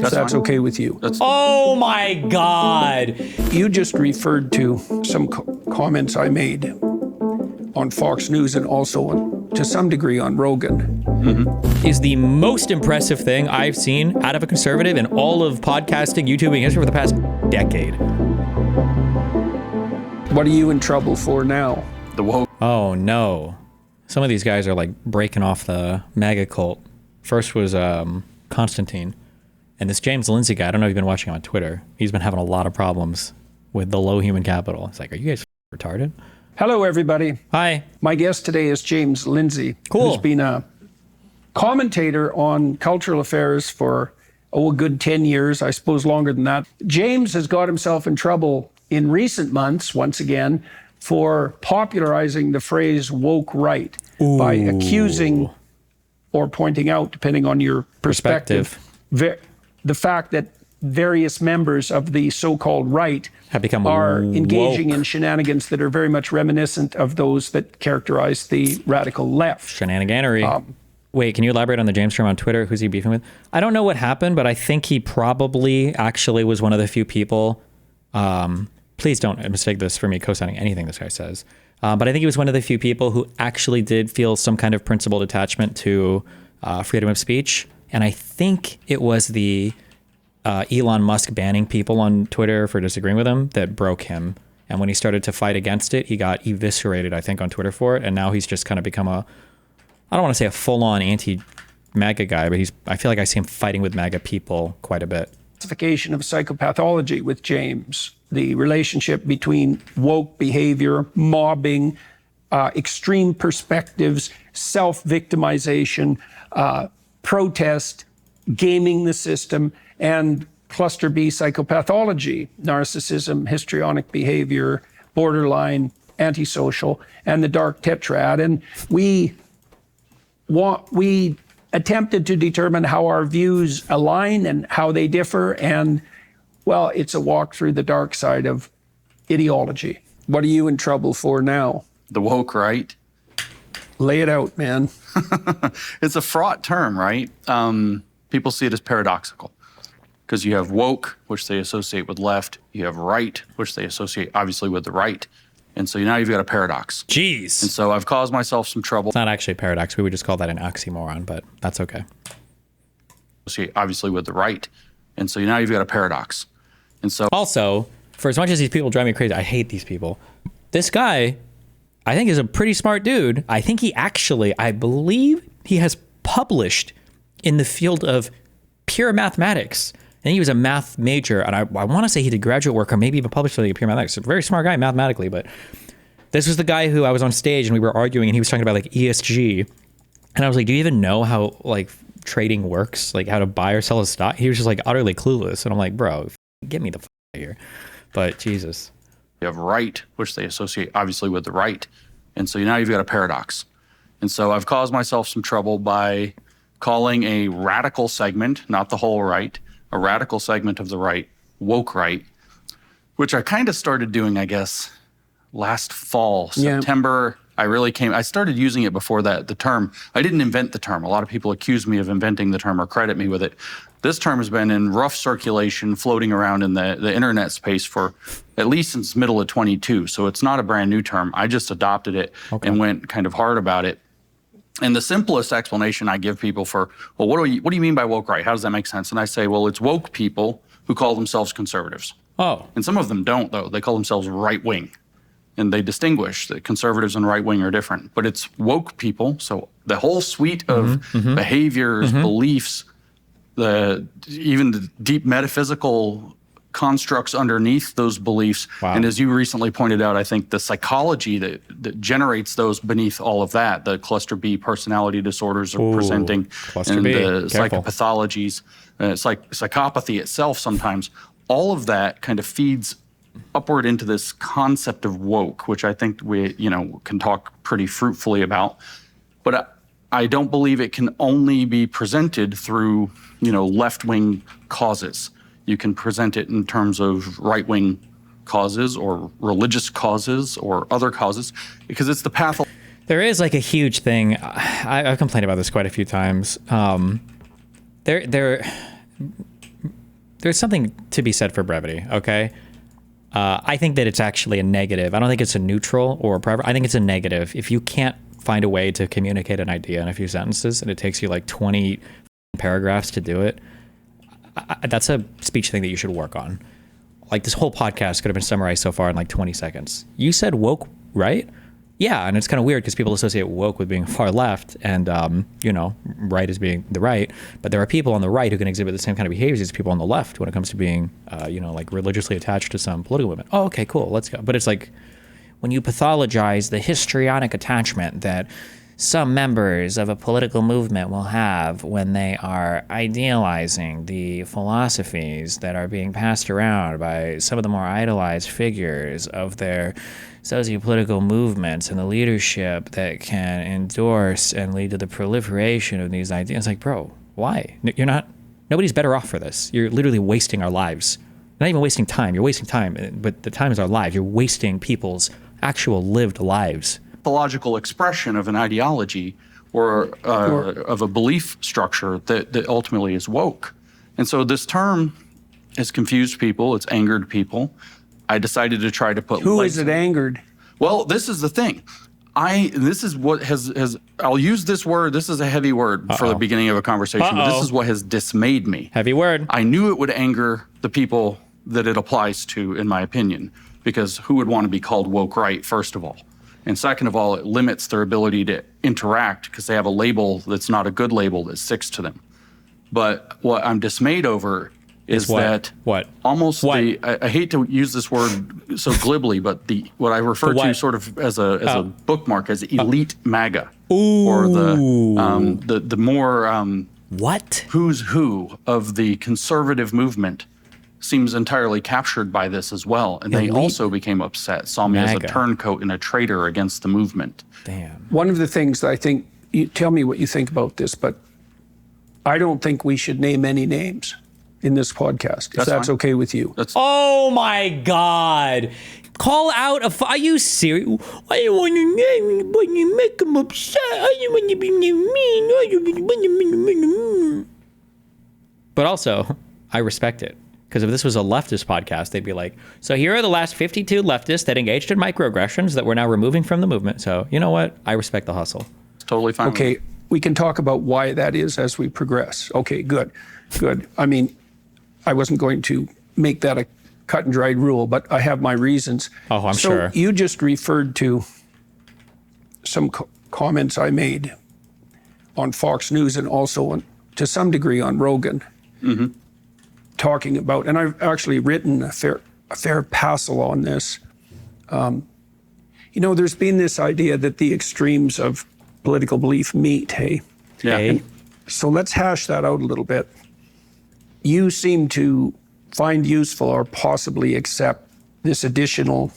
That's okay with you. Oh my God. You just referred to some comments I made on Fox News and also to some degree on Rogan. Is the most impressive thing I've seen out of a conservative in all of podcasting, YouTubing history for the past decade. What are you in trouble for now? The woke. Oh no. Some of these guys are like breaking off the MAGA cult. First was Constantine. And this James Lindsay guy, I don't know if you've been watching him on Twitter. He's been having a lot of problems with the low human capital. It's like, are you guys retarded? Hello, everybody. Hi. My guest today is James Lindsay. Cool. Who's been a commentator on cultural affairs for, a good 10 years, I suppose longer than that. James has got himself in trouble in recent months, once again, for popularizing the phrase woke right by accusing or pointing out, depending on your perspective. The fact that various members of the so-called right have become are engaging woke in shenanigans that are very much reminiscent of those that characterize the radical left. Shenaniganery. Wait, can you elaborate on the James term on Twitter? Who's he beefing with? I don't know what happened, but I think he probably actually was one of the few people. Please don't mistake this for me co-signing anything this guy says. But I think he was one of the few people who actually did feel some kind of principled attachment to freedom of speech. And I think it was the Elon Musk banning people on Twitter for disagreeing with him that broke him. And when he started to fight against it, he got eviscerated, I think, on Twitter for it. And now he's just kind of become I don't want to say a full-on anti-MAGA guy, but I feel like I see him fighting with MAGA people quite a bit. Classification of psychopathology with James, the relationship between woke behavior, mobbing, extreme perspectives, self-victimization, protest, gaming the system, and cluster B psychopathology, narcissism, histrionic behavior, borderline, antisocial, and the dark tetrad. And we attempted to determine how our views align and how they differ. And, well, it's a walk through the dark side of ideology. What are you in trouble for now? The woke right. Lay it out, man. It's a fraught term, right? People see it as paradoxical because you have woke, which they associate with left. You have right, which they associate obviously with the right. And so now you've got a paradox. Jeez. And so I've caused myself some trouble. It's not actually a paradox. We would just call that an oxymoron, but that's okay. Obviously with the right. And so now you've got a paradox. And so also, for as much as these people drive me crazy, I hate these people. This guy, I think, is a pretty smart dude. I think he actually, I believe he has published in the field of pure mathematics. I think he was a math major, and I want to say he did graduate work or maybe even published something in pure mathematics. A very smart guy mathematically, but this was the guy who I was on stage and we were arguing and he was talking about like ESG. And I was like, do you even know how like trading works? Like how to buy or sell a stock? He was just like utterly clueless. And I'm like, bro, get me the f out of here. But Jesus. you have right, which they associate obviously with the right. And so now you've got a paradox. And so I've caused myself some trouble by calling a radical segment, not the whole right, a radical segment of the right, woke right, which I kind of started doing, I guess, last fall, September. I started using it before that, the term. I didn't invent the term. A lot of people accuse me of inventing the term or credit me with it. This term has been in rough circulation, floating around in the internet space for at least since middle of 22. So it's not a brand new term. I just adopted it and went kind of hard about it. And the simplest explanation I give people for, well, what do you mean by woke right? How does that make sense? And I say, well, it's woke people who call themselves conservatives. Oh. And some of them don't, though. They call themselves right wing. And they distinguish that conservatives and right wing are different. But it's woke people. So the whole suite of behaviors, beliefs, even the deep metaphysical constructs underneath those beliefs. Wow. And as you recently pointed out, I think the psychology that generates those beneath all of that, the cluster B personality disorders are presenting, and the psychopathologies, psychopathy itself sometimes, all of that kind of feeds upward into this concept of woke, which I think we, can talk pretty fruitfully about. But I don't believe it can only be presented through, left-wing causes. You can present it in terms of right-wing causes or religious causes or other causes, because it's the path. There is like a huge thing. I've complained about this quite a few times. there's something to be said for brevity, okay? I think that it's actually a negative. I don't think it's a neutral or a I think it's a negative. If you can't find a way to communicate an idea in a few sentences and it takes you like 20 paragraphs to do it, that's a speech thing that you should work on. Like this whole podcast could have been summarized so far in like 20 seconds. You said woke, right? Yeah, and it's kind of weird because people associate woke with being far left and, right as being the right. But there are people on the right who can exhibit the same kind of behaviors as people on the left when it comes to being, like religiously attached to some political movement. Oh, okay, cool, let's go. But it's like when you pathologize the histrionic attachment that some members of a political movement will have when they are idealizing the philosophies that are being passed around by some of the more idolized figures of their socio-political movements and the leadership that can endorse and lead to the proliferation of these ideas. It's like, bro, why? Nobody's better off for this. You're literally wasting our lives. You're not even wasting time. You're wasting time, but the time is our lives. You're wasting people's actual lived lives. The logical expression of an ideology or of a belief structure that ultimately is woke. And so this term has confused people. It's angered people. I decided to try to put Who is it angered? Well, this is the thing. This is what has I'll use this word. This is a heavy word for the beginning of a conversation. But this is what has dismayed me. Heavy word. I knew it would anger the people that it applies to, in my opinion, because who would want to be called woke right, first of all? And second of all, it limits their ability to interact because they have a label that's not a good label that sticks to them. But what I'm dismayed over is that almost I hate to use this word so glibly, but what I refer to sort of as a bookmark as elite MAGA. Ooh. Or the more what? Who's who of the conservative movement seems entirely captured by this as well. And they also became upset, saw me as a turncoat and a traitor against the movement. Damn. One of the things that I think, tell me what you think about this, but I don't think we should name any names in this podcast, if that's okay with you. Oh my God. Call out are you serious? I don't want to name but you make them upset. I don't want to be mean. But also, I respect it. Because if this was a leftist podcast, they'd be like, so here are the last 52 leftists that engaged in microaggressions that we're now removing from the movement. So you know what? I respect the hustle. It's totally fine. Okay, we can talk about why that is as we progress. Okay, good. I mean, I wasn't going to make that a cut and dried rule, but I have my reasons. Oh, I'm sure. So you just referred to some comments I made on Fox News and also to some degree on Rogan. Mm-hmm. Talking about, and I've actually written a fair passel on this. There's been this idea that the extremes of political belief meet, hey? Yeah. And so let's hash that out a little bit. You seem to find useful or possibly accept this additional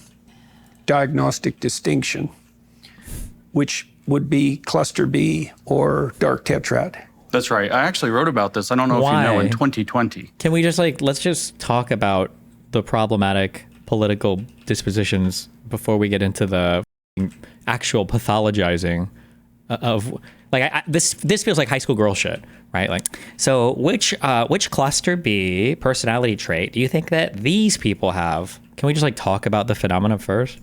diagnostic distinction, which would be cluster B or dark tetrad. That's right. I actually wrote about this. I don't know if you know, in 2020. Can we just let's just talk about the problematic political dispositions before we get into the actual pathologizing of this feels like high school girl shit, right? Like, so which cluster B personality trait do you think that these people have? Can we just talk about the phenomenon first?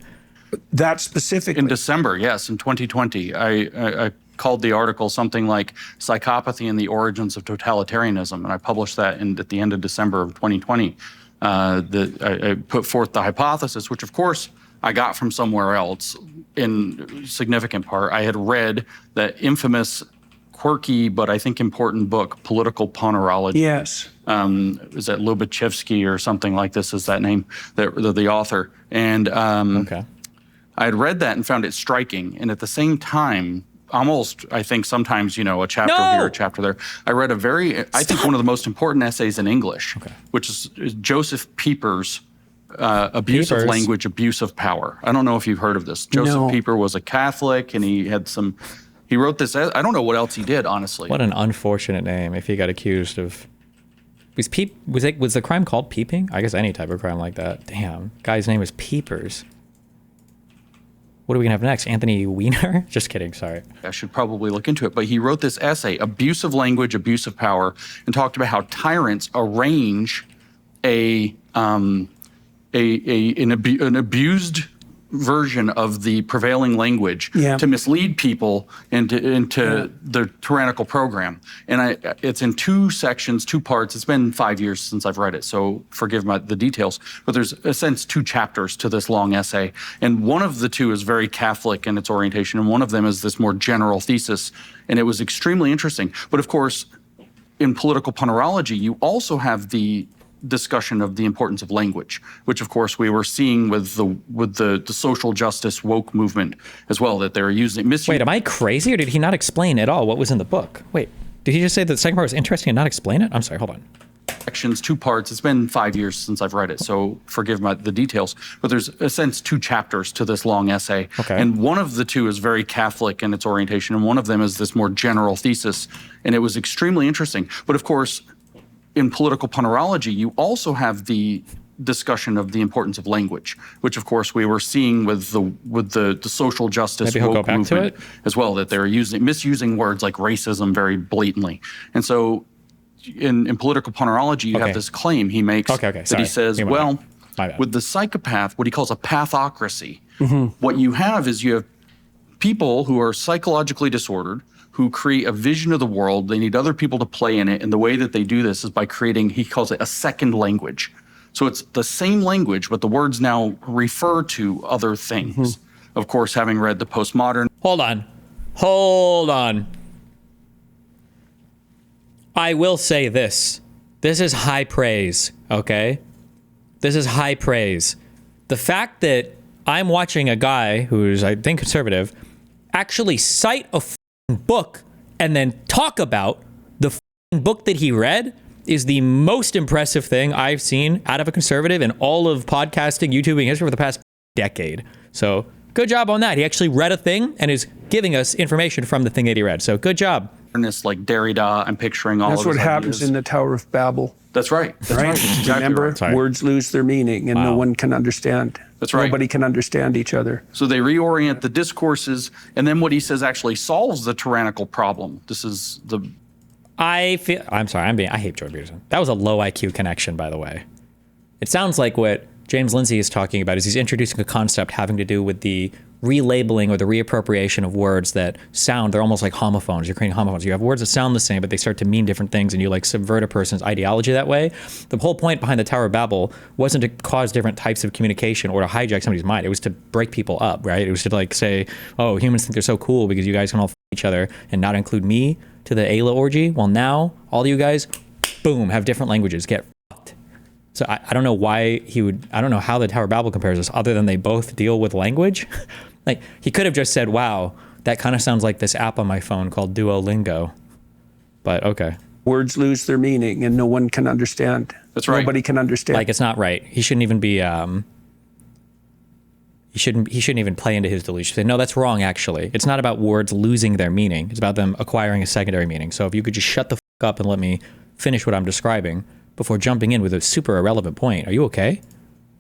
That specifically. In December, yes, in 2020, I called the article something like Psychopathy and the Origins of Totalitarianism. And I published that at the end of December of 2020. I put forth the hypothesis, which of course I got from somewhere else in significant part. I had read that infamous, quirky, but I think important book, Political Ponerology. Yes. Is that Lobachevsky or something like this is that name, the author. And okay. I had read that and found it striking. And at the same time, almost, I think sometimes, a chapter here, a chapter there. I read I think one of the most important essays in English, which is Joseph Pieper's Abuse of Language, Abuse of Power. I don't know if you've heard of this. Joseph Pieper was a Catholic, and he wrote this. I don't know what else he did, honestly. What an unfortunate name if he got accused of. Was the crime called peeping? I guess any type of crime like that. Damn, guy's name is Peepers. What are we gonna have next? Anthony Weiner? Just kidding, sorry. I should probably look into it. But he wrote this essay, Abuse of Language, Abuse of Power, and talked about how tyrants arrange an abused version of the prevailing language to mislead people into the tyrannical program. And it's in two sections, two parts. It's been 5 years since I've read it, so forgive the details. But there's, in a sense, two chapters to this long essay. And one of the two is very Catholic in its orientation, and one of them is this more general thesis. And it was extremely interesting. But of course, in political punerology, you also have the discussion of the importance of language, which of course we were seeing with the social justice woke movement as well, that they're misusing. Wait, am I crazy, or did he not explain at all what was in the book? Wait, did he just say that the second part was interesting and not explain it? I'm sorry, hold on. Sections, two parts. It's been 5 years since I've read it, so forgive the details. But there's, in a sense, two chapters to this long essay. Okay. And one of the two is very Catholic in its orientation, and one of them is this more general thesis. And it was extremely interesting. But of course, in political punerology, you also have the discussion of the importance of language, which of course we were seeing with the social justice woke movement as well, that they're misusing words like racism very blatantly. And so in political punerology, you have this claim he makes that he says, well, with the psychopath, what he calls a pathocracy, what you have is you have people who are psychologically disordered, who create a vision of the world. They need other people to play in it. And the way that they do this is by creating, he calls it a second language. So it's the same language, but the words now refer to other things. Of course, having read the postmodern. Hold on. I will say this. This is high praise, okay? This is high praise. The fact that I'm watching a guy who's, I think, conservative, actually cite a book and then talk about the book that he read is the most impressive thing I've seen out of a conservative in all of podcasting, YouTubing history for the past decade. So good job on that. He actually read a thing and is giving us information from the thing that he read. So good job. Like Derrida, I'm picturing all of That's what happens in the Tower of Babel. That's right. That's right. Exactly. Remember, words lose their meaning and no one can understand. That's right. Nobody can understand each other. So they reorient the discourses, and then what he says actually solves the tyrannical problem. This is the... I hate Jordan Peterson. That was a low IQ connection, by the way. It sounds like what James Lindsay is talking about is he's introducing a concept having to do with the relabeling or the reappropriation of words that sound, they're almost like homophones. You're creating homophones. You have words that sound the same, but they start to mean different things, and you like subvert a person's ideology that way. The whole point behind the Tower of Babel wasn't to cause different types of communication or to hijack somebody's mind. It was to break people up, right? It was to like say, oh, humans think they're so cool because you guys can all f each other and not include me to the Ayla orgy. Well, now all of you guys, boom, have different languages. Get fucked. So I don't know why I don't know how the Tower of Babel compares this other than they both deal with language. Like, he could have just said, wow, that kind of sounds like this app on my phone called Duolingo. But okay. Words lose their meaning and no one can understand. That's right. Nobody can understand. Like, it's not right. He shouldn't even be, he shouldn't even play into his delusion. Say, no, that's wrong, actually. It's not about words losing their meaning. It's about them acquiring a secondary meaning. So if you could just shut the f up and let me finish what I'm describing before jumping in with a super irrelevant point. Are you okay?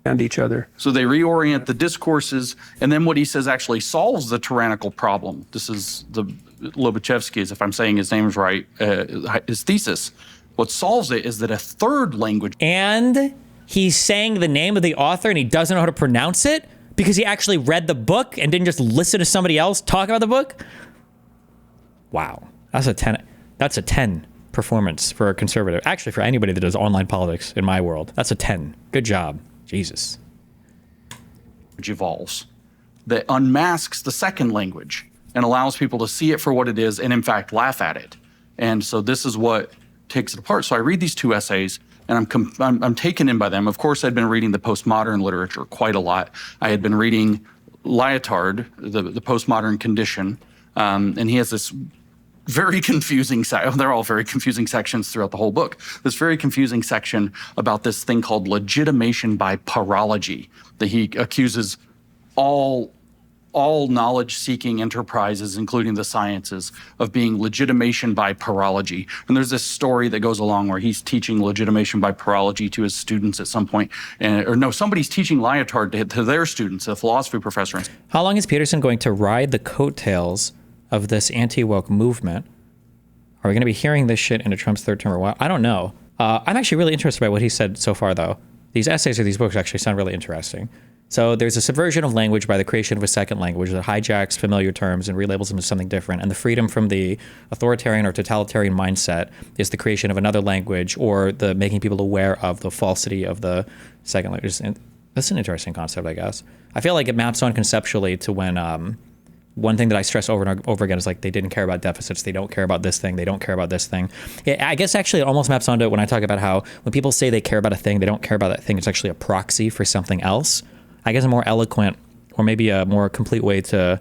And each other. So they reorient the discourses, and then what he says actually solves the tyrannical problem. This is the Lobachevsky's, if I'm saying his name is right, his thesis. What solves it is that a third language. And he's saying the name of the author and he doesn't know how to pronounce it because he actually read the book and didn't just listen to somebody else talk about the book. Wow. That's a 10. That's a 10 performance for a conservative. Actually, for anybody that does online politics in my world, that's a 10. Good job. Jesus. Evolves that unmasks the second language and allows people to see it for what it is and in fact laugh at it. And so this is what takes it apart. So I read these two essays and I'm taken in by them. Of course, I'd been reading the postmodern literature quite a lot. I had been reading Lyotard, the postmodern condition, and he has this very confusing they're all very confusing sections throughout the whole book. This very confusing section about this thing called legitimation by parology, that he accuses all knowledge-seeking enterprises, including the sciences, of being legitimation by parology. And there's this story that goes along where he's teaching legitimation by parology to his students at some point. Somebody's teaching Lyotard to their students, a philosophy professor. How long is Peterson going to ride the coattails of this anti-woke movement? Are we going to be hearing this shit into Trump's third term or what? I don't know. I'm actually really interested by what he said so far, though. These essays or these books actually sound really interesting. So there's a subversion of language by the creation of a second language that hijacks familiar terms and relabels them as something different. And the freedom from the authoritarian or totalitarian mindset is the creation of another language, or the making people aware of the falsity of the second language. And that's an interesting concept, I guess. I feel like it maps on conceptually to when one thing that I stress over and over again is like they didn't care about deficits. They don't care about this thing. They don't care about this thing. I guess actually it almost maps onto it when I talk about how when people say they care about a thing, they don't care about that thing. It's actually a proxy for something else. I guess a more eloquent or maybe a more complete way to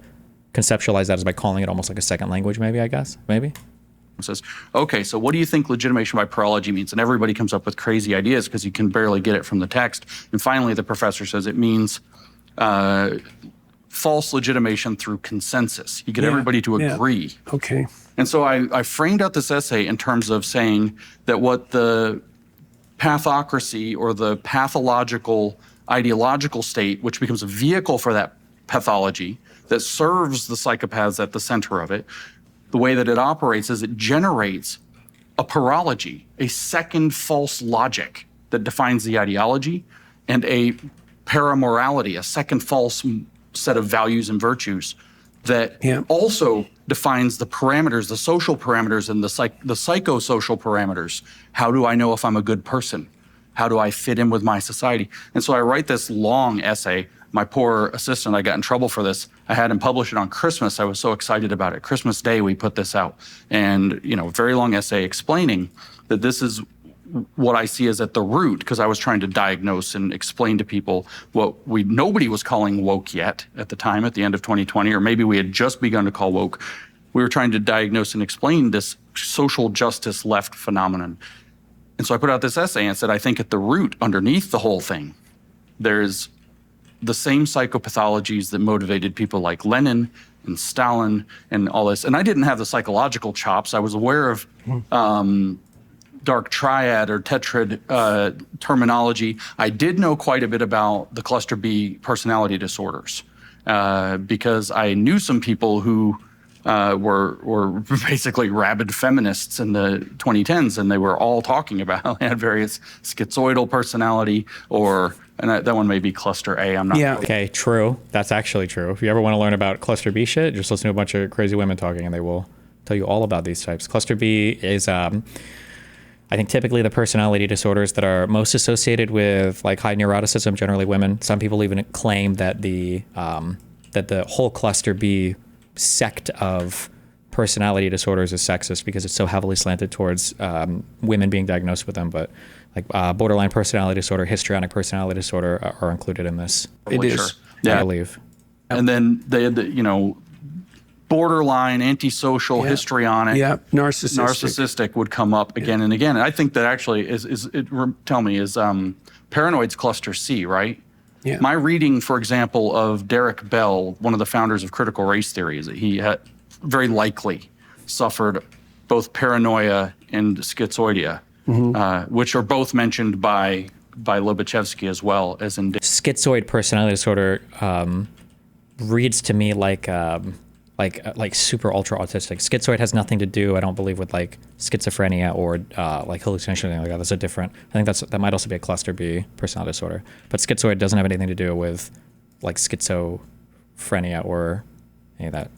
conceptualize that is by calling it almost like a second language, maybe, I guess. Maybe. Says, okay, so what do you think legitimation by paralogy means? And everybody comes up with crazy ideas because you can barely get it from the text. And finally, the professor says it means false legitimation through consensus. You get everybody to agree. Okay. And so I framed out this essay in terms of saying that what the pathocracy or the pathological ideological state, which becomes a vehicle for that pathology that serves the psychopaths at the center of it, the way that it operates is it generates a paralogy, a second false logic that defines the ideology, and a paramorality, a second false set of values and virtues that also defines the parameters, the social parameters and the psychosocial parameters. How do I know if I'm a good person? How do I fit in with my society? And so I write this long essay. My poor assistant, I got in trouble for this. I had him publish it on Christmas. I was so excited about it. Christmas Day, we put this out. And, very long essay explaining that this is what I see as at the root, because I was trying to diagnose and explain to people what nobody was calling woke yet at the time, at the end of 2020, or maybe we had just begun to call woke. We were trying to diagnose and explain this social justice left phenomenon. And so I put out this essay and said, I think at the root, underneath the whole thing, there's the same psychopathologies that motivated people like Lenin and Stalin and all this. And I didn't have the psychological chops. I was aware of dark triad or tetrad terminology. I did know quite a bit about the cluster B personality disorders because I knew some people who were basically rabid feminists in the 2010s, and they were all talking about how they had various schizoidal personality, and that one may be cluster A. I'm not. Yeah. Okay, true. That's actually true. If you ever want to learn about cluster B shit, just listen to a bunch of crazy women talking, and they will tell you all about these types. Cluster B is, I think, typically the personality disorders that are most associated with like high neuroticism, generally women. Some people even claim that the whole cluster B sect of personality disorders is sexist because it's so heavily slanted towards women being diagnosed with them. But like borderline personality disorder, histrionic personality disorder are included in this. It is. Sure. I Yeah. believe. And then they had the, borderline, antisocial, histrionic, narcissistic would come up again and again. And I think that actually is paranoid's cluster C, right? Yeah. My reading, for example, of Derek Bell, one of the founders of critical race theory, is that he had very likely suffered both paranoia and schizoidea, which are both mentioned by Lobachevsky as well as in Schizoid personality disorder reads to me like super ultra autistic. Schizoid has nothing to do, I don't believe, with like schizophrenia or like hallucination or anything like that. That's a different. I think that might also be a cluster B personality disorder. But schizoid doesn't have anything to do with like schizophrenia or any of that.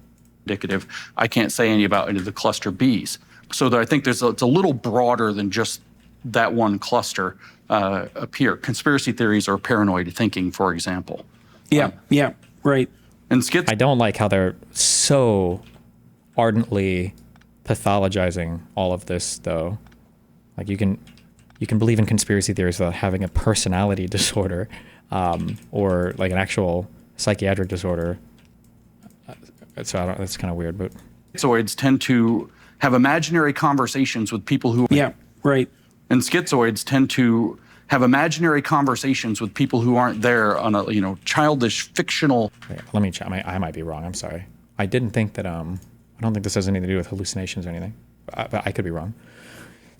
Indicative. I can't say any about any of the cluster Bs. So I think it's a little broader than just that one cluster up here. Conspiracy theories or paranoid thinking, for example. Yeah. Right. And I don't like how they're so ardently pathologizing all of this, though. Like you can believe in conspiracy theories without having a personality disorder or like an actual psychiatric disorder. So that's kind of weird, but schizoids tend to have imaginary conversations with people who right. And schizoids tend to have imaginary conversations with people who aren't there on a childish fictional. Let me check. I might be wrong. I'm sorry. I didn't think that. I don't think this has anything to do with hallucinations or anything, but I could be wrong.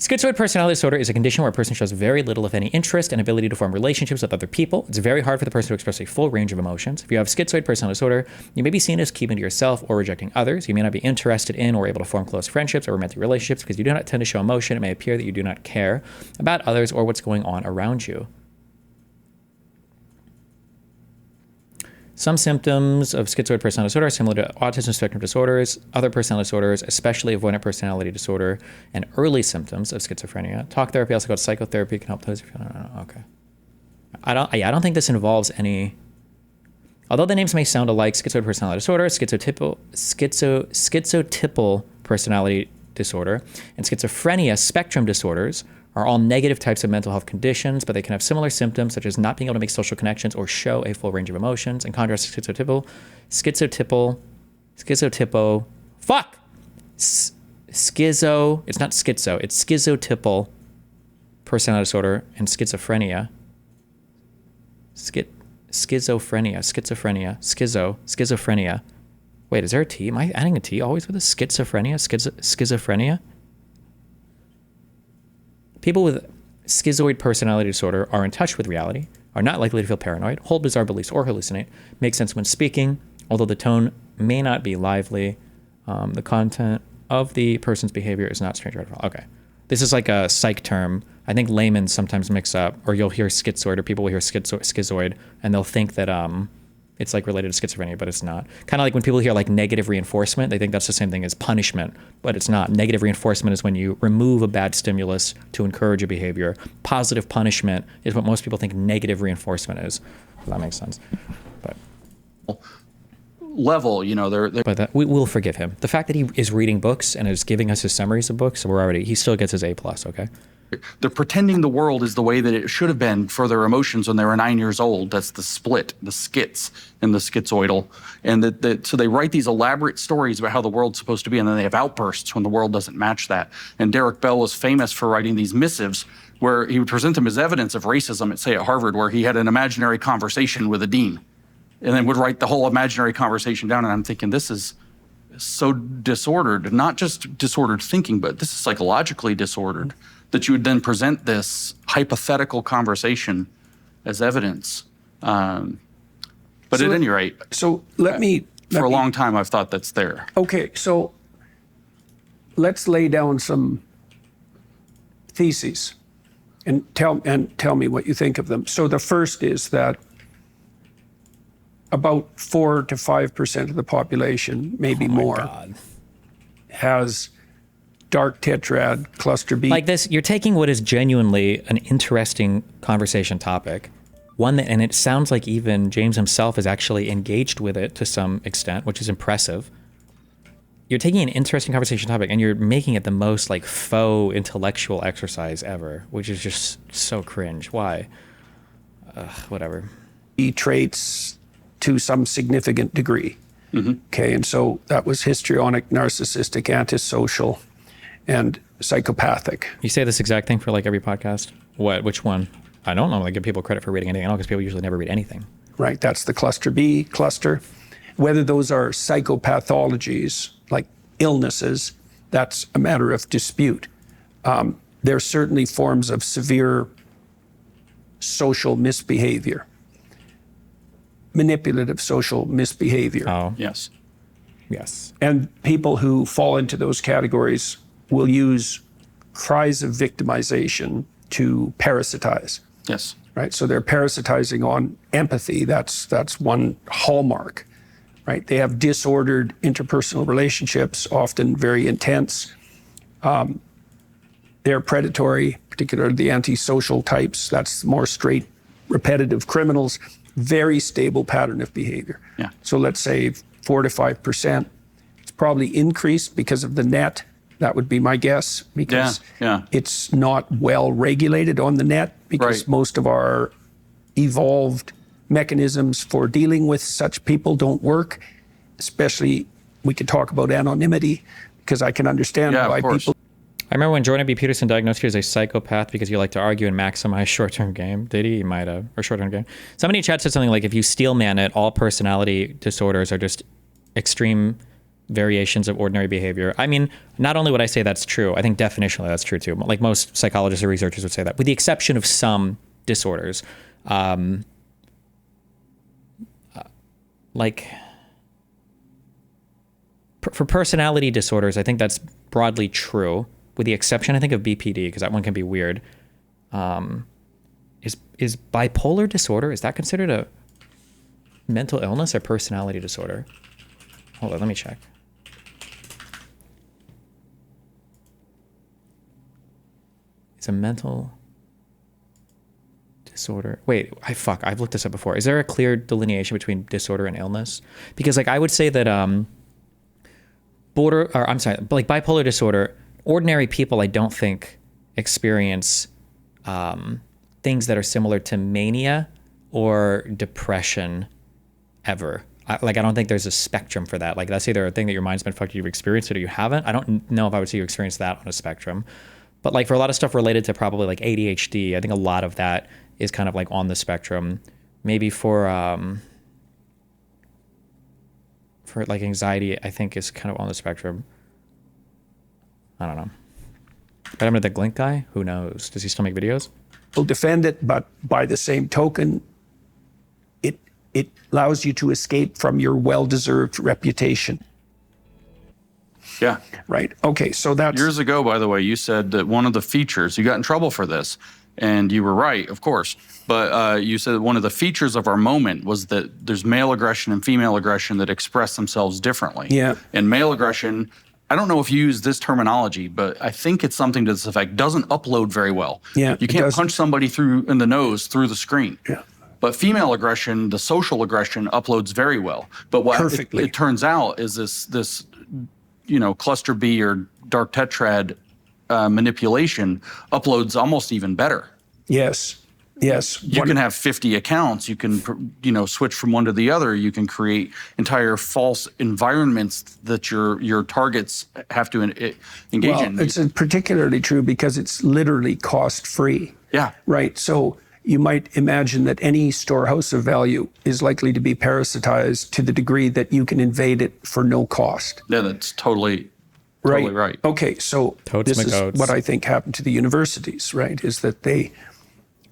Schizoid personality disorder is a condition where a person shows very little, if any, interest and ability to form relationships with other people. It's very hard for the person to express a full range of emotions. If you have schizoid personality disorder, you may be seen as keeping to yourself or rejecting others. You may not be interested in or able to form close friendships or romantic relationships because you do not tend to show emotion. It may appear that you do not care about others or what's going on around you. Some symptoms of schizoid personality disorder are similar to autism spectrum disorders, other personality disorders, especially avoidant personality disorder, and early symptoms of schizophrenia. Talk therapy, also called psychotherapy, can help those. Okay. I don't think this involves any. Although the names may sound alike, schizoid personality disorder, schizotypal personality disorder, and schizophrenia spectrum disorders are all negative types of mental health conditions, but they can have similar symptoms such as not being able to make social connections or show a full range of emotions. In contrast to schizotypal, it's not schizo, it's schizotypal personality disorder and schizophrenia. Schizophrenia. Wait, is there a T? Am I adding a T always with a schizophrenia? Schizophrenia? People with schizoid personality disorder are in touch with reality, are not likely to feel paranoid, hold bizarre beliefs or hallucinate, make sense when speaking, although the tone may not be lively. The content of the person's behavior is not strange at all. Okay. This is like a psych term. I think laymen sometimes mix up, or you'll hear schizoid, or people will hear schizoid, and they'll think that it's like related to schizophrenia, but it's not. Kind of like when people hear like negative reinforcement, they think that's the same thing as punishment, but it's not. Negative reinforcement is when you remove a bad stimulus to encourage a behavior. Positive punishment is what most people think negative reinforcement is. If that makes sense. But level, they're but that, we will forgive him. The fact that he is reading books and is giving us his summaries of books, he still gets his A+, okay? They're pretending the world is the way that it should have been for their emotions when they were 9 years old. That's the split, the skits and the schizoidal. And so they write these elaborate stories about how the world's supposed to be, and then they have outbursts when the world doesn't match that. And Derek Bell was famous for writing these missives where he would present them as evidence of racism, say at Harvard, where he had an imaginary conversation with a dean and then would write the whole imaginary conversation down. And I'm thinking, this is so disordered, not just disordered thinking, but this is psychologically disordered, that you would then present this hypothetical conversation as evidence. But at any rate, so let me for a long time, I've thought that's there. Okay, so let's lay down some theses and tell me what you think of them. So the first is that about 4 to 5% of the population, maybe more, has dark tetrad cluster B. Like this, you're taking what is genuinely an interesting conversation topic, one that, and it sounds like even James himself is actually engaged with it to some extent, which is impressive. You're taking an interesting conversation topic and you're making it the most like faux intellectual exercise ever, which is just so cringe. Why? Whatever. Traits to some significant degree. Mm-hmm. Okay, and so that was histrionic, narcissistic, antisocial, and psychopathic. You say this exact thing for like every podcast? What? Which one? I don't normally give people credit for reading anything at all because people usually never read anything. Right, that's the cluster B cluster. Whether those are psychopathologies, like illnesses, that's a matter of dispute. There are certainly forms of severe social misbehavior, manipulative social misbehavior. Oh, yes. Yes. And people who fall into those categories will use cries of victimization to parasitize. Yes. Right? So they're parasitizing on empathy. That's one hallmark, right? They have disordered interpersonal relationships, often very intense. They're predatory, particularly the antisocial types. That's more straight, repetitive criminals. Very stable pattern of behavior. Yeah. So let's say 4 to 5%. It's probably increased because of the net. That would be my guess, because it's not well regulated on the net, because most of our evolved mechanisms for dealing with such people don't work. Especially, we could talk about anonymity, because I can understand why people. I remember when Jordan B. Peterson diagnosed you as a psychopath because you like to argue and maximize short-term game. Did he? He might have. Or short-term game. Somebody in chat said something like, if you steel man it, all personality disorders are just extreme variations of ordinary behavior. I mean, not only would I say that's true, I think definitionally that's true too. Like most psychologists or researchers would say that, with the exception of some disorders. Like for personality disorders, I think that's broadly true, with the exception, I think, of BPD, because that one can be weird. Is bipolar disorder, is that considered a mental illness or personality disorder? Hold on, let me check. It's a mental disorder. Wait, I've looked this up before. Is there a clear delineation between disorder and illness? Because like I would say that like bipolar disorder, ordinary people I don't think experience things that are similar to mania or depression ever. I don't think there's a spectrum for that. Like that's either a thing that your mind's been fucked, you've experienced it, or you haven't. I don't know if I would say you experience that on a spectrum. But like for a lot of stuff related to probably like ADHD, I think a lot of that is kind of like on the spectrum. Maybe for like anxiety, I think is kind of on the spectrum. I don't know. But I'm the Glink guy. Who knows? Does he still make videos? Will defend it, but by the same token, it allows you to escape from your well-deserved reputation. Yeah. Right. Okay. So that's Years ago, by the way, you said that one of the features, you got in trouble for this, and you were right, of course, but you said one of the features of our moment was that there's male aggression and female aggression that express themselves differently. Yeah. And male aggression, I don't know if you use this terminology, but I think it's something to this effect, doesn't upload very well. Yeah, You it can't doesn't. punch somebody in the nose through the screen. Yeah. But female aggression, the social aggression, uploads very well. But what Perfectly. it turns out is this cluster B or dark tetrad manipulation uploads almost even better. yes. You can have 50 accounts. You can, switch from one to the other. You can create entire false environments that your targets have to engage in. It's particularly true because it's literally cost-free. Yeah. Right. So you might imagine that any storehouse of value is likely to be parasitized to the degree that you can invade it for no cost. Yeah, that's totally right. Okay, so Totes this is McOats. what I think happened to the universities, right? Is that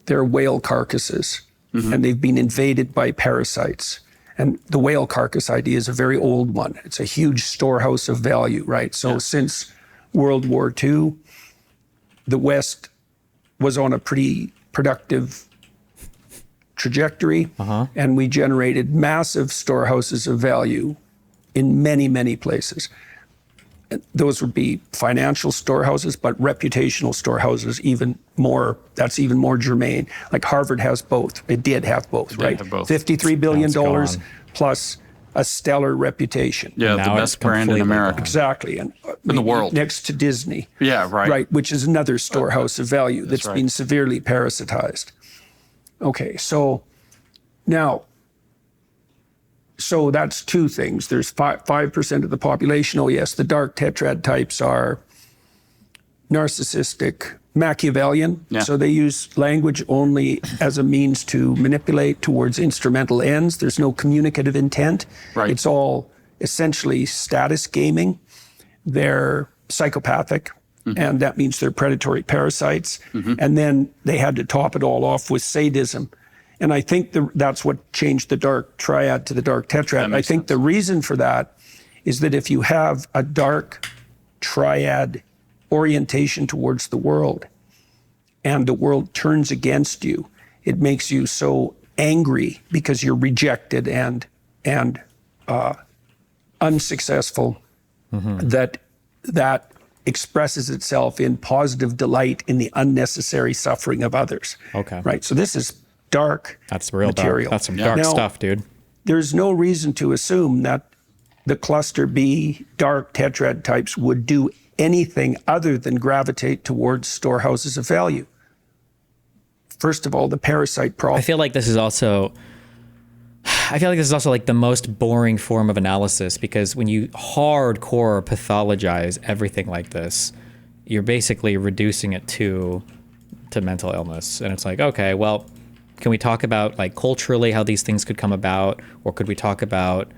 they're whale carcasses, and they've been invaded by parasites. And the whale carcass idea is a very old one. It's a huge storehouse of value, right? So since World War II, the West was on a pretty productive trajectory, and we generated massive storehouses of value in many, many places. Those would be financial storehouses, but reputational storehouses that's even more germane. Like Harvard has both. It did have both, right? have both. $53 billion It's gone. plus a stellar reputation. Yeah, Now the it's best brand in completely America. gone. Exactly. And In the world. next to Disney. Yeah, right. Right, which is another storehouse of value that's right. been severely parasitized. Okay, so now, so that's two things. There's 5% of the population. Oh yes, the dark tetrad types are narcissistic, Machiavellian. Yeah. So they use language only as a means to manipulate towards instrumental ends. There's no communicative intent. Right. It's all essentially status gaming. They're psychopathic, and that means they're predatory parasites. And then they had to top it all off with sadism. And I think that's what changed the dark triad to the dark tetrad. I think the reason for that is that if you have a dark triad orientation towards the world and the world turns against you, it makes you so angry because you're rejected and unsuccessful that expresses itself in positive delight in the unnecessary suffering of others. Okay. Right. So this is dark That's real material. dark. That's some dark Now, stuff, dude. There's no reason to assume that the cluster B dark tetrad types would do anything other than gravitate towards storehouses of value. First of all, the parasite problem. I feel like this is also like the most boring form of analysis, because when you hardcore pathologize everything like this, you're basically reducing it to mental illness. And it's like, okay, well, can we talk about like culturally how these things could come about, or could we talk about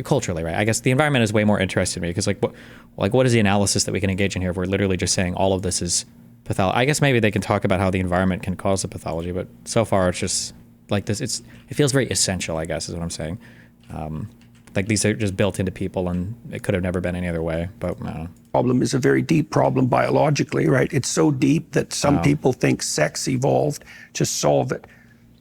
culturally, right? I guess the environment is way more interested in me because what is the analysis that we can engage in here if we're literally just saying all of this is pathology? I guess maybe they can talk about how the environment can cause the pathology, but so far it's just like this. It feels very essential, I guess, is what I'm saying. Like these are just built into people, and it could have never been any other way. But I don't know. Problem is a very deep problem biologically, right? It's so deep that some people think sex evolved to solve it.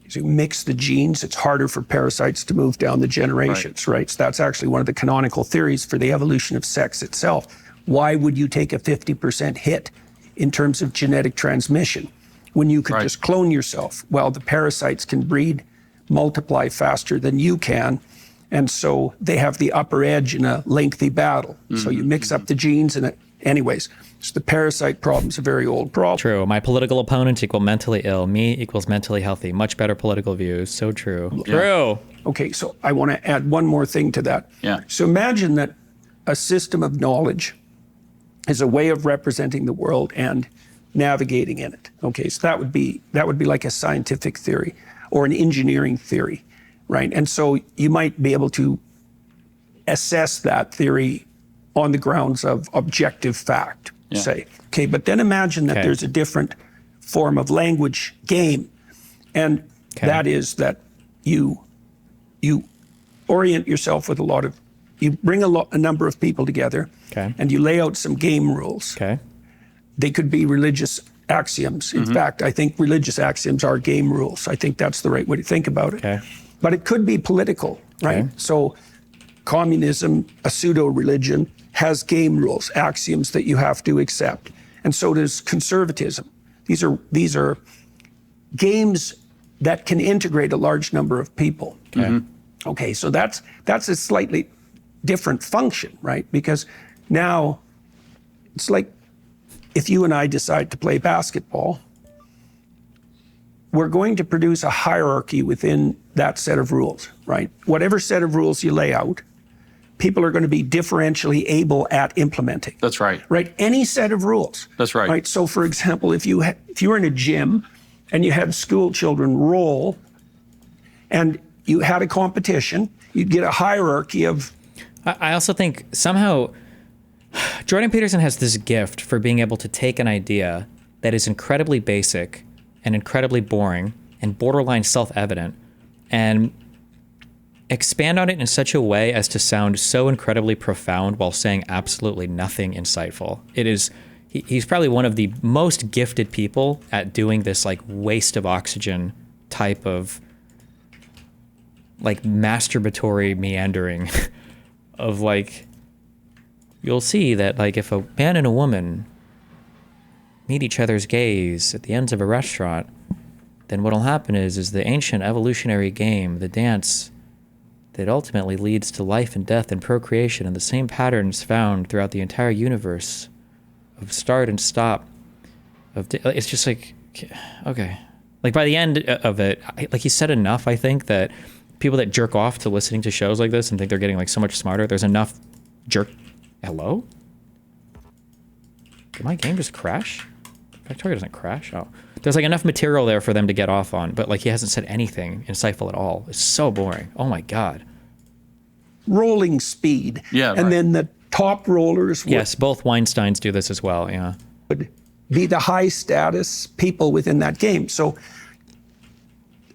As you mix the genes, it's harder for parasites to move down the generations, right? So that's actually one of the canonical theories for the evolution of sex itself. Why would you take a 50% hit in terms of genetic transmission when you could just clone yourself? Well, the parasites can breed, multiply faster than you can. And so they have the upper edge in a lengthy battle. So you mix up the genes and anyways, so the parasite problem is a very old problem. True. My political opponents equal mentally ill. Me equals mentally healthy. Much better political views. So true. Yeah. True. Okay, so I want to add one more thing to that. Yeah. So imagine that a system of knowledge is a way of representing the world and navigating in it. Okay, so that would be like a scientific theory or an engineering theory. Right. And so you might be able to assess that theory on the grounds of objective fact, say. Okay. But then imagine that there's a different form of language game. And that is that you orient yourself with you bring a number of people together and you lay out some game rules. Okay. They could be religious axioms. In fact, I think religious axioms are game rules. I think that's the right way to think about it. Okay. But it could be political, right? So communism, a pseudo-religion, has game rules, axioms that you have to accept. And so does conservatism. These are games that can integrate a large number of people. Okay, so that's a slightly different function, right? Because now it's like if you and I decide to play basketball, we're going to produce a hierarchy within that set of rules, right? Whatever set of rules you lay out, people are going to be differentially able at implementing. That's right. Right? Any set of rules. That's right. Right? So for example, if you were in a gym and you had school children roll and you had a competition, you'd get a hierarchy of... I also think somehow Jordan Peterson has this gift for being able to take an idea that is incredibly basic and incredibly boring and borderline self-evident and expand on it in such a way as to sound so incredibly profound while saying absolutely nothing insightful. He's probably one of the most gifted people at doing this like waste of oxygen type of like masturbatory meandering of like, you'll see that like if a man and a woman meet each other's gaze at the ends of a restaurant, then what'll happen is the ancient evolutionary game, the dance that ultimately leads to life and death and procreation and the same patterns found throughout the entire universe of start and stop. It's just like, okay. Like by the end of it, like he said enough, I think, that people that jerk off to listening to shows like this and think they're getting like so much smarter, there's enough Hello? Did my game just crash? Factorio doesn't crash. Oh, there's like enough material there for them to get off on, but like he hasn't said anything insightful at all. It's so boring. Oh my God. rolling speed. Yeah, and right. then the top rollers Yes, both Weinsteins do this as well. Yeah. would be the high status people within that game. So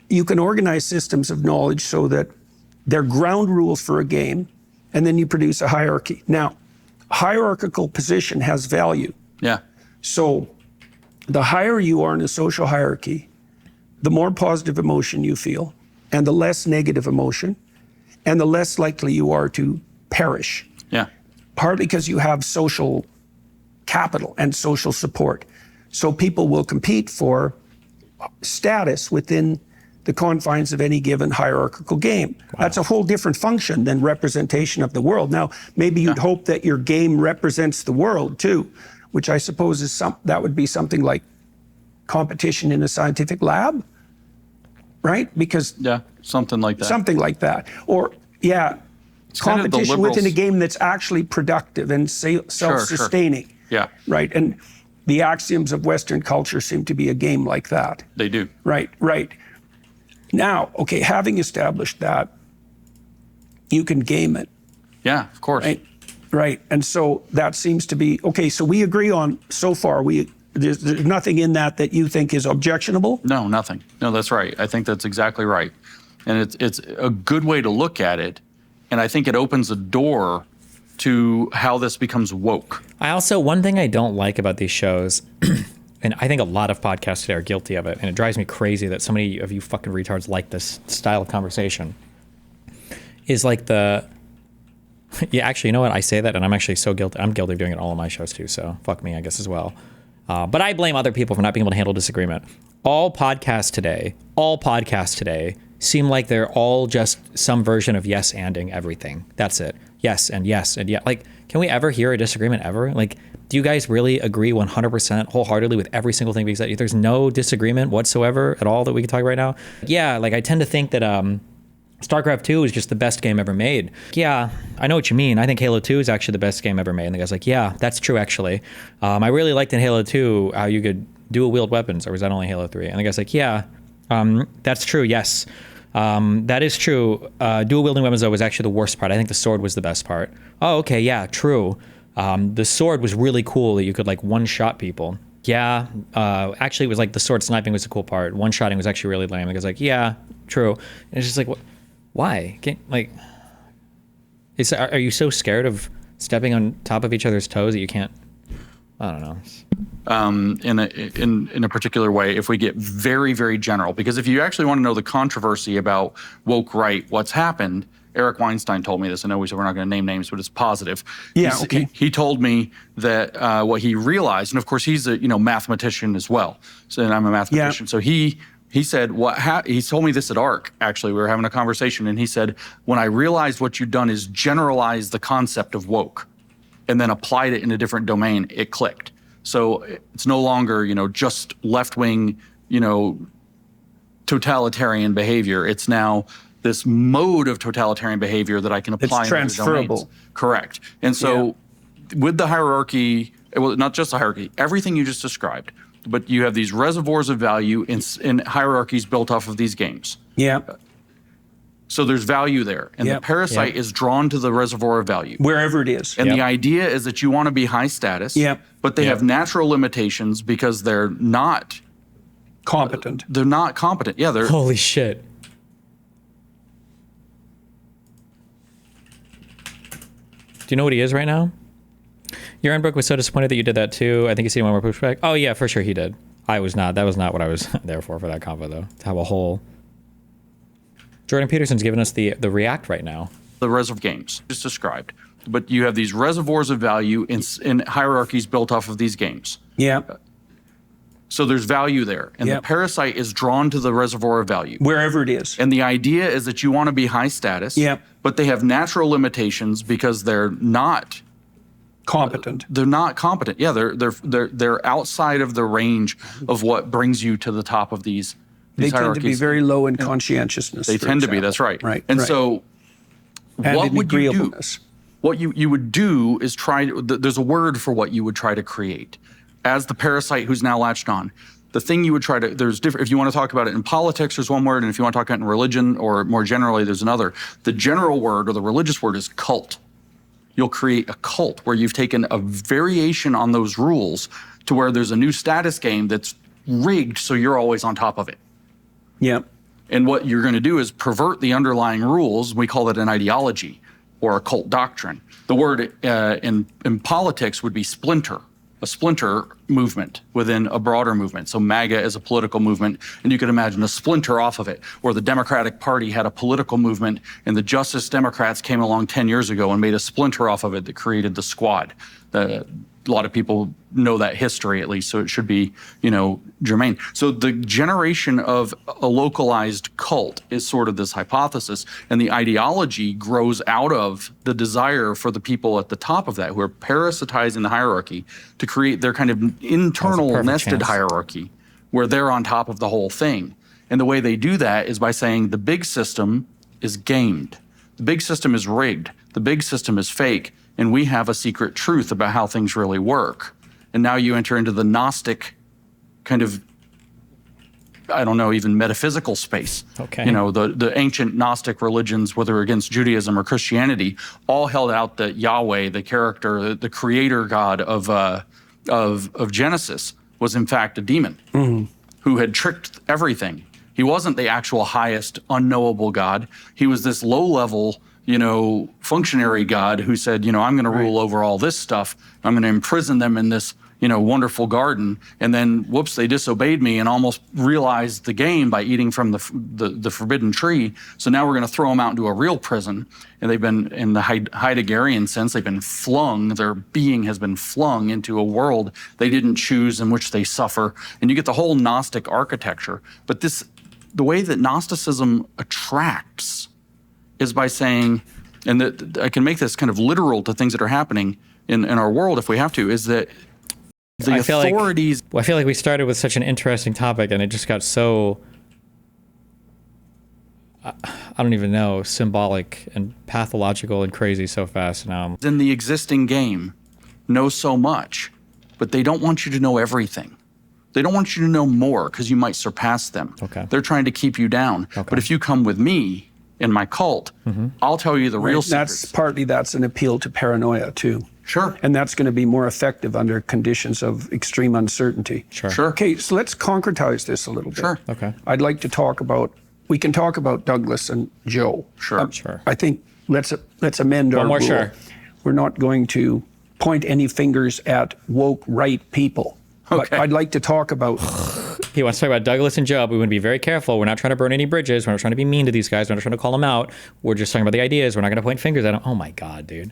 you can organize systems of knowledge so that they're ground rules for a game, and then you produce a hierarchy. Now, hierarchical position has value. Yeah. So the higher you are in a social hierarchy, the more positive emotion you feel, and the less negative emotion, and the less likely you are to perish. Yeah. Partly because you have social capital and social support. So people will compete for status within the confines of any given hierarchical game. Wow. That's a whole different function than representation of the world. Now, maybe you'd hope that your game represents the world too, which I suppose is that would be something like competition in a scientific lab, right? Because Yeah. Something like that. something like that. Or, yeah, kind of the competition liberals- within a game that's actually productive and self-sustaining. Yeah. Right. And the axioms of Western culture seem to be a game like that. They do. Right, right. Now, okay, having established that, you can game it. Yeah, of course. Right. And so that seems to be, okay, so we agree on, so far, there's nothing in that you think is objectionable? No, nothing. No, that's right. I think that's exactly right. And it's a good way to look at it. And I think it opens a door to how this becomes woke. One thing I don't like about these shows, and I think a lot of podcasts today are guilty of it, and it drives me crazy that so many of you fucking retards like this style of conversation, is like yeah, actually, you know what? I say that, and I'm actually so guilty. I'm guilty of doing it all on my shows too, so fuck me, I guess, as well. But I blame other people for not being able to handle disagreement. All podcasts today seem like they're all just some version of yes-anding everything. That's it. Yes and yes and yeah. Like, can we ever hear a disagreement ever? Like, do you guys really agree 100% wholeheartedly with every single thing we said? There's no disagreement whatsoever at all that we can talk right now? Yeah, like I tend to think that StarCraft 2 is just the best game ever made. Yeah, I know what you mean. I think Halo 2 is actually the best game ever made. And the guy's like, yeah, that's true, actually. I really liked in Halo 2 how you could dual wield weapons, or was that only Halo 3? And the guy's like, yeah, that's true, yes. That is true. Dual wielding weapons, though, was actually the worst part. I think the sword was the best part. Oh, okay, yeah, true. The sword was really cool that you could like one-shot people. Yeah, actually it was like the sword sniping was the cool part. One-shotting was actually really lame. The guy's like, yeah, true. And it's just like, what? Why? Are you so scared of stepping on top of each other's toes that you can't? I don't know. In a particular way, if we get very, very general, because if you actually want to know the controversy about woke right, what's happened, Eric Weinstein told me this. I know we said we're not going to name names, but it's positive. Yeah, okay. He told me that what he realized, and of course he's a mathematician as well. So, and I'm a mathematician. Yeah. So he said, he told me this at ARC, actually. We were having a conversation, and he said, when I realized what you'd done is generalize the concept of woke and then applied it in a different domain, it clicked. So it's no longer, just left-wing, totalitarian behavior. It's now this mode of totalitarian behavior that I can apply in other domains. Correct. And so with the hierarchy, well, not just the hierarchy, everything you just described, but you have these reservoirs of value in hierarchies built off of these games. Yeah. So there's value there. And the parasite is drawn to the reservoir of value. Wherever it is. And the idea is that you want to be high status, but they have natural limitations because they're not competent. They're not competent. Yeah, they're... Holy shit. Do you know what he is right now? Your Brooke was so disappointed that you did that too. I think you see one more pushback. Oh yeah, for sure he did. I was not. That was not what I was there for that convo though. To have a whole... Jordan Peterson's giving us the react right now. The reservoir games just described, but you have these reservoirs of value in hierarchies built off of these games. Yeah. So there's value there, and the parasite is drawn to the reservoir of value. Wherever it is. And the idea is that you want to be high status, but they have natural limitations because they're not competent. They're not competent. Yeah, they're outside of the range of what brings you to the top of these. They tend to be very low in conscientiousness. They tend to be, that's right. And so what would you do? What you would do is there's a word for what you would try to create. As the parasite who's now latched on, the thing you would try to, there's different, if you want to talk about it in politics, there's one word, and if you want to talk about it in religion or more generally, there's another. The general word or the religious word is cult. You'll create a cult where you've taken a variation on those rules to where there's a new status game that's rigged so you're always on top of it. Yep. And what you're going to do is pervert the underlying rules. We call it an ideology or a cult doctrine. The word in politics would be splinter, a splinter movement within a broader movement. So MAGA is a political movement, and you could imagine a splinter off of it, or the Democratic Party had a political movement, and the Justice Democrats came along 10 years ago and made a splinter off of it that created the Squad. A lot of people know that history, at least, so it should be, germane. So the generation of a localized cult is sort of this hypothesis, and the ideology grows out of the desire for the people at the top of that, who are parasitizing the hierarchy, to create their kind of internal nested hierarchy, where they're on top of the whole thing. And the way they do that is by saying the big system is gamed. The big system is rigged. The big system is fake. And we have a secret truth about how things really work. And now you enter into the Gnostic kind of I don't know, even metaphysical space. Okay. You know, the ancient Gnostic religions, whether against Judaism or Christianity, all held out that Yahweh, the character, the creator God of Genesis, was in fact a demon who had tricked everything. He wasn't the actual highest unknowable God. He was this low-level, you know, functionary God who said, you know, I'm going to rule over all this stuff. I'm going to imprison them in this, you know, wonderful garden. And then, whoops, they disobeyed me and almost realized the game by eating from the forbidden tree. So now we're going to throw them out into a real prison. And they've been, in the Heideggerian sense, they've been flung, their being has been flung into a world they didn't choose, in which they suffer. And you get the whole Gnostic architecture. But the way that Gnosticism attracts is by saying, and that I can make this kind of literal to things that are happening in our world if we have to, is that the authorities... I feel like we started with such an interesting topic and it just got so, I don't even know, symbolic and pathological and crazy so fast now. in the existing game know so much, but they don't want you to know everything. They don't want you to know more because you might surpass them. Okay. They're trying to keep you down. Okay. But if you come with me in my cult, I'll tell you the real secrets. That's an appeal to paranoia too. Sure. And that's going to be more effective under conditions of extreme uncertainty. Sure. Okay, so let's concretize this a little bit. Sure. Okay. I'd like to talk about, we can talk about Douglas and Joe. Sure. Sure. I think let's amend our more rule. sure. We're not going to point any fingers at woke right people. But Okay. I'd like to talk about, He wants to talk about Douglas and Joe, but we want to be very careful. We're not trying to burn any bridges. We're not trying to be mean to these guys. We're not trying to call them out. We're just talking about the ideas. We're not going to point fingers at them. Oh my God, dude.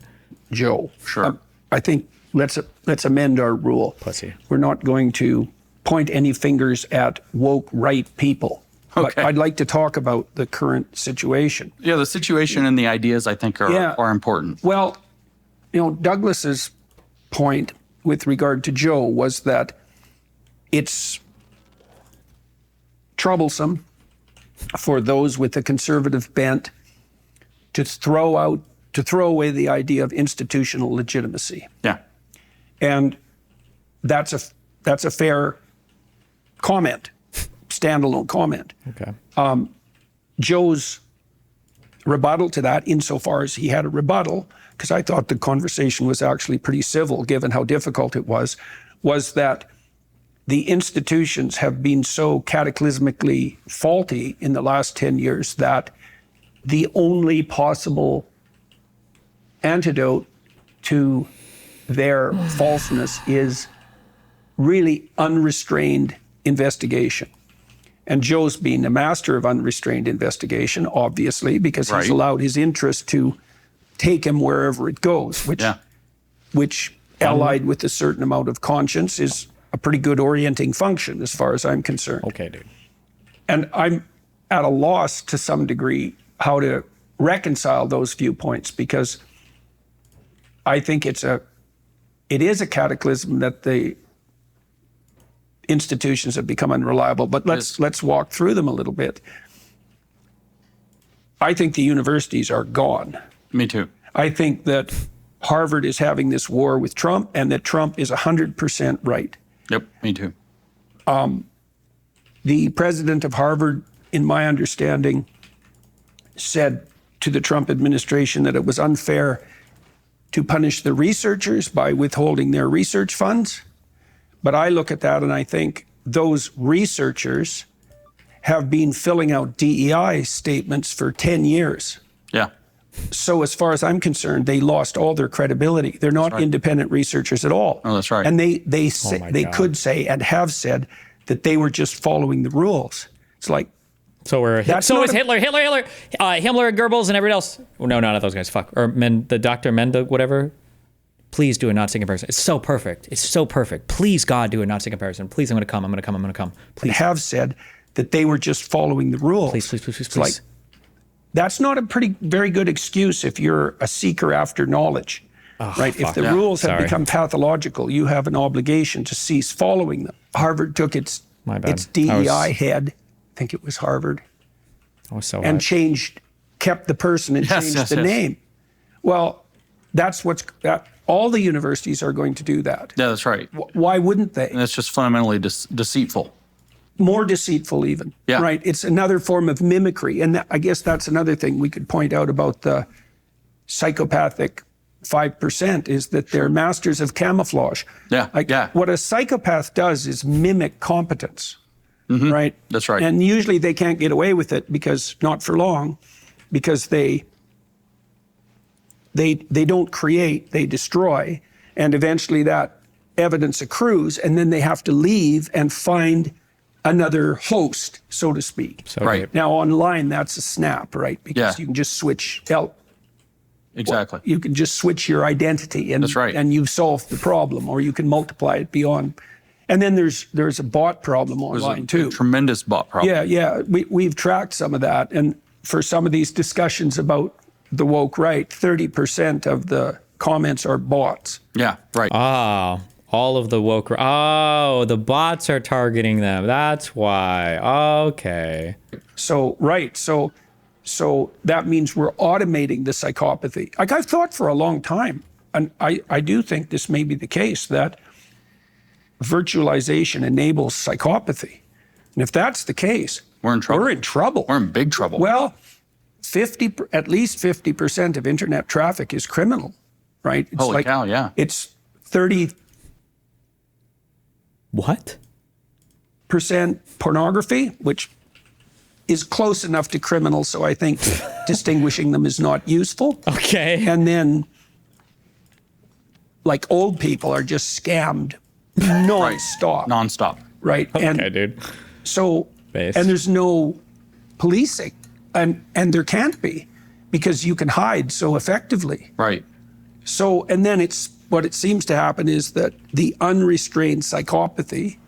Joe. Sure. I think let's amend our rule. Pussy. We're not going to point any fingers at woke right people. But Okay. I'd like to talk about the current situation. Yeah, the situation and the ideas, I think, are important. Well, you know, Douglas's point with regard to Joe was that it's troublesome for those with a conservative bent to throw away the idea of institutional legitimacy. Yeah. And that's a fair comment, standalone comment. Okay. Joe's rebuttal to that, insofar as he had a rebuttal, because I thought the conversation was actually pretty civil given how difficult it was that the institutions have been so cataclysmically faulty in the last 10 years that the only possible antidote to their falseness is really unrestrained investigation. And Joe's been a master of unrestrained investigation, obviously, because he's Right. allowed his interest to take him wherever it goes, which allied with a certain amount of conscience is a pretty good orienting function as far as I'm concerned. Okay, dude. And I'm at a loss to some degree how to reconcile those viewpoints, because I think it is a cataclysm that the institutions have become unreliable. But let's walk through them a little bit. I think the universities are gone. Me too. I think that Harvard is having this war with Trump, and that Trump is 100% right. Yep. Me too. The president of Harvard, in my understanding, said to the Trump administration that it was unfair to punish the researchers by withholding their research funds. But I look at that and I think those researchers have been filling out DEI statements for 10 years. Yeah. So as far as I'm concerned, they lost all their credibility. They're not independent researchers at all. Oh, that's right. And they could say and have said that they were just following the rules. It's like, So That's so not is a- Hitler, Himmler, Goebbels, and everybody else. Oh, no, not those guys. Fuck. Or the Dr. Menda, whatever. Please do a Nazi comparison. It's so perfect. It's so perfect. Please, God, do a Nazi comparison. Please, I'm going to come. they have said that they were just following the rules. Please. It's like, that's not a very good excuse if you're a seeker after knowledge, right? If the rules have become pathological, you have an obligation to cease following them. Harvard took its My bad. DEI head, I think it was Harvard, I was so and hyped. kept the person and changed the name. Well, that's all the universities are going to do that. Yeah, that's right. Why wouldn't they? And that's just fundamentally deceitful. more deceitful even, Yeah. right? It's another form of mimicry. And I guess that's another thing we could point out about the psychopathic 5% is that they're masters of camouflage. Yeah, yeah. What a psychopath does is mimic competence, right? That's right. And usually they can't get away with it because not for long, because they don't create, they destroy. And eventually that evidence accrues and then they have to leave and find another host, so to speak. So Right. great. Now online, that's a snap, right? Because Yeah. you can just switch Exactly. you can just switch your identity and, That's right. and you've solved the problem, or you can multiply it beyond. And then there's a bot problem online too. Tremendous bot problem. Yeah. We've tracked some of that. And for some of these discussions about the woke right, 30% of the comments are bots. Yeah, right. Oh, all of the woke. Oh, the bots are targeting them. That's why. Okay. So, right. So that means we're automating the psychopathy. Like I've thought for a long time, and I do think this may be the case, that virtualization enables psychopathy. And if that's the case, We're in trouble. We're in trouble. We're in big trouble. Well, at least 50% of internet traffic is criminal, right? It's Holy cow, yeah. It's 30% What? pornography, which is close enough to criminal, so I think distinguishing them is not useful. Okay. And then, like, old people are just scammed nonstop, Nonstop. right? Okay, dude. So, Based. and there's no policing, and there can't be, because you can hide so effectively. Right. So, and then what it seems to happen is that the unrestrained psychopathy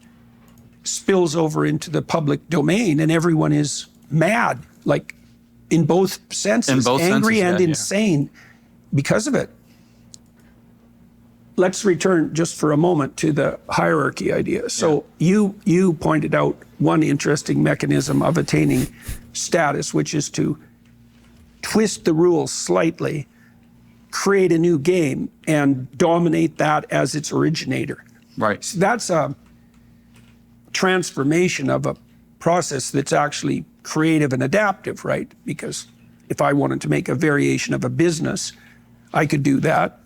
spills over into the public domain, and everyone is mad, like in both senses, In both angry senses, and yeah. insane because of it. Let's return just for a moment to the hierarchy idea. So you pointed out one interesting mechanism of attaining status, which is to twist the rules slightly, create a new game, and dominate that as its originator. Right. So that's a transformation of a process that's actually creative and adaptive, right? Because if I wanted to make a variation of a business, I could do that.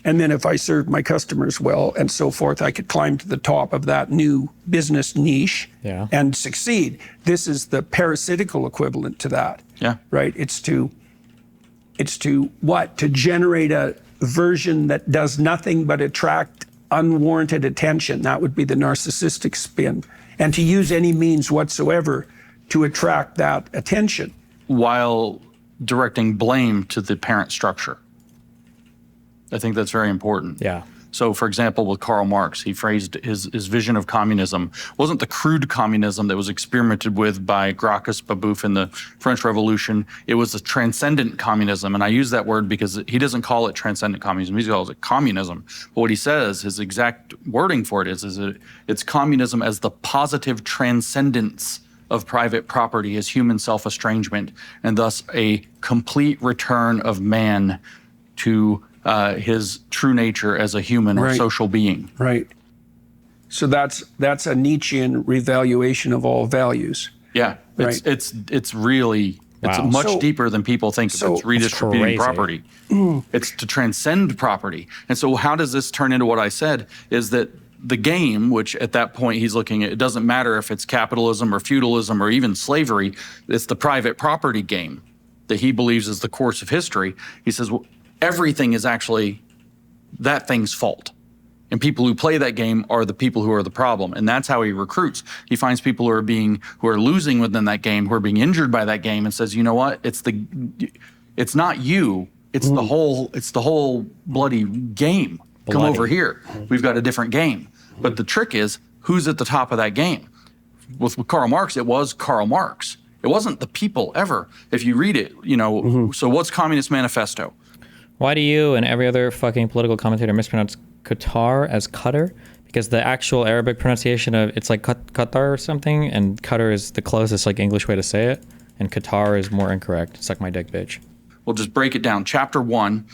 And then if I served my customers well and so forth, I could climb to the top of that new business niche and succeed. This is the parasitical equivalent to that. Yeah. Right? It's to what? To generate a version that does nothing but attract unwarranted attention. That would be the narcissistic spin. And to use any means whatsoever to attract that attention. While directing blame to the parent structure. I think that's very important. Yeah. So, for example, with Karl Marx, he phrased his vision of communism wasn't the crude communism that was experimented with by Gracchus Babeuf in the French Revolution. It was a transcendent communism. And I use that word because he doesn't call it transcendent communism. He calls it communism. But what he says, his exact wording for it is it's communism as the positive transcendence of private property as human self-estrangement, and thus a complete return of man to his true nature as a human or social being. Right. So that's a Nietzschean revaluation of all values. Yeah, it's really it's Wow. much So- deeper than people think. so- It's redistributing crazy. property. It's to transcend property. And so how does this turn into what I said is that the game, which at that point he's looking at, it doesn't matter if it's capitalism or feudalism or even slavery, it's the private property game that he believes is the course of history. He says, well, everything is actually that thing's fault. And people who play that game are the people who are the problem. And that's how he recruits. He finds people who are losing within that game, who are being injured by that game, and says, you know what? It's not you. It's the whole bloody game. Come Bloody. over here. We've got a different game. But the trick is, who's at the top of that game? With Karl Marx, it was Karl Marx. It wasn't the people ever. If you read it, so what's Communist Manifesto? Why do you and every other fucking political commentator mispronounce Qatar as Qatar? Because the actual Arabic pronunciation of it's like Qatar or something, and Qatar is the closest like English way to say it, and Qatar is more incorrect. Suck my dick, bitch. We'll just break it down. Chapter 1,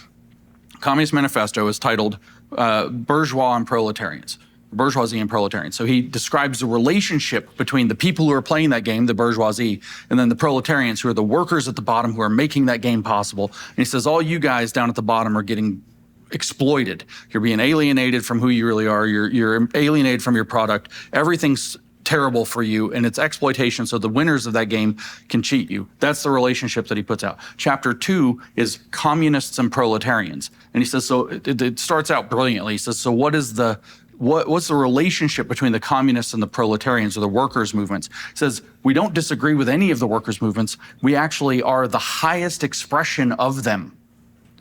Communist Manifesto is titled Bourgeois and Proletarians. bourgeoisie and proletarians. So he describes the relationship between the people who are playing that game, the bourgeoisie, and then the proletarians, who are the workers at the bottom who are making that game possible. And he says, all you guys down at the bottom are getting exploited. You're being alienated from who you really are. You're alienated from your product. Everything's terrible for you, and it's exploitation, so the winners of that game can cheat you. That's the relationship that he puts out. Chapter 2 is communists and proletarians. And he says, so it starts out brilliantly. He says, so what's the relationship between the communists and the proletarians, or the workers' movements? He says, we don't disagree with any of the workers' movements. We actually are the highest expression of them.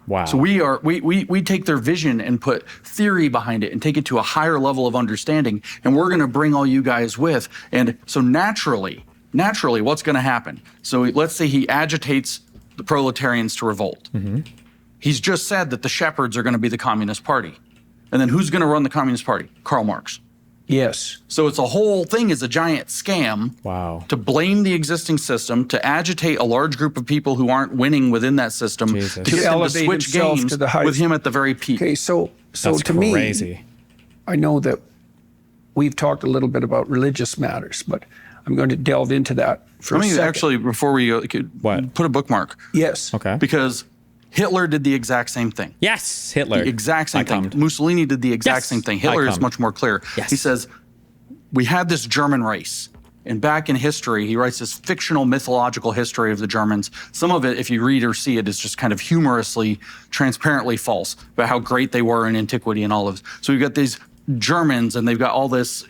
Wow. So we take their vision and put theory behind it and take it to a higher level of understanding, and we're going to bring all you guys with. And so naturally, what's going to happen? So let's say he agitates the proletarians to revolt. Mm-hmm. He's just said that the shepherds are going to be the Communist Party. And then who's going to run the Communist Party? Karl Marx. Yes. So it's a whole thing is a giant scam. Wow. To blame the existing system, to agitate a large group of people who aren't winning within that system, Jesus. to get them to elevate switch himself games to the highest. with him at the very peak. Okay, so That's to crazy. me, I know that we've talked a little bit about religious matters, but I'm going to delve into that for a second. Actually, before we go, What? put a bookmark. Yes. Okay. Because Hitler did the exact same thing. Yes, Hitler. The exact same I thing. cummed. Mussolini did the exact Yes, same thing. I Hitler is cummed. much more clear. Yes. He says, we had this German race. And back in history, he writes this fictional mythological history of the Germans. Some of it, if you read or see it, is just kind of humorously, transparently false about how great they were in antiquity and all of this. So you've got these Germans, and they've got all this,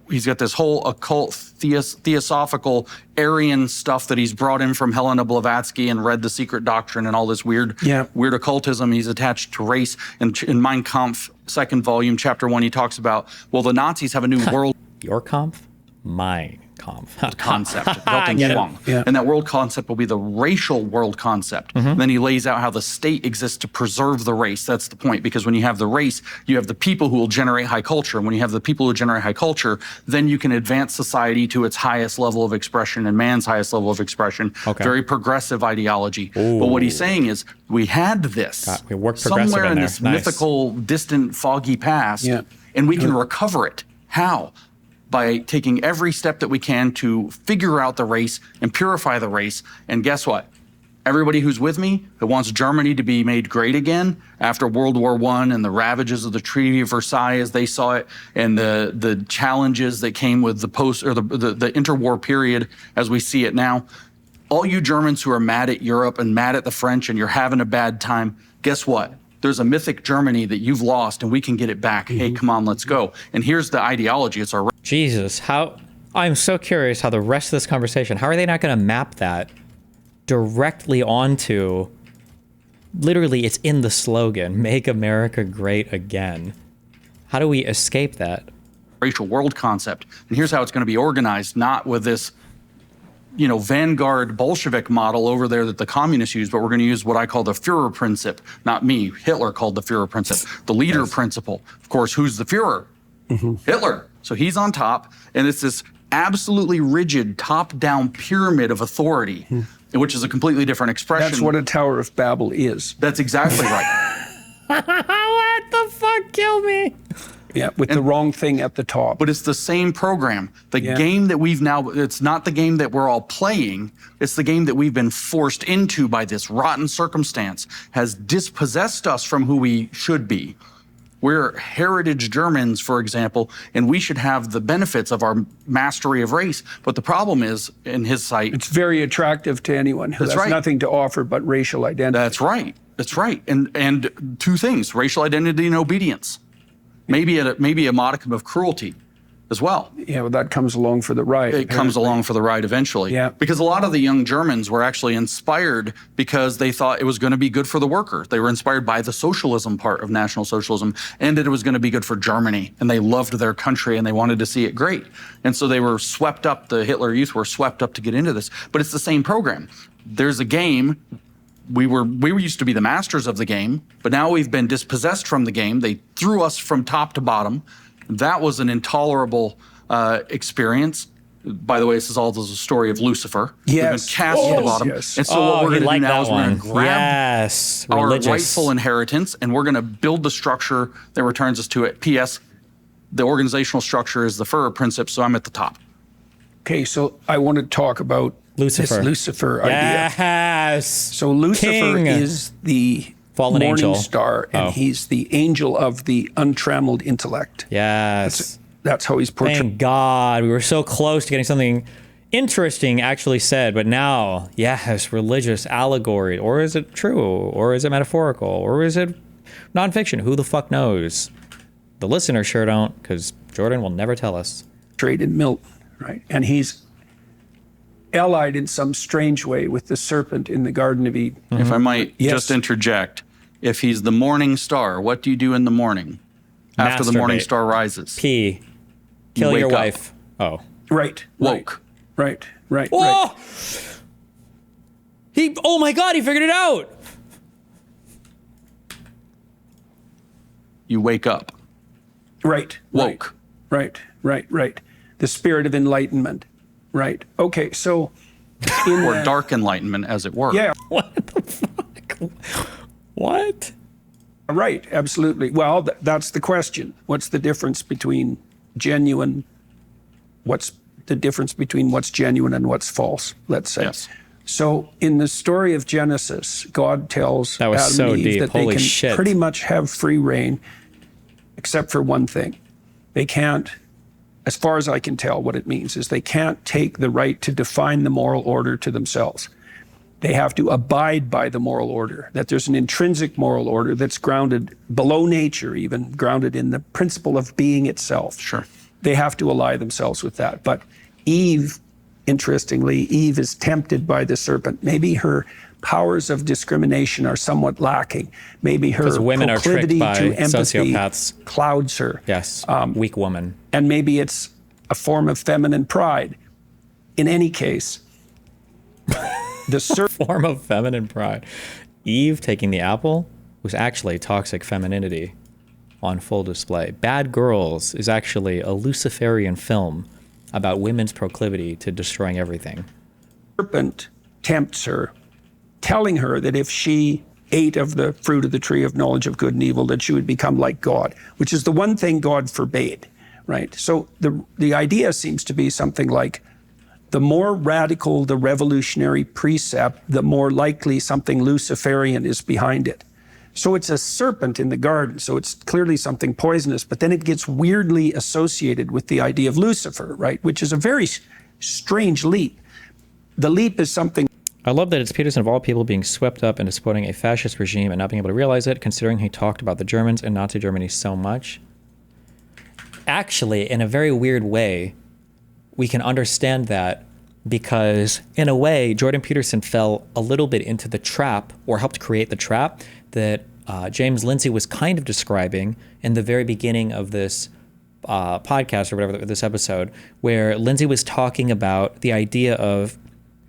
he's got this whole occult, theosophical, Aryan stuff that he's brought in from Helena Blavatsky and read The Secret Doctrine and all this weird occultism he's attached to race. And in Mein Kampf, second volume, chapter 1, he talks about, well, the Nazis have a new world Your Kampf? My Kampf. concept, Weltanschauung. Yeah. And that world concept will be the racial world concept. And then he lays out how the state exists to preserve the race. That's the point, because when you have the race, you have the people who will generate high culture. And when you have the people who generate high culture, then you can advance society to its highest level of expression and man's highest level of expression. Okay. Very progressive ideology. But what he's saying is, we had this We worked progressive somewhere in in there. this Nice. mythical, distant, foggy past, Yeah. and we can recover it. How? By taking every step that we can to figure out the race and purify the race. And guess what? Everybody who's with me who wants Germany to be made great again after World War I and the ravages of the Treaty of Versailles as they saw it, and the challenges that came with the the interwar period as we see it now. All you Germans who are mad at Europe and mad at the French and you're having a bad time, guess what? There's a mythic Germany that you've lost and we can get it back. Hey, come on, let's go. And here's the ideology. It's our Jesus, I'm so curious how the rest of this conversation, how are they not going to map that directly onto, literally it's in the slogan, Make America Great Again. How do we escape that? racial world concept. And here's how it's going to be organized, not with this vanguard Bolshevik model over there that the communists use, but we're going to use what I call the Führer principle. Not me, Hitler called the Führer principle, the leader principle. Of course, who's the Führer? Hitler. So he's on top, and it's this absolutely rigid top-down pyramid of authority, which is a completely different expression. That's what a Tower of Babel is. That's exactly right. What the fuck? Kill me. Yeah, with the wrong thing at the top. But it's the same program. The game that we've now, it's not the game that we're all playing. It's the game that we've been forced into by this rotten circumstance, has dispossessed us from who we should be. We're heritage Germans, for example, and we should have the benefits of our mastery of race. But the problem is, in his sight, It's very attractive to anyone who That's has right. nothing to offer but racial identity. that's right. That's right. And two things: racial identity and obedience. Maybe a modicum of cruelty as well. Yeah, well, that comes along for the ride. It comes along for the ride eventually. Yeah. Because a lot of the young Germans were actually inspired because they thought it was going to be good for the worker. They were inspired by the socialism part of National Socialism, and that it was going to be good for Germany. And they loved their country and they wanted to see it great. And so they were swept up, the Hitler Youth were swept up to get into this. But it's the same program. There's a game. We used to be the masters of the game, but now we've been dispossessed from the game. They threw us from top to bottom. That was an intolerable experience. By the way, this is all the story of Lucifer. Yes. We've been cast to the bottom. Yes. And so what we're going to do now is we're going to grab Yes, our religious. rightful inheritance, and we're going to build the structure that returns us to it. P.S. the organizational structure is the Furrer principle, so I'm at the top. Okay, so I want to talk about Lucifer. this Lucifer idea. Yes. So Lucifer King. is the Fallen morning angel. star, and Oh. he's the angel of the untrammeled intellect. Yes. That's how he's portrayed. Thank God. We were so close to getting something interesting actually said, but now, yes, religious allegory. Or is it true? Or is it metaphorical? Or is it nonfiction? Who the fuck knows? The listeners sure don't, because Jordan will never tell us. In Milton, right? And he's allied in some strange way with the serpent in the Garden of Eden. If I might Yes. just interject, if he's the morning star, what do you do in the morning after the morning Masturbate. star rises? P. Kill wake your up. wife. Oh. Right. Woke. Right. Right. Oh! Oh my God, he figured it out. You wake up. Right. Woke. Right. The spirit of enlightenment. Right. Okay. So, in Or dark enlightenment, as it were. yeah. What the fuck? What? Right. Absolutely. Well, that's the question. What's the difference between genuine? What's the difference between what's genuine and what's false? Let's say. Yes. So, in the story of Genesis, God tells That was Adam so and Eve deep. that Holy they can shit. pretty much have free reign, except for one thing. They can't, as far as I can tell, what it means is they can't take the right to define the moral order to themselves. They have to abide by the moral order, that there's an intrinsic moral order that's grounded below nature, even grounded in the principle of being itself. Sure. They have to ally themselves with that. But Eve, interestingly, Eve is tempted by the serpent. Maybe her powers of discrimination are somewhat lacking. Maybe her Because women are tricked proclivity by to empathy sociopaths. clouds her. Yes. Weak woman. And maybe it's a form of feminine pride. In any case, the serpent Form of feminine pride. Eve taking the apple was actually toxic femininity on full display. Bad Girls is actually a Luciferian film about women's proclivity to destroying everything. tempts her, telling her that if she ate of the fruit of the tree of knowledge of good and evil, that she would become like God, which is the one thing God forbade, right? So the idea seems to be something like, the more radical the revolutionary precept, the more likely something Luciferian is behind it. So it's a serpent in the garden, so it's clearly something poisonous, but then it gets weirdly associated with the idea of Lucifer, right? Which is a very strange leap. The leap is something. I love that it's Peterson of all people being swept up into supporting a fascist regime and not being able to realize it, considering he talked about the Germans and Nazi Germany so much. Actually, in a very weird way, we can understand that because, in a way, Jordan Peterson fell a little bit into the trap, or helped create the trap, that James Lindsay was kind of describing in the very beginning of this podcast, or whatever, this episode, where Lindsay was talking about the idea of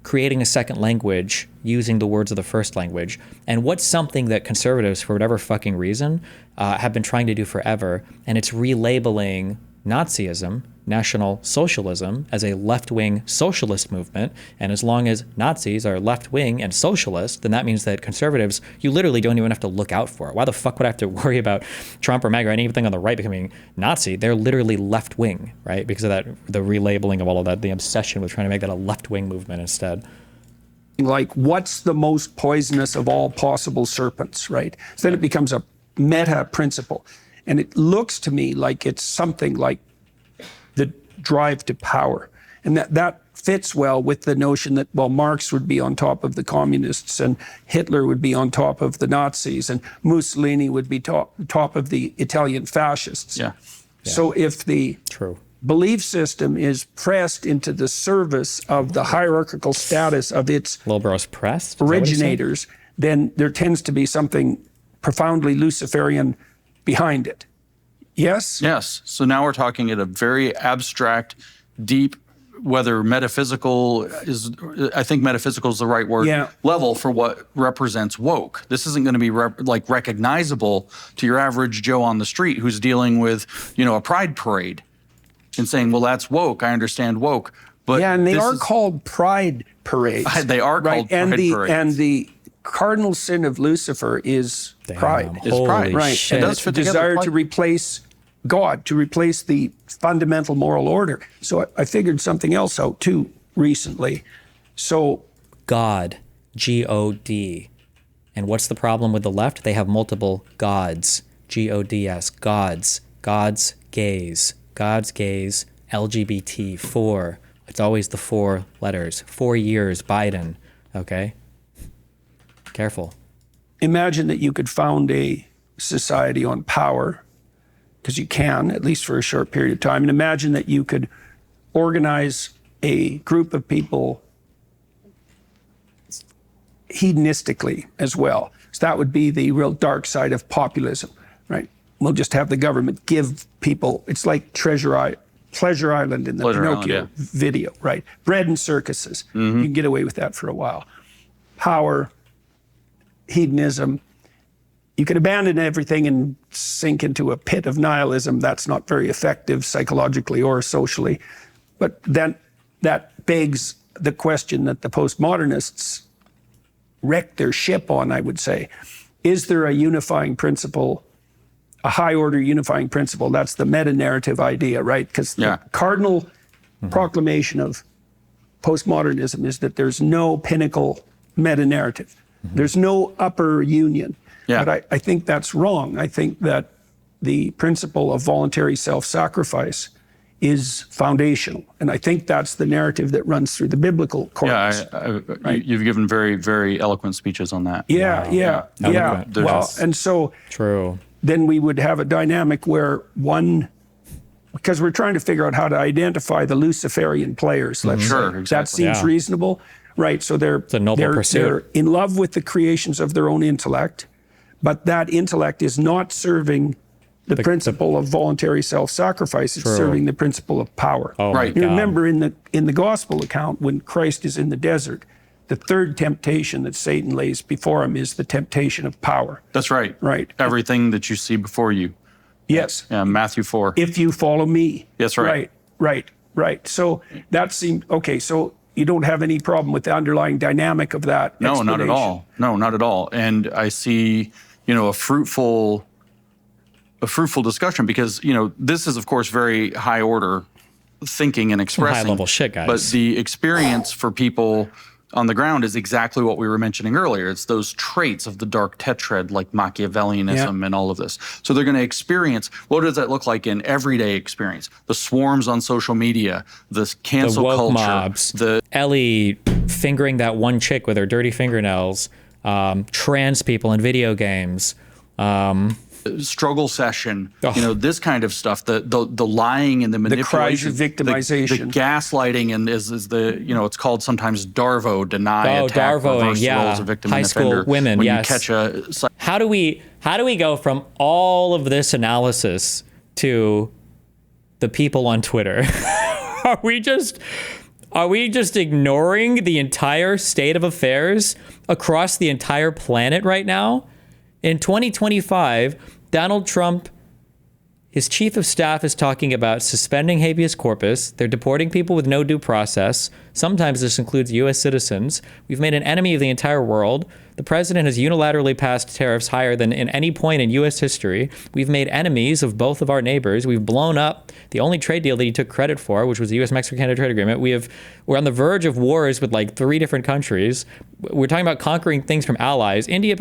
creating a second language using the words of the first language. And what's something that conservatives, for whatever fucking reason, have been trying to do forever, and it's relabeling Nazism, National Socialism, as a left-wing socialist movement. And as long as Nazis are left-wing and socialist, then that means that conservatives, you literally don't even have to look out for it. Why the fuck would I have to worry about Trump or MAGA or anything on the right becoming Nazi? They're literally left-wing, right? Because of that, the relabeling of all of that, the obsession with trying to make that a left-wing movement instead. Like, what's the most poisonous of all possible serpents, right? So then it becomes a meta principle. And it looks to me like it's something like the drive to power. And that fits well with the notion that, well, Marx would be on top of the communists, and Hitler would be on top of the Nazis, and Mussolini would be top of the Italian fascists. Yeah. So if the True. belief system is pressed into the service of the hierarchical status of its Lilburgh's pressed? Is that what he said? originators, then there tends to be something profoundly Luciferian behind it. Yes? Yes. So now we're talking at a very abstract, deep, whether metaphysical is, I think metaphysical is the right word, Yeah. level for what represents woke. This isn't going to be recognizable to your average Joe on the street who's dealing with, a pride parade and saying, well, that's woke. I understand woke. But Yeah, and they this are is- called pride parades. They are right? called pride parades. And the cardinal sin of Lucifer is pride. Is pride. Holy Right. shit. And does it's a fit together desire quite- to replace God, to replace the fundamental moral order. So I figured something else out too recently. So God, G-O-D. And what's the problem with the left? They have multiple gods, G-O-D-S, gods, God's gaze, LGBT, 4. It's always the 4 letters. 4 years, Biden, okay? Careful. imagine that you could found a society on power, because you can, at least for a short period of time, and imagine that you could organize a group of people hedonistically as well. So that would be the real dark side of populism, right? We'll just have the government give people, it's like Pleasure Island in the Pinocchio video, right? Bread and circuses. You can get away with that for a while. Power, hedonism. You can abandon everything and sink into a pit of nihilism. That's not very effective psychologically or socially. But then that begs the question that the postmodernists wrecked their ship on, I would say. Is there a unifying principle, a high order unifying principle? That's the meta-narrative idea, right? Because the cardinal proclamation of postmodernism is that there's no pinnacle meta-narrative. There's no upper union. But I think that's wrong. I think that the principle of voluntary self-sacrifice is foundational. And I think that's the narrative that runs through the biblical corpus. Right? You've given very, very eloquent speeches on that. Well, and so then we would have a dynamic where because we're trying to figure out how to identify the Luciferian players, let's say. Exactly. That seems reasonable, right? So they're in love with the creations of their own intellect, but that intellect is not serving the principle of voluntary self-sacrifice. It's serving the principle of power. You remember in the gospel account, when Christ is in the desert, the third temptation that Satan lays before him is the temptation of power. That's right. Right. Everything that you see before you. Yes. Matthew 4. If you follow me. That's right. Right. So that seemed, okay, so you don't have any problem with the underlying dynamic of that No, not at all. No, not at all. And I see, a fruitful discussion because, this is, of course, very high order thinking and expressing. High level shit, guys. But the experience for people on the ground is exactly what we were mentioning earlier. It's those traits of the dark tetrad, like Machiavellianism and all of this. So they're going to experience, what does that look like in everyday experience? The swarms on social media, the cancel the woke culture, mobs, the Ellie fingering that one chick with her dirty fingernails, trans people in video games, struggle session, this kind of stuff, the lying and the manipulation, the cries of victimization, the gaslighting, and is the it's called sometimes DARVO, deny, attack, Darvoing, reverse the roles of victim high and school offender. women, when you catch a how do we go from all of this analysis to the people on Twitter? Are we just ignoring the entire state of affairs across the entire planet right now? In 2025, Donald Trump, his chief of staff is talking about suspending habeas corpus. They're deporting people with no due process. Sometimes this includes U.S. citizens. We've made an enemy of the entire world. The president has unilaterally passed tariffs higher than in any point in U.S. history. We've made enemies of both of our neighbors. We've blown up the only trade deal that he took credit for, which was the U.S.-Mexico-Canada trade agreement. We're on the verge of wars with like 3 different countries. We're talking about conquering things from allies. India,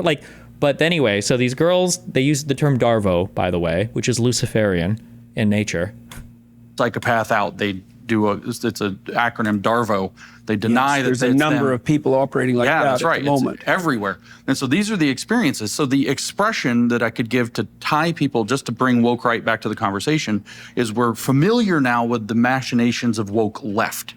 But anyway, so these girls, they use the term DARVO, by the way, which is Luciferian in nature. psychopath out, they do it's an acronym DARVO. They deny that there's a number of people operating like that that's right. at the moment. It's everywhere. And so these are the experiences. So the expression that I could give to tie people, just to bring woke right back to the conversation, is we're familiar now with the machinations of woke left,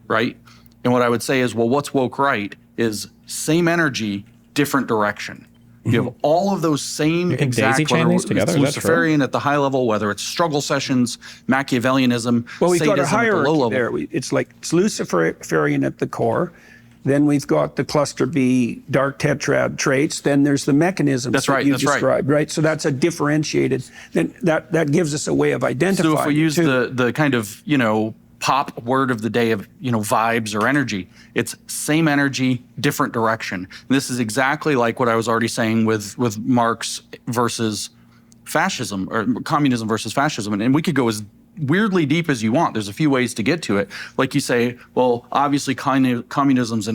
right? And what I would say is, well, what's woke right is same energy, different direction. You have all of those same exact, chain these together? It's Luciferian at the high level, whether it's struggle sessions, Machiavellianism, well, we've got a sadism at the low hierarchy level. there. It's Luciferian at the core. Then we've got the cluster B dark tetrad traits. Then there's the mechanisms that you described, right? So that's a differentiated. Then that gives us a way of identifying. So if we use the kind of pop word of the day of vibes or energy, it's same energy, different direction. And this is exactly like what I was already saying with Marx versus fascism or communism versus fascism. And we could go as weirdly deep as you want. There's a few ways to get to it. Like you say, well, obviously communism's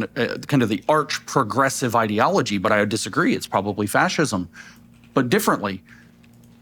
kind of the arch progressive ideology, but I disagree. It's probably fascism, but differently.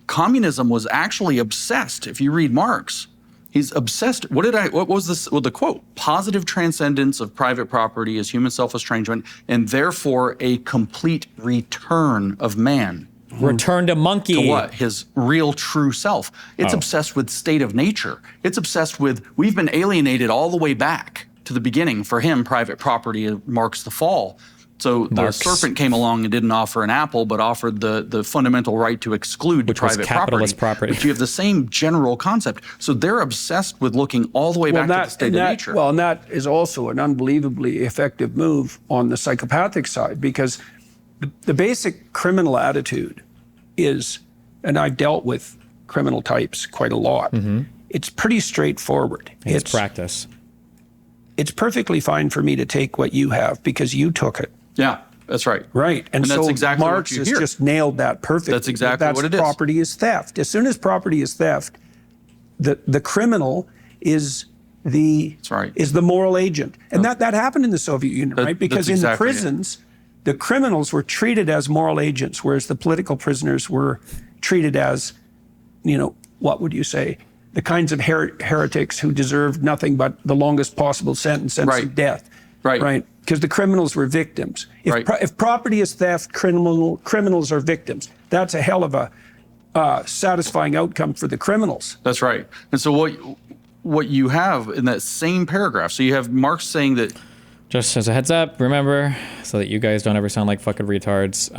Communism was actually obsessed. If you read Marx, he's obsessed. What was this? Well, the quote: positive transcendence of private property is human self-estrangement, and therefore a complete return of man. Return to monkey. To what? His real true self. It's obsessed with state of nature. It's obsessed with, we've been alienated all the way back to the beginning. For him, private property marks the fall. So the serpent came along and didn't offer an apple, but offered the fundamental right to exclude private capitalist property. But you have the same general concept. So they're obsessed with looking all the way back to the state of nature. Well, and that is also an unbelievably effective move on the psychopathic side, because the basic criminal attitude is, and I've dealt with criminal types quite a lot, it's pretty straightforward. It's practice. It's perfectly fine for me to take what you have because you took it. Yeah, that's right. Right. And that's so exactly Marx has just nailed that perfectly. That's exactly what it is. Property is theft. As soon as property is theft, the criminal is the moral agent. And that happened in the Soviet Union, right? Because in the prisons, the criminals were treated as moral agents, whereas the political prisoners were treated as, what would you say? The kinds of heretics who deserved nothing but the longest possible sentence of death. Right. Because the criminals were victims. If property is theft, criminals are victims. That's a hell of a satisfying outcome for the criminals. That's right. And so what you have in that same paragraph, so you have Marx saying that, just as a heads up, remember, so that you guys don't ever sound like fucking retards,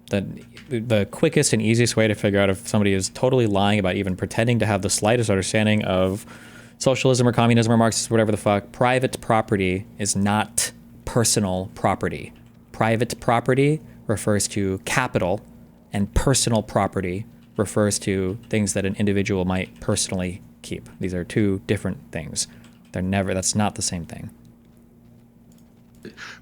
that the quickest and easiest way to figure out if somebody is totally lying about even pretending to have the slightest understanding of socialism or communism or Marxism, whatever the fuck, private property is not personal property. Private property refers to capital, and personal property refers to things that an individual might personally keep. These are two different things. That's not the same thing.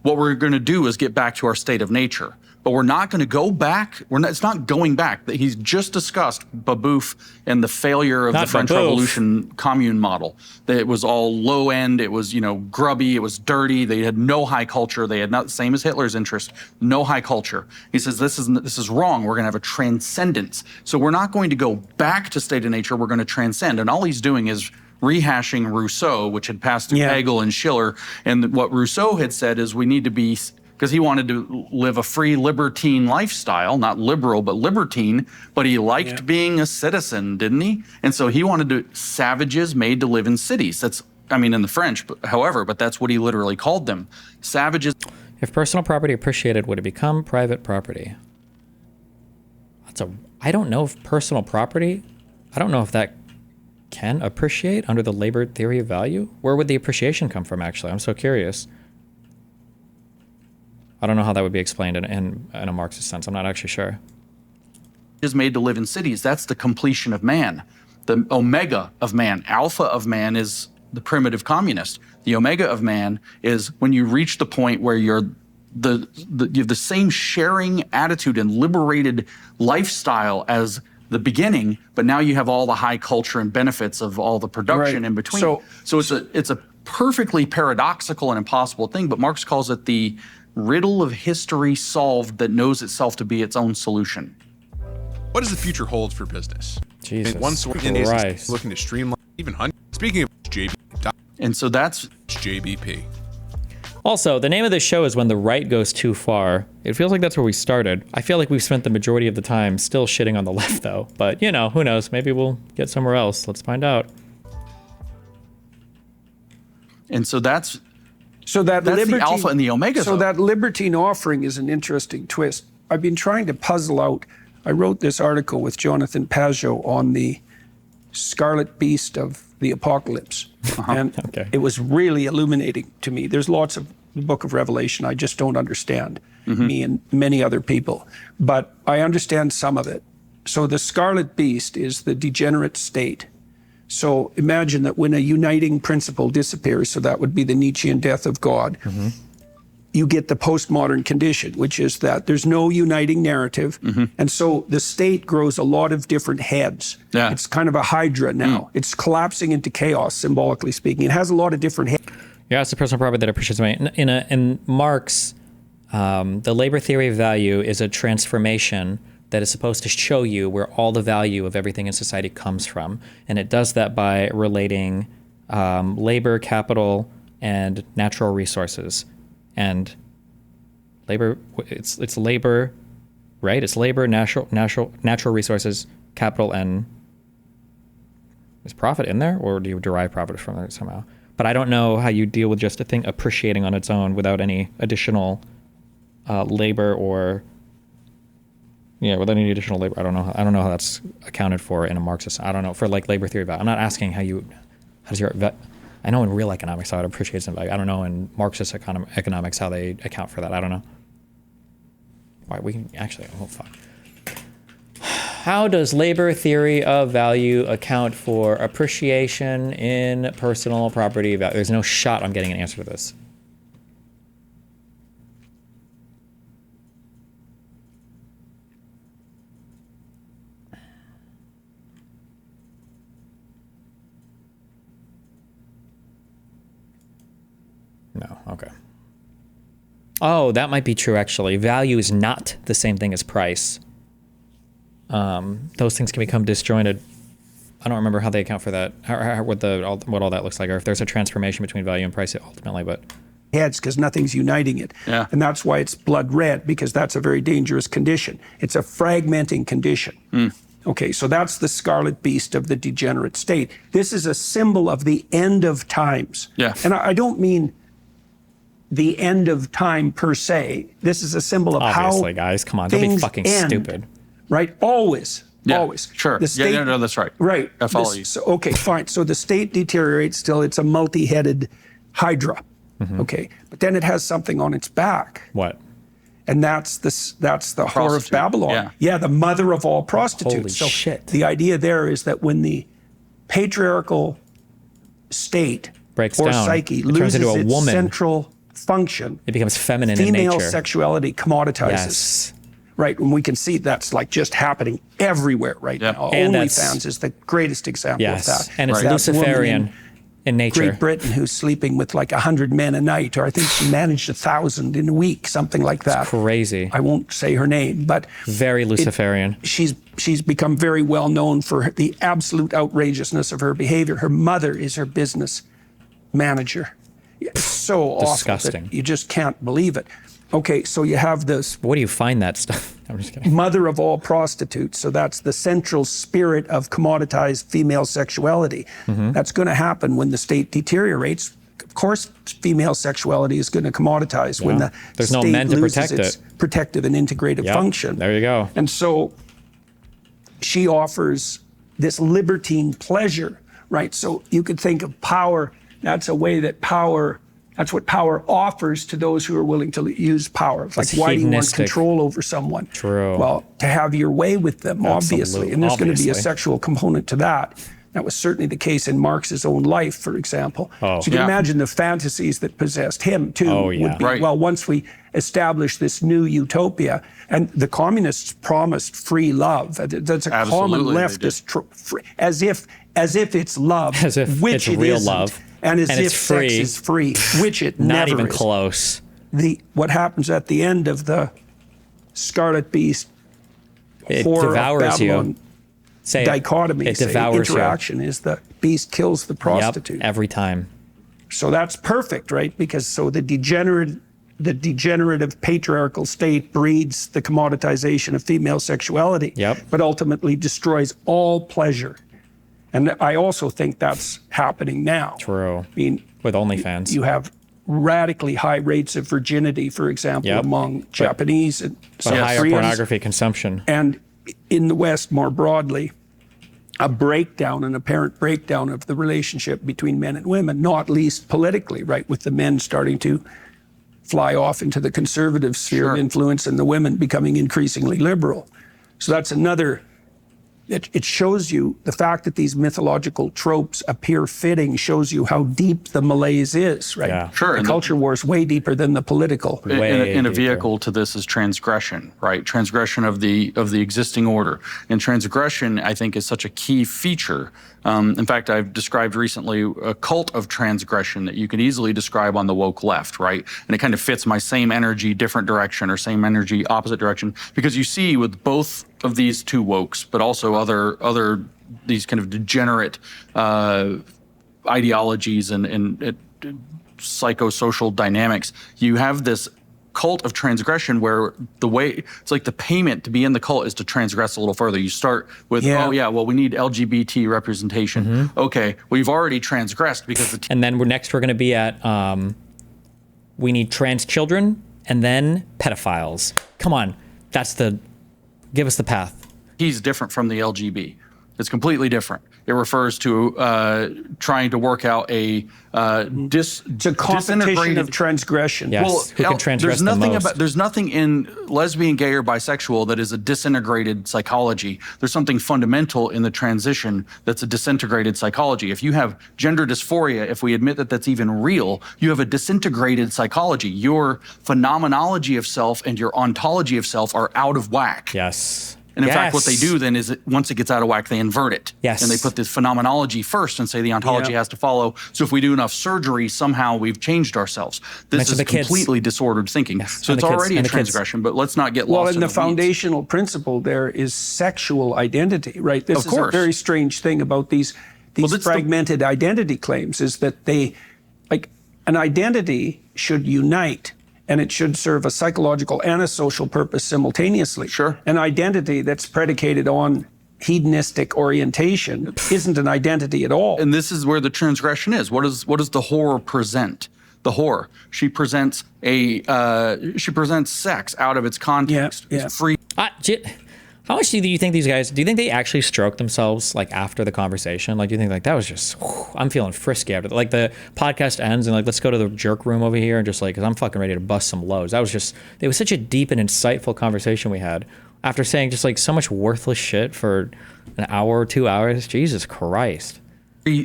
What we're going to do is get back to our state of nature. But we're not going to go back. It's not going back. He's just discussed Babeuf and the failure of the French Revolution commune model. That it was all low end. It was, grubby. It was dirty. They had no high culture. They had not the same as Hitler's interest. No high culture. He says this is wrong. We're going to have a transcendence. So we're not going to go back to state of nature. We're going to transcend. And all he's doing is rehashing Rousseau, which had passed through Hegel and Schiller. And what Rousseau had said is we need to be, because he wanted to live a free libertine lifestyle, not liberal, but libertine, but he liked being a citizen, didn't he? And so he wanted savages made to live in cities. That's, in the French, but that's what he literally called them. Savages. If personal property appreciated, would it become private property? I don't know if personal property, I don't know if that can appreciate under the labor theory of value. Where would the appreciation come from, actually? I'm so curious. I don't know how that would be explained in a Marxist sense. I'm not actually sure. Is made to live in cities. That's the completion of man. The omega of man. Alpha of man is the primitive communist. The omega of man is when you reach the point where you have the same sharing attitude and liberated lifestyle as the beginning, but now you have all the high culture and benefits of all the production in between. So it's a perfectly paradoxical and impossible thing, but Marx calls it the riddle of history solved that knows itself to be its own solution. What does the future hold for business? Jesus one source Christ. is looking to streamline even speaking of JB, and so that's JBP. Also, the name of this show is When the Right Goes Too Far. It feels like that's where we started. I feel like we've spent the majority of the time still shitting on the left, though. But, who knows? Maybe we'll get somewhere else. Let's find out. And so that's the alpha and the omega. So that libertine offering is an interesting twist. I've been trying to puzzle out. I wrote this article with Jonathan Pajot on the Scarlet Beast of the Apocalypse. And it was really illuminating to me. There's lots of the book of Revelation I just don't understand, me and many other people. But I understand some of it. So the Scarlet Beast is the degenerate state. So imagine that when a uniting principle disappears, so that would be the Nietzschean death of God, you get the postmodern condition, which is that there's no uniting narrative. And so the state grows a lot of different heads. Yeah. It's kind of a hydra now. It's collapsing into chaos, symbolically speaking. It has a lot of different heads. Yeah, it's the personal property that appreciates money. In Marx, the labor theory of value is a transformation that is supposed to show you where all the value of everything in society comes from. And it does that by relating labor, capital, and natural resources. And labor, it's labor, right? It's labor, natural resources, capital, and is profit in there, or do you derive profit from it somehow? But I don't know how you deal with just a thing appreciating on its own without any additional labor or without any additional labor. I don't know how that's accounted for in a Marxist. I don't know for like labor theory value. I'm not asking how does your I know in real economics how it appreciates in value. I don't know in Marxist economics how they account for that. I don't know. Why we can actually, oh fuck. How does labor theory of value account for appreciation in personal property value? There's no shot I'm getting an answer to this. No, okay. Oh, that might be true, actually. Value is not the same thing as price. Those things can become disjointed. I don't remember how they account for that, what all that looks like, or if there's a transformation between value and price ultimately, but... heads because nothing's uniting it. Yeah. And that's why it's blood red, because that's a very dangerous condition. It's a fragmenting condition. Okay, so that's the scarlet beast of the degenerate state. This is a symbol of the end of times. Yeah. And I don't mean the end of time per se. This is a symbol of Obviously, how guys, come on, don't be things fucking end, stupid. Right? Always. Yeah, Always. sure. The state, no, that's right. Right. I follow you. So, okay, fine. So the state deteriorates still. It's a multi-headed hydra. Okay. But then it has something on its back. What? And that's the whore of Prostitute. Babylon. Yeah, the mother of all prostitutes. Holy so shit. The idea there is that when the patriarchal state Breaks or down, psyche it turns loses into a its woman. central function, It becomes feminine in female nature. sexuality commoditizes. Yes. Right, and we can see that's like just happening everywhere right Yeah. now. And that's- OnlyFans is the greatest example Yes. of that. And it's That Luciferian woman in nature. Great Britain who's sleeping with like 100 men a night, or I think she managed 1,000 in a week, something like that. Crazy. I won't say her name, but Very Luciferian. she's become very well known for the absolute outrageousness of her behavior. Her mother is her business manager. It's so awful Disgusting. that you just can't believe it. Okay, so you have this Where do you find that stuff? I'm just kidding. mother of all prostitutes. So that's the central spirit of commoditized female sexuality. That's going to happen when the state deteriorates. Of course, female sexuality is going to commoditize when the There's no state men to loses protect its it. protective and integrative Yep, function. there you go. And so she offers this libertine pleasure, right? So you could think of power. That's a way that that's what power offers to those who are willing to use power. It's like, It's why do you want hedonistic. control over someone? True. Well, to have your way with them, obviously. Absolutely. And there's going to be a Obviously. sexual component to that. That was certainly the case in Marx's own life, for example. Oh. So you can Yeah. imagine the fantasies that possessed him, too. Oh, yeah. Would be, Right. well, once we establish this new utopia, and the communists promised free love. That's a common Absolutely, they leftist, as if it's love, As if which it's it real isn't, love, and as and if it's free. sex is free, which it Not never even is. close. What happens at the end of the Scarlet Beast It whore of devours you. Babylon Say dichotomy, It say, devours interaction is the beast kills the you. Yep, prostitute. every time. So that's perfect, right? Because so the degenerative patriarchal state breeds the commoditization of female sexuality, Yep. but ultimately destroys all pleasure. And I also think that's happening now. True. I mean, With OnlyFans. you have radically high rates of virginity, for example, Yep. among Japanese and But South higher Koreans. pornography consumption. And in the West more broadly, an apparent breakdown of the relationship between men and women, not least politically, right, with the men starting to fly off into the conservative sphere Sure. of influence and the women becoming increasingly liberal. So that's another it shows you the fact that these mythological tropes appear fitting shows you how deep the malaise is, right? Yeah. Sure, The and culture war is way deeper than the political. And a deeper. vehicle to this is transgression, right? Transgression of the existing order. And transgression, I think, is such a key feature. In fact, I've described recently a cult of transgression that you could easily describe on the woke left, right? And it kind of fits my same energy, different direction, or same energy, opposite direction, because you see with both of these two wokes, but also other these kind of degenerate ideologies and psychosocial dynamics, you have this cult of transgression where the way it's like the payment to be in the cult is to transgress a little further. You start with, well, we need LGBT representation. Okay, well, you've already transgressed because the And then we're going to be at, we need trans children and then pedophiles. Come on. Give us the path. He's different from the LGB. It's completely different. It refers to trying to work out a It's a competition of transgression. Yes. Who can transgress the most? There's nothing in lesbian, gay, or bisexual that is a disintegrated psychology. There's something fundamental in the transition that's a disintegrated psychology. If you have gender dysphoria, if we admit that that's even real, you have a disintegrated psychology. Your phenomenology of self and your ontology of self are out of whack. Yes. And in fact, what they do then is once it gets out of whack, they invert it. Yes. And they put this phenomenology first and say the ontology has to follow. So if we do enough surgery, somehow we've changed ourselves. This is completely disordered thinking. Yes. So it's already a transgression, but let's not get lost in the weeds. Well, and the foundational principle there is sexual identity, right? This is a very strange thing about these fragmented identity claims is that they, like, an identity should unite. And it should serve a psychological and a social purpose simultaneously. Sure. An identity that's predicated on hedonistic orientation isn't an identity at all. And this is where the transgression is. What does the whore present? The whore. She presents sex out of its context. Yeah. It's free. How much do you think these guys, do you think they actually stroke themselves like after the conversation? Like, do you think like that was just, I'm feeling frisky after like the podcast ends and like, let's go to the jerk room over here and just like, cause I'm fucking ready to bust some loads. That was just, it was such a deep and insightful conversation we had after saying just like so much worthless shit for an hour or 2 hours. Jesus Christ.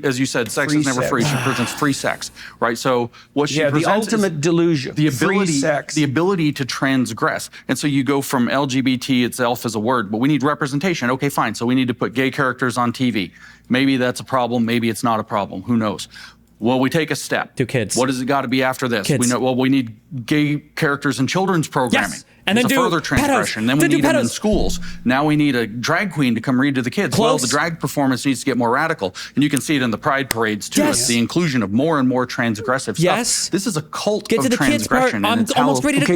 As you said, sex is never free. She presents free sex, right? So what she presents the ultimate delusion, the ability, free sex. the ability to transgress. And so you go from LGBT itself as a word, but we need representation. Okay, fine. So we need to put gay characters on TV. Maybe that's a problem. Maybe it's not a problem. Who knows? Well, we take a step. Do kids. What does it got to be after this? Kids. We know. Well, we need gay characters in children's programming. Yes. And then it's a further transgression. Then we need them in schools. Now we need a drag queen to come read to the kids. Close. Well, the drag performance needs to get more radical. And you can see it in the pride parades too. Yes. It's the inclusion of more and more transgressive Yes. stuff. This is a cult Get of to the kids part. transgression. I'm and it's almost ready to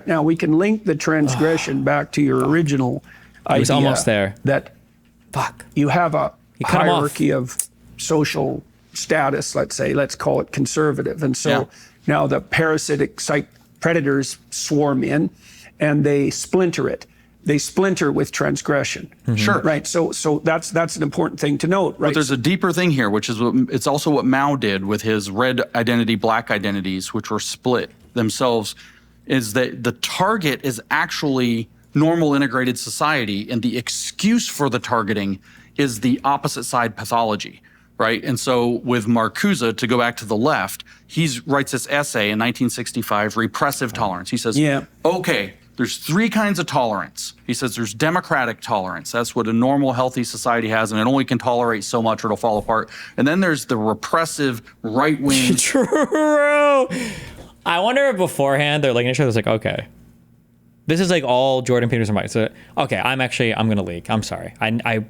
now we can link the transgression back to your original idea. It was almost there. That you have a cut 'em off. hierarchy of social status, let's call it conservative. And so now the parasitic predators swarm in and they splinter it. They splinter with transgression. Sure. Right. So that's an important thing to note, right? But there's a deeper thing here, which is it's also what Mao did with his red identity, black identities, which were split themselves, is that the target is actually normal integrated society, and the excuse for the targeting is the opposite side pathology. Right. And so with Marcuse, to go back to the left, he writes this essay in 1965, Repressive Tolerance. He says, okay, there's three kinds of tolerance. He says there's democratic tolerance. That's what a normal, healthy society has, and it only can tolerate so much or it'll fall apart. And then there's the repressive right-wing. True. I wonder if beforehand they're looking at each other, it's like, okay, this is like all Jordan Peterson might. So, okay, I'm going to leak. I'm sorry. I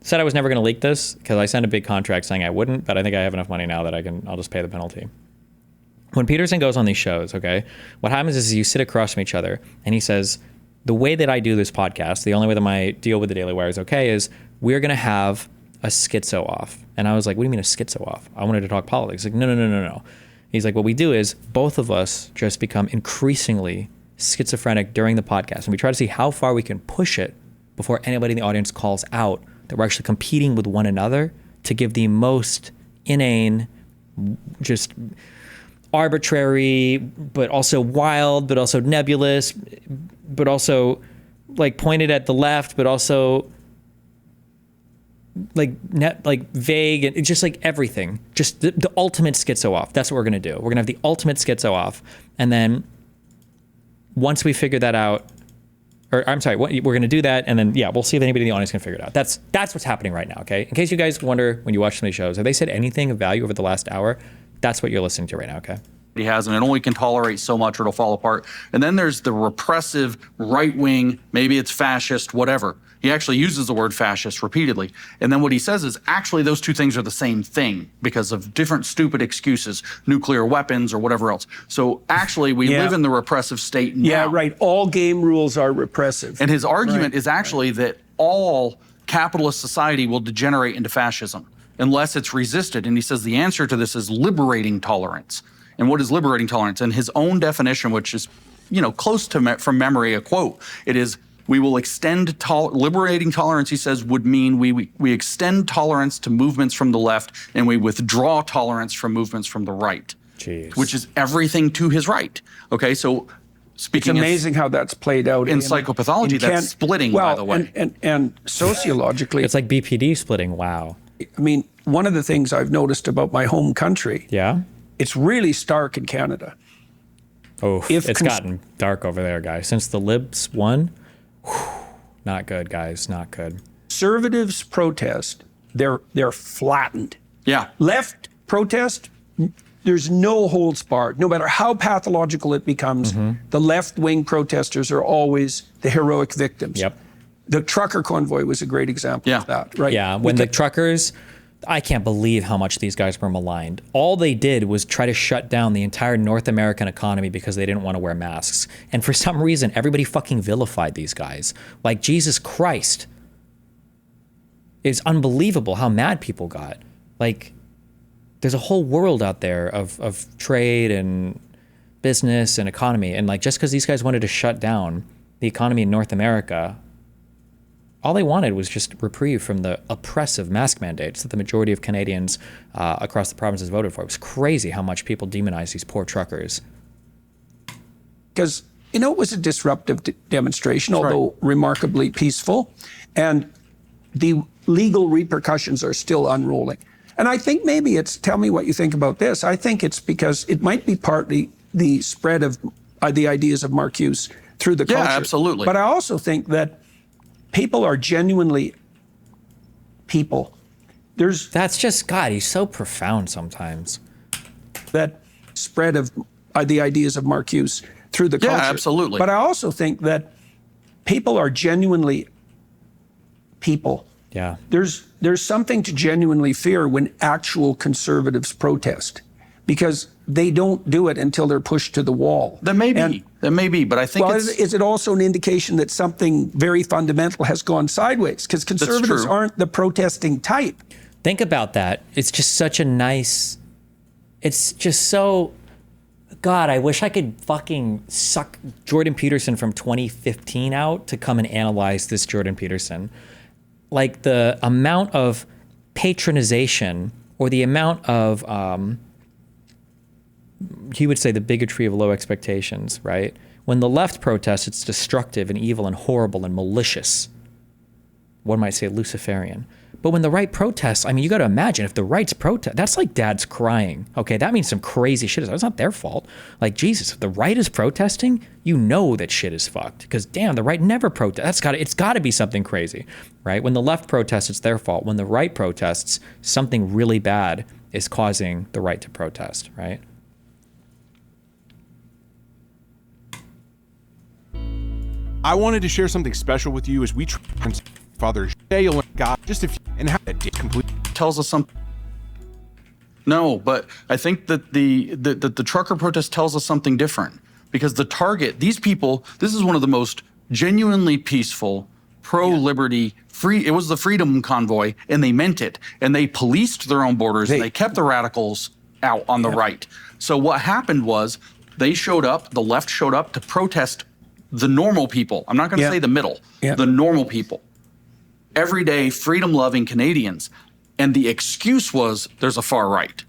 said I was never going to leak this because I sent a big contract saying I wouldn't, but I think I have enough money now that I'll just pay the penalty. When Peterson goes on these shows, okay, what happens is you sit across from each other and he says, the way that I do this podcast, the only way that my deal with the Daily Wire is okay is we're going to have a schizo off. And I was like, what do you mean a schizo off? I wanted to talk politics. Like, no. He's like, what we do is both of us just become increasingly schizophrenic during the podcast. And we try to see how far we can push it before anybody in the audience calls out that we're actually competing with one another to give the most inane, just arbitrary, but also wild, but also nebulous, but also like pointed at the left, but also like vague, and it's just like everything. Just the ultimate schizo off. That's what we're gonna do. We're gonna have the ultimate schizo off, and then once we figure that out, or I'm sorry, we're gonna do that, and then we'll see if anybody in the audience can figure it out. That's what's happening right now. Okay, in case you guys wonder when you watch some of these shows, have they said anything of value over the last hour? That's what you're listening to right now. Okay. He has, and it only can tolerate so much or it'll fall apart. And then there's the repressive right wing, maybe it's fascist, whatever. He actually uses the word fascist repeatedly. And then what he says is actually those two things are the same thing because of different stupid excuses, nuclear weapons or whatever else. So actually we live in the repressive state now. Yeah, right. All game rules are repressive. And his argument is actually that all capitalist society will degenerate into fascism unless it's resisted. And he says the answer to this is liberating tolerance. And what is liberating tolerance? And his own definition, which is, close to from memory, a quote, it is, we will extend liberating tolerance, he says, would mean we extend tolerance to movements from the left and we withdraw tolerance from movements from the right. Jeez. Which is everything to his right. Okay, so speaking it's amazing how that's played out in psychopathology, that's splitting, by the way. And sociologically, it's like BPD splitting. Wow. I mean, one of the things I've noticed about my home country, it's really stark in Canada. Oh, it's gotten dark over there, guys. Since the Libs won, not good, guys, not good. Conservatives protest, they're flattened. Yeah. Left protest, there's no holds barred. No matter how pathological it becomes, the left-wing protesters are always the heroic victims. Yep. The trucker convoy was a great example of that, right? Yeah, when the truckers, I can't believe how much these guys were maligned. All they did was try to shut down the entire North American economy because they didn't want to wear masks. And for some reason, everybody fucking vilified these guys. Like, Jesus Christ. It's unbelievable how mad people got. Like, there's a whole world out there of trade and business and economy. And like, just because these guys wanted to shut down the economy in North America, all they wanted was just reprieve from the oppressive mask mandates that the majority of Canadians across the provinces voted for. It was crazy how much people demonize these poor truckers. Because, it was a disruptive demonstration, although remarkably peaceful. And the legal repercussions are still unrolling. And I think maybe it's, tell me what you think about this, I think it's because it might be partly the spread of the ideas of Marcuse through the culture. Yeah, absolutely. But I also think that people are genuinely people. That's just, God, he's so profound sometimes. That spread of the ideas of Marcuse through the culture. Yeah, absolutely. But I also think that people are genuinely people. Yeah. There's something to genuinely fear when actual conservatives protest, because they don't do it until they're pushed to the wall. There may be, but I think is it also an indication that something very fundamental has gone sideways? Because conservatives aren't the protesting type. Think about that. It's just such a nice, it's just so, God, I wish I could fucking suck Jordan Peterson from 2015 out to come and analyze this Jordan Peterson. Like the amount of patronization or the amount of, he would say the bigotry of low expectations, right? When the left protests, it's destructive and evil and horrible and malicious. One might say Luciferian. But when the right protests, I mean, you got to imagine if the right's protest, that's like dads crying. Okay, that means some crazy shit. It's not their fault. Like, Jesus, if the right is protesting, you know that shit is fucked. Because damn, the right never protests. It's got to be something crazy, right? When the left protests, it's their fault. When the right protests, something really bad is causing the right to protest, right? I wanted to share something special with you as we Father Shale and God just a few and how that did complete tells us something. No, but I think that the trucker protest tells us something different, because the target, these people, this is one of the most genuinely peaceful, pro-liberty, free. It was the freedom convoy, and they meant it, and they policed their own borders, and they kept the radicals out on the right. So what happened was they showed up, the left showed up to protest the normal people. I'm not going to say the middle, the normal people. Everyday freedom-loving Canadians. And the excuse was there's a far right.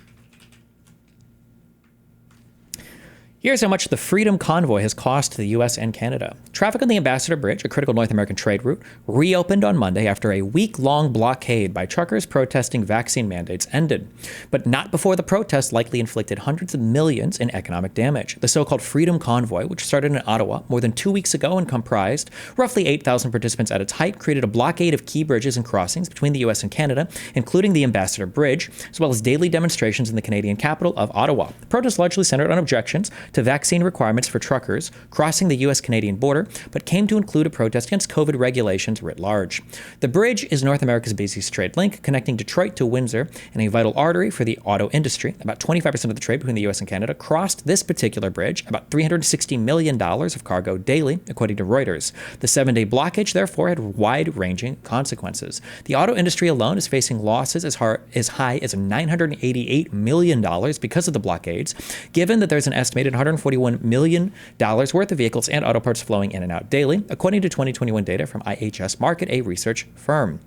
Here's how much the Freedom Convoy has cost the U.S. and Canada. Traffic on the Ambassador Bridge, a critical North American trade route, reopened on Monday after a week-long blockade by truckers protesting vaccine mandates ended. But not before the protests likely inflicted hundreds of millions in economic damage. The so-called Freedom Convoy, which started in Ottawa more than 2 weeks ago and comprised roughly 8,000 participants at its height, created a blockade of key bridges and crossings between the U.S. and Canada, including the Ambassador Bridge, as well as daily demonstrations in the Canadian capital of Ottawa. The protests largely centered on objections to vaccine requirements for truckers crossing the U.S.-Canadian border, but came to include a protest against COVID regulations writ large. The bridge is North America's busiest trade link, connecting Detroit to Windsor and a vital artery for the auto industry. About 25% of the trade between the U.S. and Canada crossed this particular bridge, about $360 million of cargo daily, according to Reuters. The 7-day blockage, therefore, had wide-ranging consequences. The auto industry alone is facing losses as high as $988 million because of the blockades, given that there's an estimated $141 million worth of vehicles and auto parts flowing in and out daily, according to 2021 data from IHS Markit, a research firm.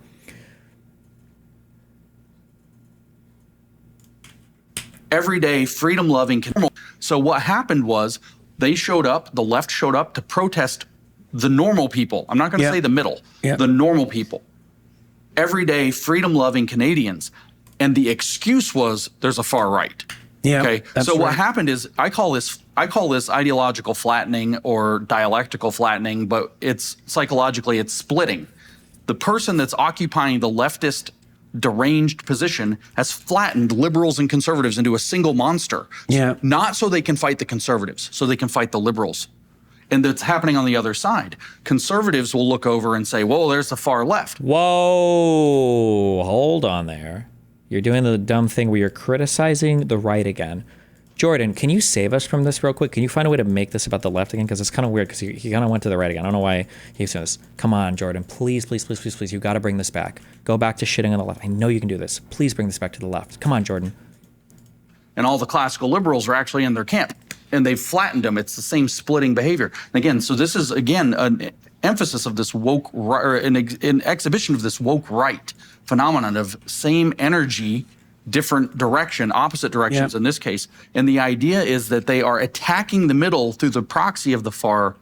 Everyday freedom-loving. So what happened was they showed up, the left showed up to protest the normal people. I'm not going to say the middle, the normal people. Everyday freedom-loving Canadians. And the excuse was there's a far right. Yeah. Okay. So what happened is I call this ideological flattening or dialectical flattening, but it's psychologically it's splitting. The person that's occupying the leftist deranged position has flattened liberals and conservatives into a single monster. Yeah. Not so they can fight the conservatives, so they can fight the liberals. And that's happening on the other side. Conservatives will look over and say, whoa, there's the far left. Whoa, hold on there. You're doing the dumb thing where you're criticizing the right again. Jordan, can you save us from this real quick? Can you find a way to make this about the left again? Because it's kind of weird because he kind of went to the right again. I don't know why he's doing this. Come on, Jordan. Please, please, please, please, please. You got to bring this back. Go back to shitting on the left. I know you can do this. Please bring this back to the left. Come on, Jordan. And all the classical liberals are actually in their camp. And they've flattened them. It's the same splitting behavior. And again, so this is, again, an emphasis of this woke, or an exhibition of this woke right phenomenon of same energy, different direction, opposite directions in this case. And the idea is that they are attacking the middle through the proxy of the far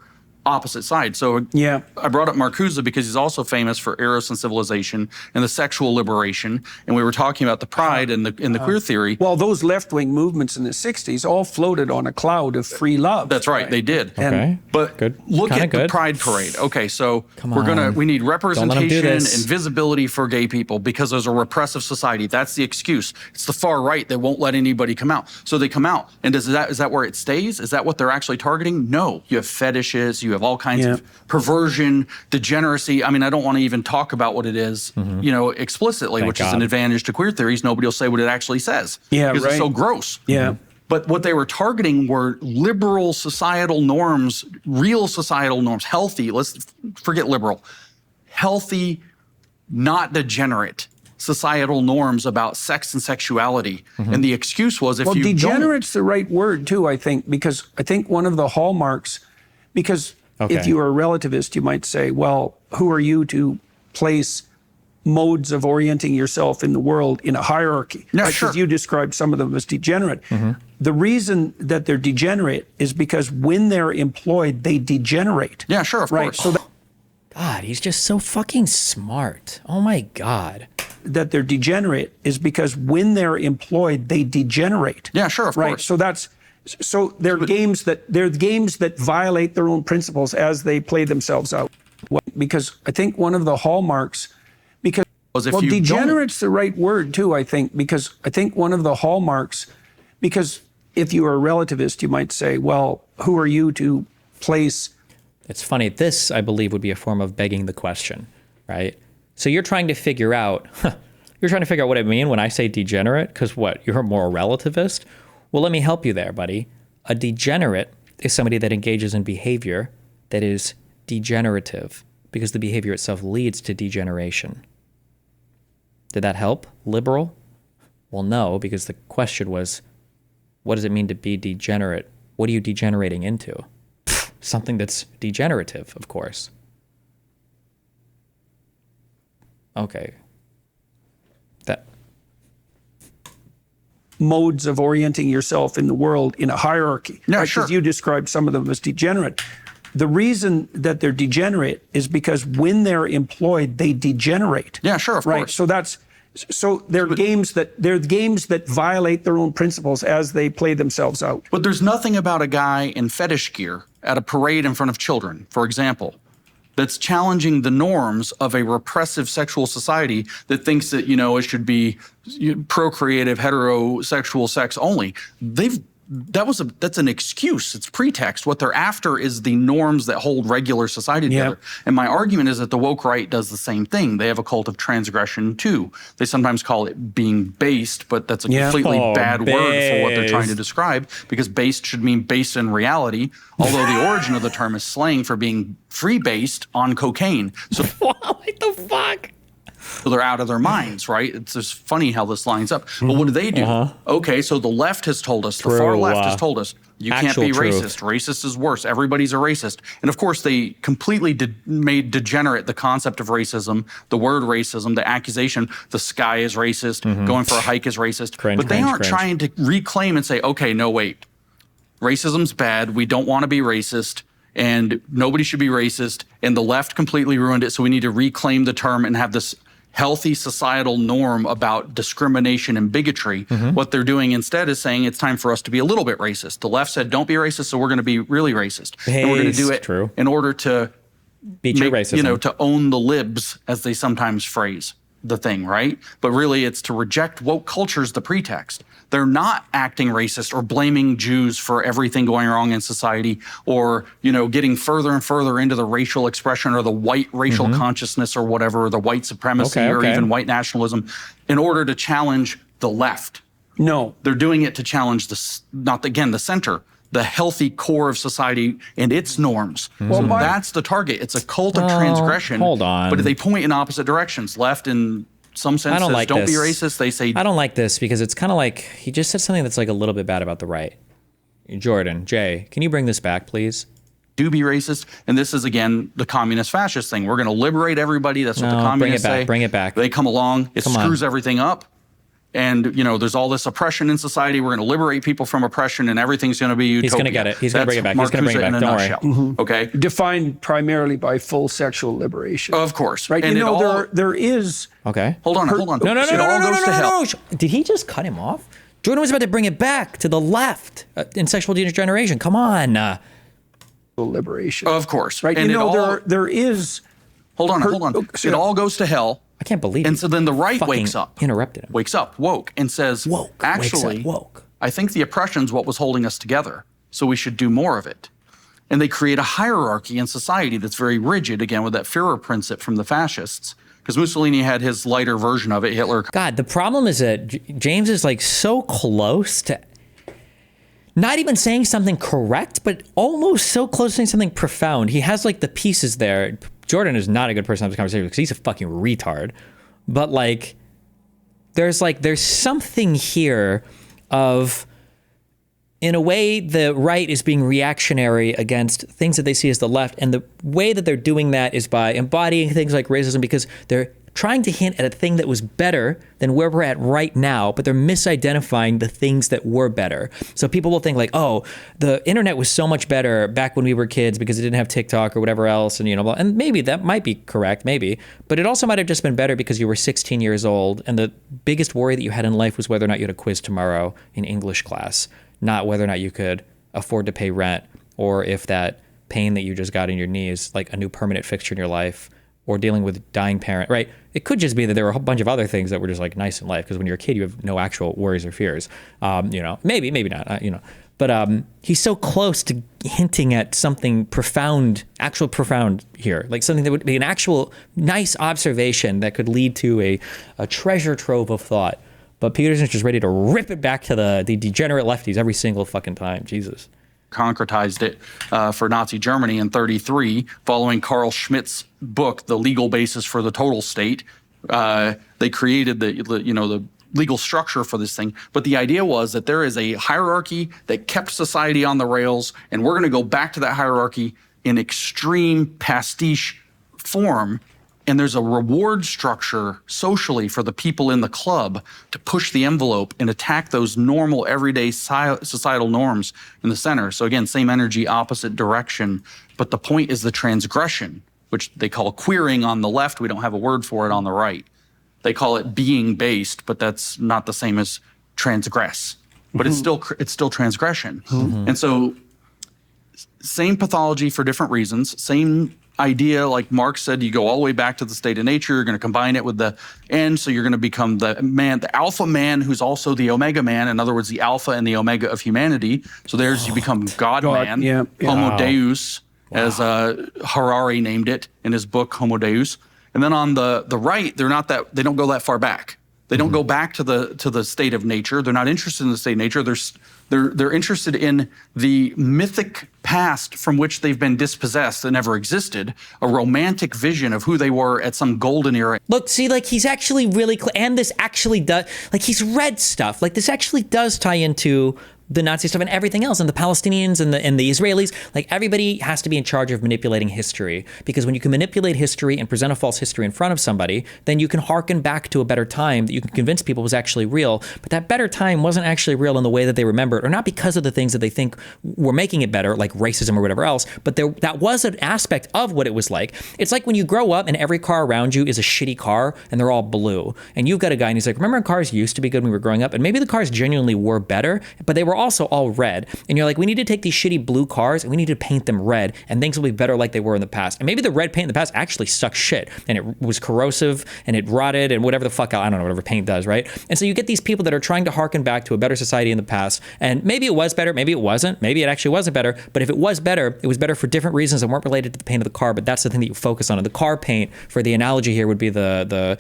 opposite side. So I brought up Marcuse because he's also famous for Eros and Civilization and the sexual liberation. And we were talking about the pride and the queer theory. Well, those left-wing movements in the 60s all floated on a cloud of free love. That's right, they did. Okay. But look at the Pride Parade. Okay, so we need representation and visibility for gay people because there's a repressive society. That's the excuse. It's the far right that won't let anybody come out. So they come out. And is that where it stays? Is that what they're actually targeting? No. You have fetishes, you have all kinds of perversion, degeneracy. I mean, I don't want to even talk about what it is, explicitly, which is an advantage to queer theories. Nobody will say what it actually says. Because it's so gross. But what they were targeting were liberal societal norms, real societal norms, healthy, let's forget liberal, healthy, not degenerate societal norms about sex and sexuality. And the excuse was if you degenerate's the right word too, I think, because I think one of the hallmarks, because if you are a relativist, you might say, well, who are you to place modes of orienting yourself in the world in a hierarchy? Because you described some of them as degenerate. The reason that they're degenerate is because when they're employed, they degenerate. Yeah, sure, of course. So God, he's just so fucking smart. Oh my God. That they're degenerate is because when they're employed, they degenerate. Yeah, sure, of course. So they're games that violate their own principles as they play themselves out. Because I think one of the hallmarks, degenerate's the right word too, I think, because I think one of the hallmarks, because if you are a relativist, you might say, well, who are you to place? It's funny. This, I believe, would be a form of begging the question, right? So you're trying to figure out, what I mean when I say degenerate, because what, you're more a relativist? Well, let me help you there, buddy. A degenerate is somebody that engages in behavior that is degenerative because the behavior itself leads to degeneration. Did that help? Liberal? Well, no, because the question was, what does it mean to be degenerate? What are you degenerating into? Something that's degenerative, of course. Okay. modes of orienting yourself in the world in a hierarchy. Yeah, right? sure. Because you described some of them as degenerate. The reason that they're degenerate is because when they're employed, they degenerate. Yeah, sure, of course. So they're games that violate their own principles as they play themselves out. But there's nothing about a guy in fetish gear at a parade in front of children, for example, that's challenging the norms of a repressive sexual society that thinks that, it should be procreative, heterosexual sex only. That's an excuse. It's pretext. What they're after is the norms that hold regular society together. And my argument is that the woke right does the same thing. They have a cult of transgression too. They sometimes call it being based, but that's a completely bad word for what they're trying to describe, because based should mean based in reality, although the origin of the term is slang for being free-based on cocaine. So What the fuck? So they're out of their minds, right? It's just funny how this lines up. But what do they do? Okay, so the left has told us, the far left has told us, you can't be racist. Racist is worse. Everybody's a racist. And of course, they completely made degenerate the concept of racism, the word racism, the accusation, the sky is racist, going for a hike is racist. But they aren't trying to reclaim and say, okay, no, wait. Racism's bad. We don't want to be racist. And nobody should be racist. And the left completely ruined it. So we need to reclaim the term and have this healthy societal norm about discrimination and bigotry. What they're doing instead is saying it's time for us to be a little bit racist. The left said, don't be racist, so we're going to be really racist. And we're going to do it in order to beat your racism. To own the libs, as they sometimes phrase the thing, right? But really it's to reject woke culture is the pretext. They're not acting racist or blaming Jews for everything going wrong in society, or, getting further and further into the racial expression or the white racial consciousness or whatever, or the white supremacy or even white nationalism in order to challenge the left. No. They're doing it to challenge the center, the healthy core of society and its norms. So that's the target. It's a cult of transgression. Hold on. But they point in opposite directions. Left in some sense says, don't be racist. They say, I don't like this because it's kind of like he just said something that's like a little bit bad about the right. Jordan, Jay, can you bring this back, please? Do be racist. And this is, again, the communist fascist thing. We're going to liberate everybody. That's what the communists say. Bring it back. They come along. It screws everything up. And, there's all this oppression in society. We're going to liberate people from oppression and everything's going to be utopia. He's going to get it. He's going to bring it back. He's going to bring it back. Don't worry. Okay. Defined primarily by full sexual liberation. Of course. Right. And there is. Okay. Hold on. No. It all goes to hell. Did he just cut him off? Jordan was about to bring it back to the left in sexual degeneration. Come on. Liberation. Of course. Right. And there is. Hold on. It all goes to hell. I can't believe it. And so then the right wakes up. Interrupted him. Wakes up, woke, and says, actually, I think the oppression's what was holding us together, so we should do more of it. And they create a hierarchy in society that's very rigid, again, with that Führer principle from the fascists. Because Mussolini had his lighter version of it, Hitler. God, the problem is that James is like so close to not even saying something correct, but almost so close to saying something profound. He has like the pieces there. Jordan is not a good person to have this conversation because he's a fucking retard. But there's something here of, in a way, the right is being reactionary against things that they see as the left. And the way that they're doing that is by embodying things like racism, because they're trying to hint at a thing that was better than where we're at right now, but they're misidentifying the things that were better. So people will think like, oh, the internet was so much better back when we were kids because it didn't have TikTok or whatever else. And, blah, and maybe that might be correct, maybe, but it also might have just been better because you were 16 years old. And the biggest worry that you had in life was whether or not you had a quiz tomorrow in English class, not whether or not you could afford to pay rent, or if that pain that you just got in your knee is like a new permanent fixture in your life, or dealing with dying parent, right? It could just be that there were a whole bunch of other things that were just like nice in life, because when you're a kid, you have no actual worries or fears. Maybe not, But he's so close to hinting at something profound, actual profound here, like something that would be an actual nice observation that could lead to a treasure trove of thought. But Peterson's just ready to rip it back to the degenerate lefties every single fucking time. Jesus. Concretized it for Nazi Germany in 1933, following Carl Schmitt's book, The Legal Basis for the Total State. They created the legal structure for this thing. But the idea was that there is a hierarchy that kept society on the rails, and we're going to go back to that hierarchy in extreme pastiche form And there's a reward structure socially for the people in the club to push the envelope and attack those normal, everyday societal norms in the center. So again, same energy, opposite direction. But the point is the transgression, which they call queering on the left. We don't have a word for it on the right. They call it being based, but that's not the same as transgress. But it's still transgression. And so same pathology for different reasons, same idea, like Marx said, you go all the way back to the state of nature, you're going to combine it with the end, so you're going to become the man, the alpha man, who's also the omega man, in other words, the alpha and the omega of humanity. So there's, you become God man, Homo Deus, as Harari named it in his book, Homo Deus. And then on the right, they don't go that far back. They don't go back to the state of nature. They're not interested in the state of nature. They're interested in the mythic past from which they've been dispossessed that never existed, a romantic vision of who they were at some golden era. Look, see, like he's actually really, and this actually does, like he's read stuff. Like this actually does tie into the Nazi stuff and everything else, and the Palestinians and the Israelis. Like everybody has to be in charge of manipulating history, because when you can manipulate history and present a false history in front of somebody, then you can harken back to a better time that you can convince people was actually real. But that better time wasn't actually real in the way that they remember it, or not because of the things that they think were making it better, like racism or whatever else, but that was an aspect of what it was like. It's like when you grow up and every car around you is a shitty car and they're all blue, and you've got a guy and he's like, remember when cars used to be good when we were growing up? And maybe the cars genuinely were better, but they were also all red. And you're like, we need to take these shitty blue cars and we need to paint them red, and things will be better like they were in the past. And maybe the red paint in the past actually sucked shit, and it was corrosive and it rotted and whatever the fuck, I don't know, whatever paint does, right? And so you get these people that are trying to harken back to a better society in the past, and maybe it was better, maybe it wasn't, maybe it actually wasn't better, but if it was better for different reasons that weren't related to the paint of the car. But that's the thing that you focus on. And the car paint, for the analogy here, would be the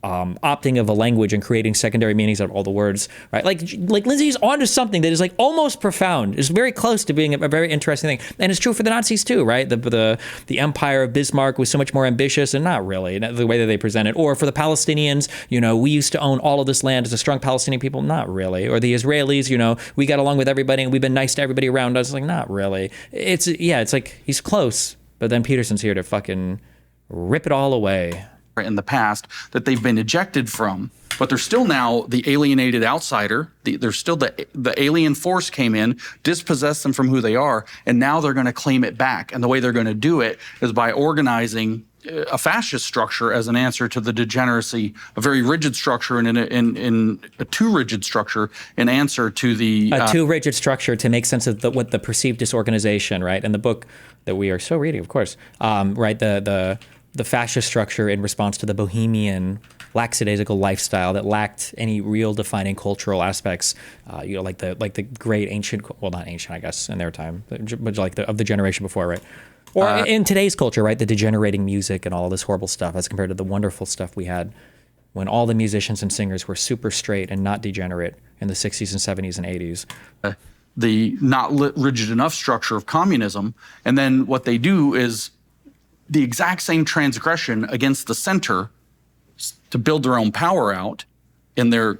opting of a language and creating secondary meanings out of all the words, right? Like Lindsay's onto something that is like almost profound. It's very close to being a very interesting thing, and it's true for the Nazis too, right? The empire of Bismarck was so much more ambitious, and not really the way that they present it. Or for the Palestinians, we used to own all of this land as a strong Palestinian people, not really. Or the Israelis, we got along with everybody and we've been nice to everybody around us, like not really. It's like he's close, but then Peterson's here to fucking rip it all away. In the past that they've been ejected from, but they're still now the alienated outsider. They're still the alien force came in, dispossessed them from who they are, and now they're going to claim it back. And the way they're going to do it is by organizing a fascist structure as an answer to the degeneracy, a very rigid structure, and in a too rigid structure, an answer to the too rigid structure to make sense of what the perceived disorganization, right? And the book that we are so reading, of course, right? The fascist structure in response to the bohemian, lackadaisical lifestyle that lacked any real defining cultural aspects, like the great ancient, well, not ancient, I guess, in their time, but like of the generation before, right? Or in today's culture, right? The degenerating music and all this horrible stuff as compared to the wonderful stuff we had when all the musicians and singers were super straight and not degenerate in the 60s and 70s and 80s. The not rigid enough structure of communism. And then what they do is the exact same transgression against the center to build their own power out in their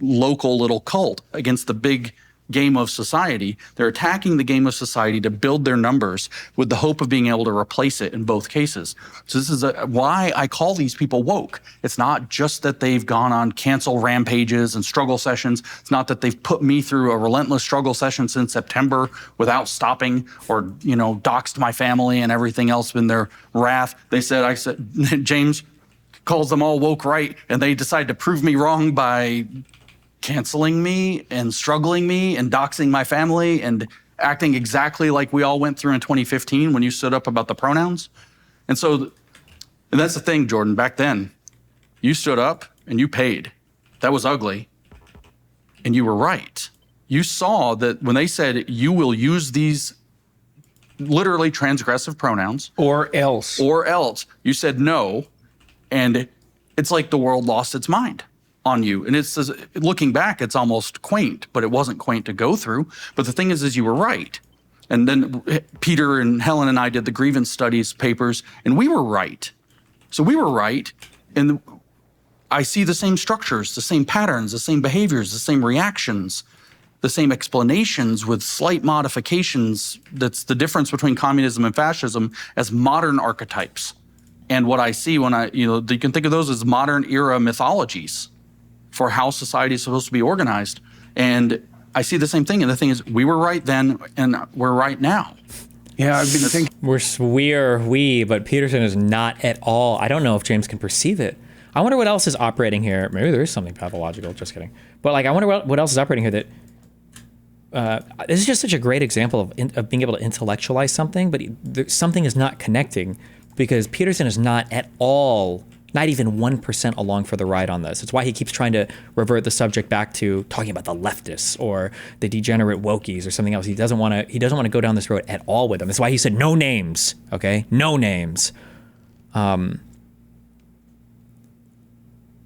local little cult against the big game of society. They're attacking the game of society to build their numbers with the hope of being able to replace it in both cases. So this is why I call these people woke. It's not just that they've gone on cancel rampages and struggle sessions. It's not that they've put me through a relentless struggle session since September without stopping, or, doxed my family and everything else in their wrath. I said, James calls them all woke right, and they decide to prove me wrong by canceling me and struggling me and doxing my family and acting exactly like we all went through in 2015 when you stood up about the pronouns. And that's the thing, Jordan, back then, you stood up and you paid. That was ugly. And you were right. You saw that when they said you will use these literally transgressive pronouns. Or else. You said no. And it's like the world lost its mind on you. And it's, looking back, it's almost quaint, but it wasn't quaint to go through. But the thing is you were right. And then Peter and Helen and I did the grievance studies papers, and we were right. So we were right. And I see the same structures, the same patterns, the same behaviors, the same reactions, the same explanations with slight modifications. That's the difference between communism and fascism as modern archetypes. And what I see when you can think of those as modern era mythologies for how society is supposed to be organized. And I see the same thing. And the thing is, we were right then and we're right now. Yeah, I've been thinking. But Peterson is not at all. I don't know if James can perceive it. I wonder what else is operating here. Maybe there is something pathological. Just kidding. But like, I wonder what else is operating here that this is just such a great example of being able to intellectualize something, but something is not connecting because Peterson is not at all, not even 1% along for the ride on this. It's why he keeps trying to revert the subject back to talking about the leftists or the degenerate wokies or something else. He doesn't want to go down this road at all with them. That's why he said no names. Okay, no names.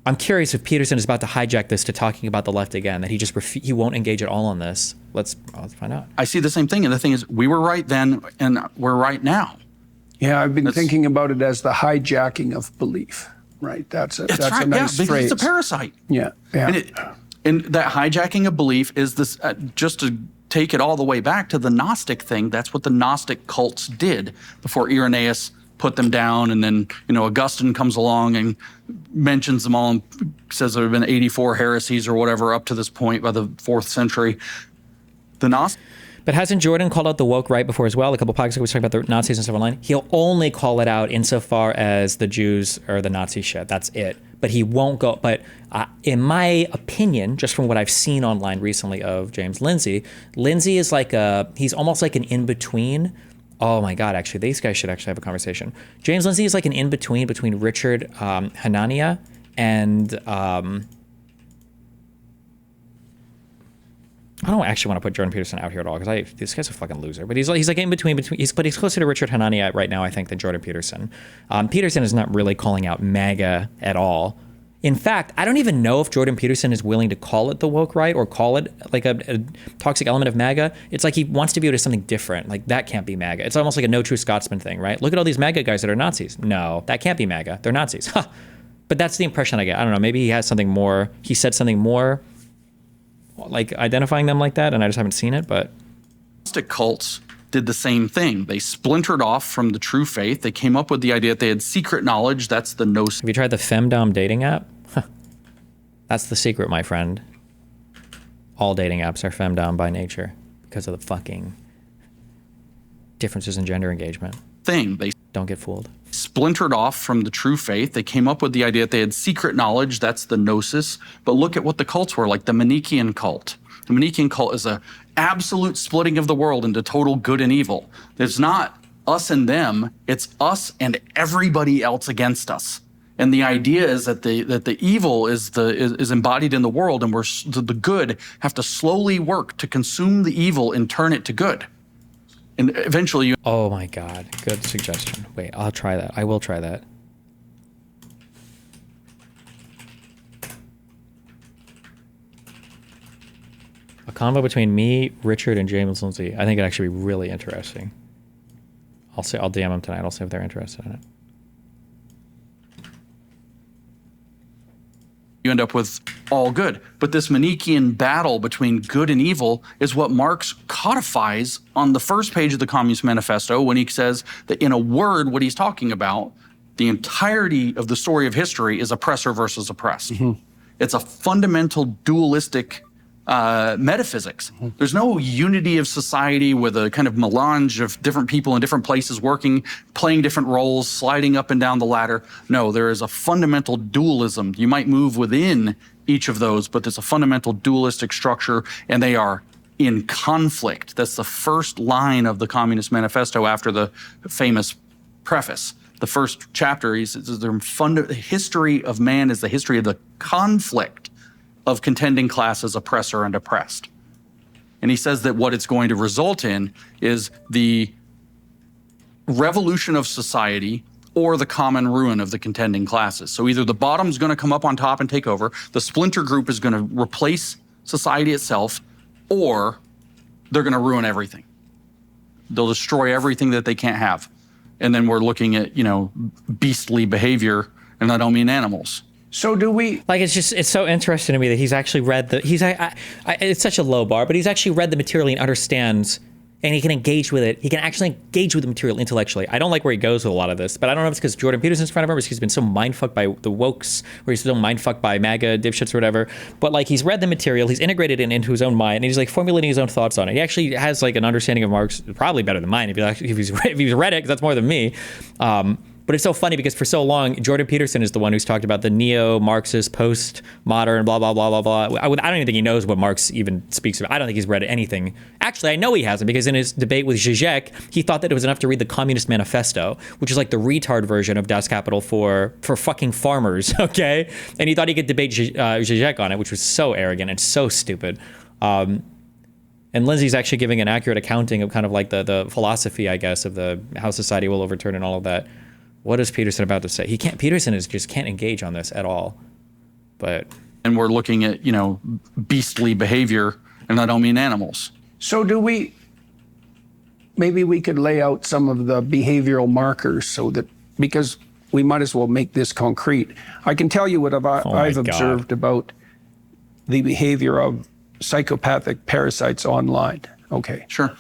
I'm curious if Peterson is about to hijack this to talking about the left again, that he won't engage at all on this. Let's find out. I see the same thing. And the thing is, we were right then and we're right now. Yeah, I've been thinking about it as the hijacking of belief, right? That's a nice because phrase. it's a parasite. Yeah, yeah. And that hijacking of belief is this, just to take it all the way back to the Gnostic thing, that's what the Gnostic cults did before Irenaeus put them down. And then, Augustine comes along and mentions them all and says there have been 84 heresies or whatever up to this point by the 4th century. The Gnostic. But hasn't Jordan called out the woke right before as well? A couple podcasts ago we talked about the Nazis and stuff online. He'll only call it out insofar as the Jews or the Nazi shit. That's it. But he won't go. But in my opinion, just from what I've seen online recently of James Lindsay is he's almost like an in-between. Oh my God, actually, these guys should actually have a conversation. James Lindsay is like an in-between between Richard Hanania and I don't actually want to put Jordan Peterson out here at all because this guy's a fucking loser. But he's like in between. He's closer to Richard Hanania right now, I think, than Jordan Peterson. Peterson is not really calling out MAGA at all. In fact, I don't even know if Jordan Peterson is willing to call it the woke right or call it like a toxic element of MAGA. It's like he wants to view it as something different. Like that can't be MAGA. It's almost like a no true Scotsman thing, right? Look at all these MAGA guys that are Nazis. No, that can't be MAGA. They're Nazis. Huh. But that's the impression I get. I don't know. Maybe he has something more. He said something more like identifying them like that, and I just haven't seen it. But Gnostic cults did the same thing. They splintered off from the true faith. They came up with the idea that they had secret knowledge. That's the gnosis. Have you tried the femdom dating app? Huh. That's the secret, my friend. All dating apps are femdom by nature because of the fucking differences in gender engagement. They don't get fooled. Splintered off from the true faith. They came up with the idea that they had secret knowledge. That's the gnosis. But look at what the cults were, like the Manichaean cult. The Manichaean cult is a absolute splitting of the world into total good and evil. It's not us and them. It's us and everybody else against us. And the idea is that the evil is embodied in the world, and the good have to slowly work to consume the evil and turn it to good. And eventually Oh my God, good suggestion. Wait, I'll try that. I will try that. A combo between me, Richard, and James Lindsay. I think it'd actually be really interesting. I'll DM them tonight. I'll see if they're interested in it. you end up with all good. But this Manichaean battle between good and evil is what Marx codifies on the first page of the Communist Manifesto when he says that in a word, what he's talking about, the entirety of the story of history is oppressor versus oppressed. Mm-hmm. It's a fundamental dualistic metaphysics. Mm-hmm. There's no unity of society with a kind of melange of different people in different places working, playing different roles, sliding up and down the ladder. No, there is a fundamental dualism. You might move within each of those, but there's a fundamental dualistic structure, and they are in conflict. That's the first line of the Communist Manifesto after the famous preface. The first chapter, he says, the history of man is the history of the conflict of contending classes, oppressor and oppressed. And he says that what it's going to result in is the revolution of society or the common ruin of the contending classes. So either the bottom's going to come up on top and take over, the splinter group is going to replace society itself, or they're going to ruin everything. They'll destroy everything that they can't have. And then we're looking at, beastly behavior, and I don't mean animals. So do we... Like, it's so interesting to me that he's actually read it's such a low bar, but he's actually read the material and understands and he can engage with it. He can actually engage with the material intellectually. I don't like where he goes with a lot of this, but I don't know if it's because Jordan Peterson's in front of him, or he's been so mindfucked by the wokes, or he's so mindfucked by MAGA dipshits or whatever. But like, he's read the material, he's integrated it into his own mind, and he's like formulating his own thoughts on it. He actually has like an understanding of Marx, probably better than mine if he's read it, because that's more than me. But it's so funny because for so long, Jordan Peterson is the one who's talked about the neo-Marxist, post-modern, blah, blah, blah, blah, blah. I don't even think he knows what Marx even speaks about. I don't think he's read anything. Actually, I know he hasn't, because in his debate with Zizek, he thought that it was enough to read the Communist Manifesto, which is like the retard version of Das Kapital for fucking farmers, okay? And he thought he could debate Zizek on it, which was so arrogant and so stupid. And Lindsay's actually giving an accurate accounting of kind of like the philosophy, I guess, of how society will overturn and all of that. What is Peterson about to say? Peterson just can't engage on this at all. And we're looking at, beastly behavior, and I don't mean animals. So maybe we could lay out some of the behavioral markers because we might as well make this concrete. I can tell you what I've observed about the behavior of psychopathic parasites online. Okay. Sure.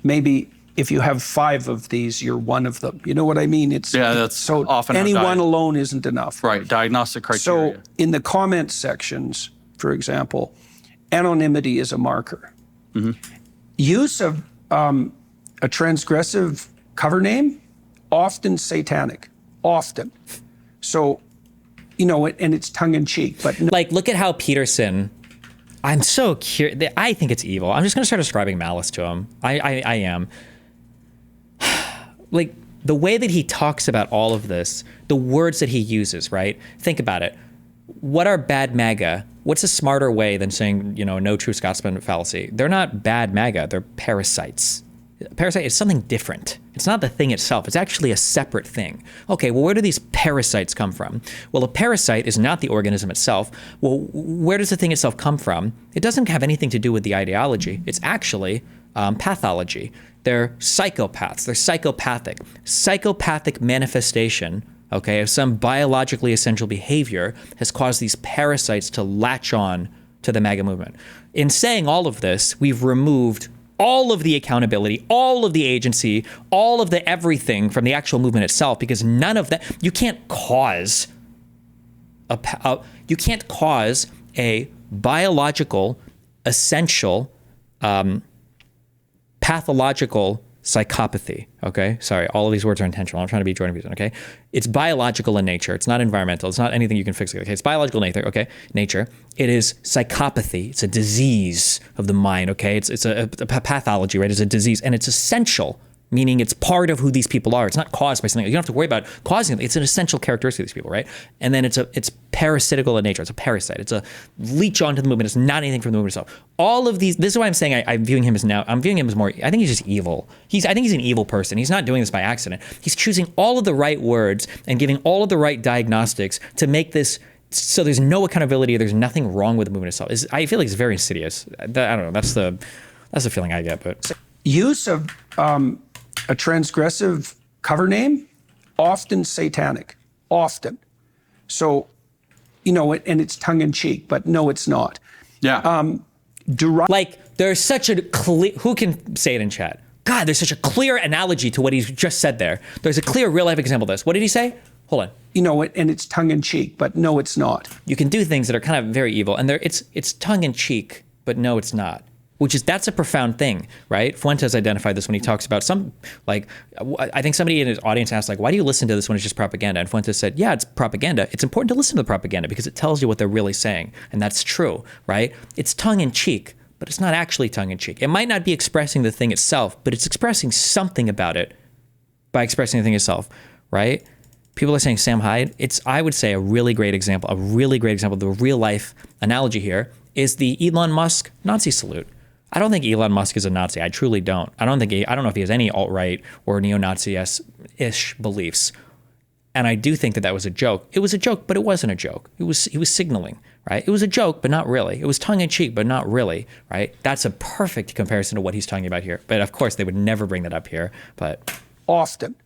Maybe if you have 5 of these, you're one of them. You know what I mean? That's so often any one alone isn't enough. Right, diagnostic criteria. So in the comment sections, for example, anonymity is a marker. Mm-hmm. Use of a transgressive cover name, often satanic, often. So, and it's tongue in cheek, but no. Like, look at how Peterson, I'm so curious. I think it's evil. I'm just going to start ascribing malice to him. I am. Like, the way that he talks about all of this, the words that he uses, right? Think about it. What are bad MAGA? What's a smarter way than saying, no true Scotsman fallacy? They're not bad MAGA, they're parasites. A parasite is something different. It's not the thing itself. It's actually a separate thing. Okay, well, where do these parasites come from? Well, a parasite is not the organism itself. Well, where does the thing itself come from? It doesn't have anything to do with the ideology. It's actually pathology. They're psychopaths. They're psychopathic. Psychopathic manifestation, okay, of some biologically essential behavior has caused these parasites to latch on to the MAGA movement. In saying all of this, we've removed all of the accountability, all of the agency, all of the everything from the actual movement itself, because none of that, you can't cause a biological, essential, pathological psychopathy, okay? Sorry, all of these words are intentional. I'm trying to be Jordan Peterson, okay? It's biological in nature. It's not environmental. It's not anything you can fix. Okay, it's biological nature, okay? Nature. It is psychopathy. It's a disease of the mind, okay? It's a pathology, right? It's a disease, and it's essential, meaning it's part of who these people are. It's not caused by something. You don't have to worry about causing it. It's an essential characteristic of these people, right? And then it's parasitical in nature. It's a parasite. It's a leech onto the movement. It's not anything from the movement itself. All of these, this is why I'm saying I'm viewing him as more, I think he's just evil. I think he's an evil person. He's not doing this by accident. He's choosing all of the right words and giving all of the right diagnostics to make this so there's no accountability. There's nothing wrong with the movement itself. I feel like it's very insidious. I don't know. That's the feeling I get. But use of a transgressive cover name, often satanic, often. So, and it's tongue in cheek, but no, it's not. Yeah. Like, there's such a clear, who can say it in chat? God, there's such a clear analogy to what he's just said there. There's a clear real life example of this. What did he say? Hold on. And it's tongue in cheek, but no, it's not. You can do things that are kind of very evil, and it's tongue in cheek, but no, it's not. That's a profound thing, right? Fuentes identified this when he talks about I think somebody in his audience asked, why do you listen to this when it's just propaganda? And Fuentes said, yeah, it's propaganda. It's important to listen to the propaganda because it tells you what they're really saying. And that's true, right? It's tongue in cheek, but it's not actually tongue in cheek. It might not be expressing the thing itself, but it's expressing something about it by expressing the thing itself, right? People are saying Sam Hyde. I would say a really great example, the real life analogy here is the Elon Musk Nazi salute. I don't think Elon Musk is a Nazi. I truly don't. I don't know if he has any alt-right or neo-Nazi-ish beliefs. And I do think that was a joke. It was a joke, but it wasn't a joke. He was signaling, right? It was a joke, but not really. It was tongue-in-cheek, but not really, right? That's a perfect comparison to what he's talking about here. But of course, they would never bring that up here. But often.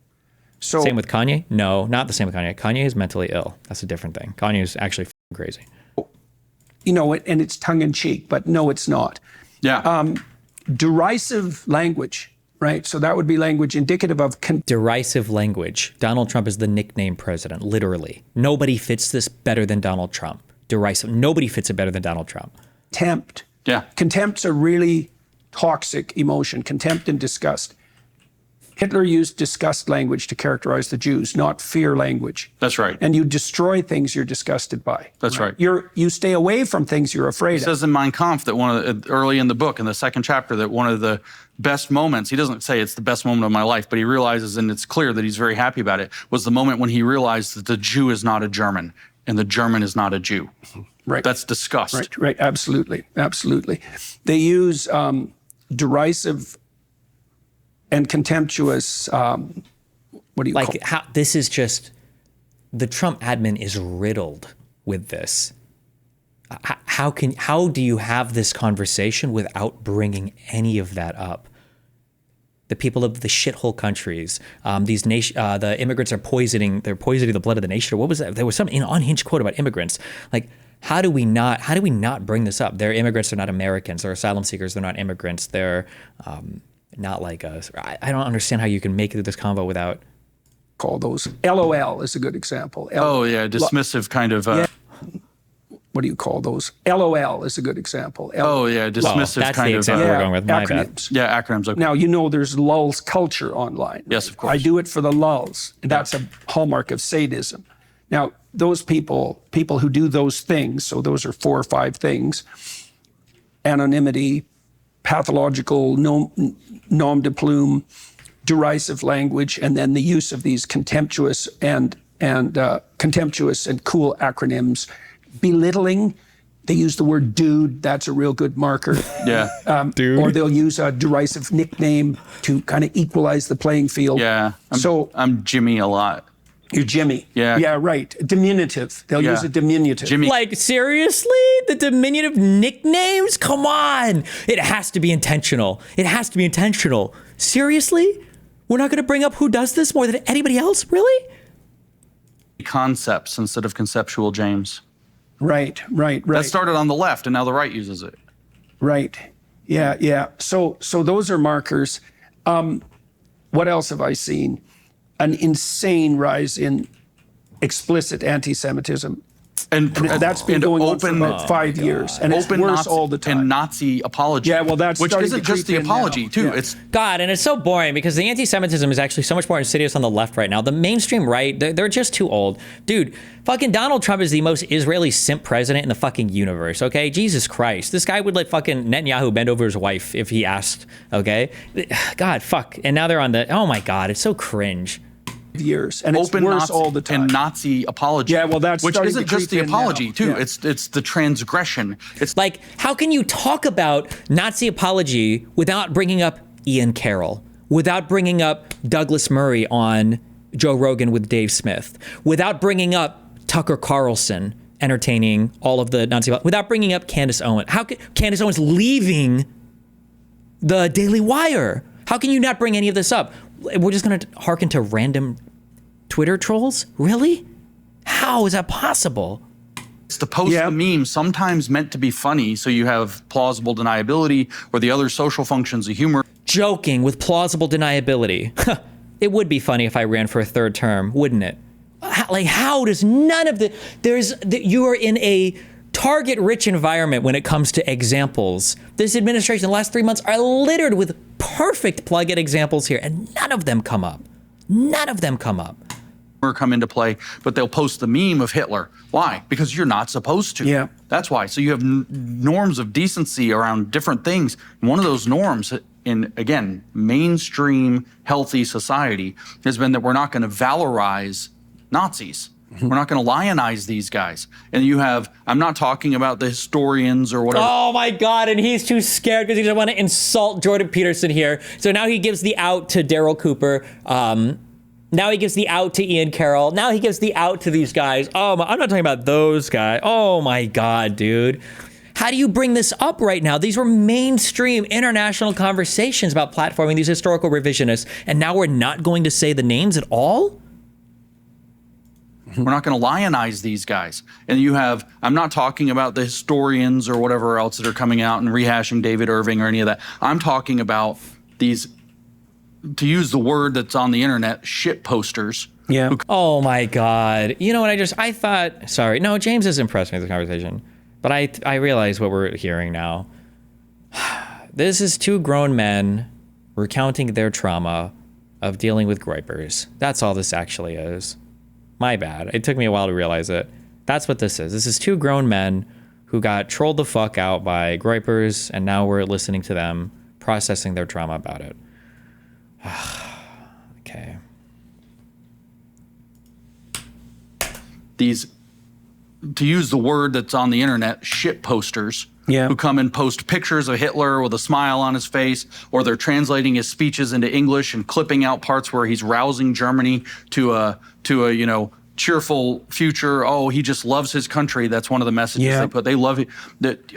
So same with Kanye? No, not the same with Kanye. Kanye is mentally ill. That's a different thing. Kanye is actually crazy. And it's tongue-in-cheek, but no, it's not. Yeah. derisive language, right? So that would be language indicative of Derisive language. Donald Trump is the nickname president, literally. Nobody fits this better than Donald Trump. Derisive. Nobody fits it better than Donald Trump. contempt. Yeah. Contempt's a really toxic emotion, contempt and disgust. Hitler used disgust language to characterize the Jews, not fear language. That's right. And you destroy things you're disgusted by. That's right. You stay away from things you're afraid It says in Mein Kampf that early in the book, in the second chapter, that one of the best moments, he doesn't say it's the best moment of my life, but he realizes, and it's clear that he's very happy about it, was the moment when he realized that the Jew is not a German and the German is not a Jew. Right. That's disgust. Right, absolutely, absolutely. They use derisive and contemptuous, what do you call it? This is just, the Trump admin is riddled with this. How do you have this conversation without bringing any of that up? The people of the shithole countries, the immigrants are poisoning the blood of the nation. Or what was that? There was some unhinged quote about immigrants. Like, how do we not bring this up? They're immigrants, they're not Americans. They're asylum seekers, they're not immigrants. They're not like us. I don't understand how you can make it through this convo without. Call those. LOL is a good example. Oh, yeah, dismissive kind of. What do you call those? LOL is a good example. Oh, yeah, dismissive that's kind the of. example we're going with. My bad. Acronyms. Yeah, acronyms. Okay. Now, there's lulz culture online. Yes, of course. I do it for the lulz. That's a hallmark of sadism. Now, those people who do those things, so those are 4 or 5 things: anonymity, pathological nom de plume, derisive language, and then the use of these contemptuous and cool acronyms. Belittling, they use the word dude. That's a real good marker. Yeah. Dude. Or they'll use a derisive nickname to kind of equalize the playing field. Yeah. I'm Jimmy a lot. You're Jimmy. Yeah. Yeah, right. Diminutive. They'll use a diminutive. Jimmy. Like, seriously? The diminutive nicknames? Come on. It has to be intentional. It has to be intentional. Seriously? We're not going to bring up who does this more than anybody else? Really? Concepts instead of conceptual, James. Right. That started on the left, and now the right uses it. Right. Yeah. So those are markers. What else have I seen? An insane rise in explicit anti-Semitism. And that's been going on for about 5 years, and it's worse Nazi, all the time. And Nazi apology. Yeah, well, that's which starting isn't to just the creep in apology, now. too. Yeah. It's God, and it's so boring because the anti-Semitism is actually so much more insidious on the left right now. The mainstream right, they're just too old. Dude, fucking Donald Trump is the most Israeli simp president in the fucking universe, okay? Jesus Christ. This guy would let fucking Netanyahu bend over his wife if he asked, okay? God, fuck. And now they're on the, oh my God, it's so cringe. Years, and it's worse all the time. And Nazi apology. Yeah, well, that's which starting isn't to just the creep in apology, now. too. Yeah. It's the transgression. It's Like, how can you talk about Nazi apology without bringing up Ian Carroll, without bringing up Douglas Murray on Joe Rogan with Dave Smith, without bringing up Tucker Carlson entertaining all of the Nazi, without bringing up Candace Owens? How can Candace Owens leaving the Daily Wire? How can you not bring any of this up? We're just going to hearken to random Twitter trolls? Really? How is that possible? It's to post the meme, sometimes meant to be funny, so you have plausible deniability or the other social functions of humor. Joking with plausible deniability. It would be funny if I ran for a 3rd term, wouldn't it? How does none of you are in a target-rich environment when it comes to examples. This administration, the last 3 months, are littered with perfect plug-in examples here, and none of them come up. None of them come up. Come into play, but they'll post the meme of Hitler. Why? Because you're not supposed to. Yeah. That's why. So you have norms of decency around different things. And one of those norms in, again, mainstream healthy society has been that we're not going to valorize Nazis. We're not going to lionize these guys. And you have, I'm not talking about the historians or whatever. Oh my God, and he's too scared because he doesn't want to insult Jordan Peterson here. So now he gives the out to Daryl Cooper. Now he gives the out to Ian Carroll. Now he gives the out to these guys. Oh, I'm not talking about those guys. Oh my God, dude. How do you bring this up right now? These were mainstream international conversations about platforming these historical revisionists, and now we're not going to say the names at all? We're not going to lionize these guys. And you have, I'm not talking about the historians or whatever else that are coming out and rehashing David Irving or any of that. I'm talking about these, to use the word that's on the internet, shit posters. Yeah. Oh my God. You know what I thought, sorry. No, James is impressed me with the conversation, but I realize what we're hearing now. This is two grown men recounting their trauma of dealing with groypers. That's all this actually is. My bad. It took me a while to realize it. That's what this is. This is two grown men who got trolled the fuck out by groypers, and now we're listening to them processing their trauma about it. Okay. These, to use the word that's on the internet, shit posters. Yeah. Who come and post pictures of Hitler with a smile on his face, or they're translating his speeches into English and clipping out parts where he's rousing Germany to a cheerful future. Oh, he just loves his country. That's one of the messages they put. They love it.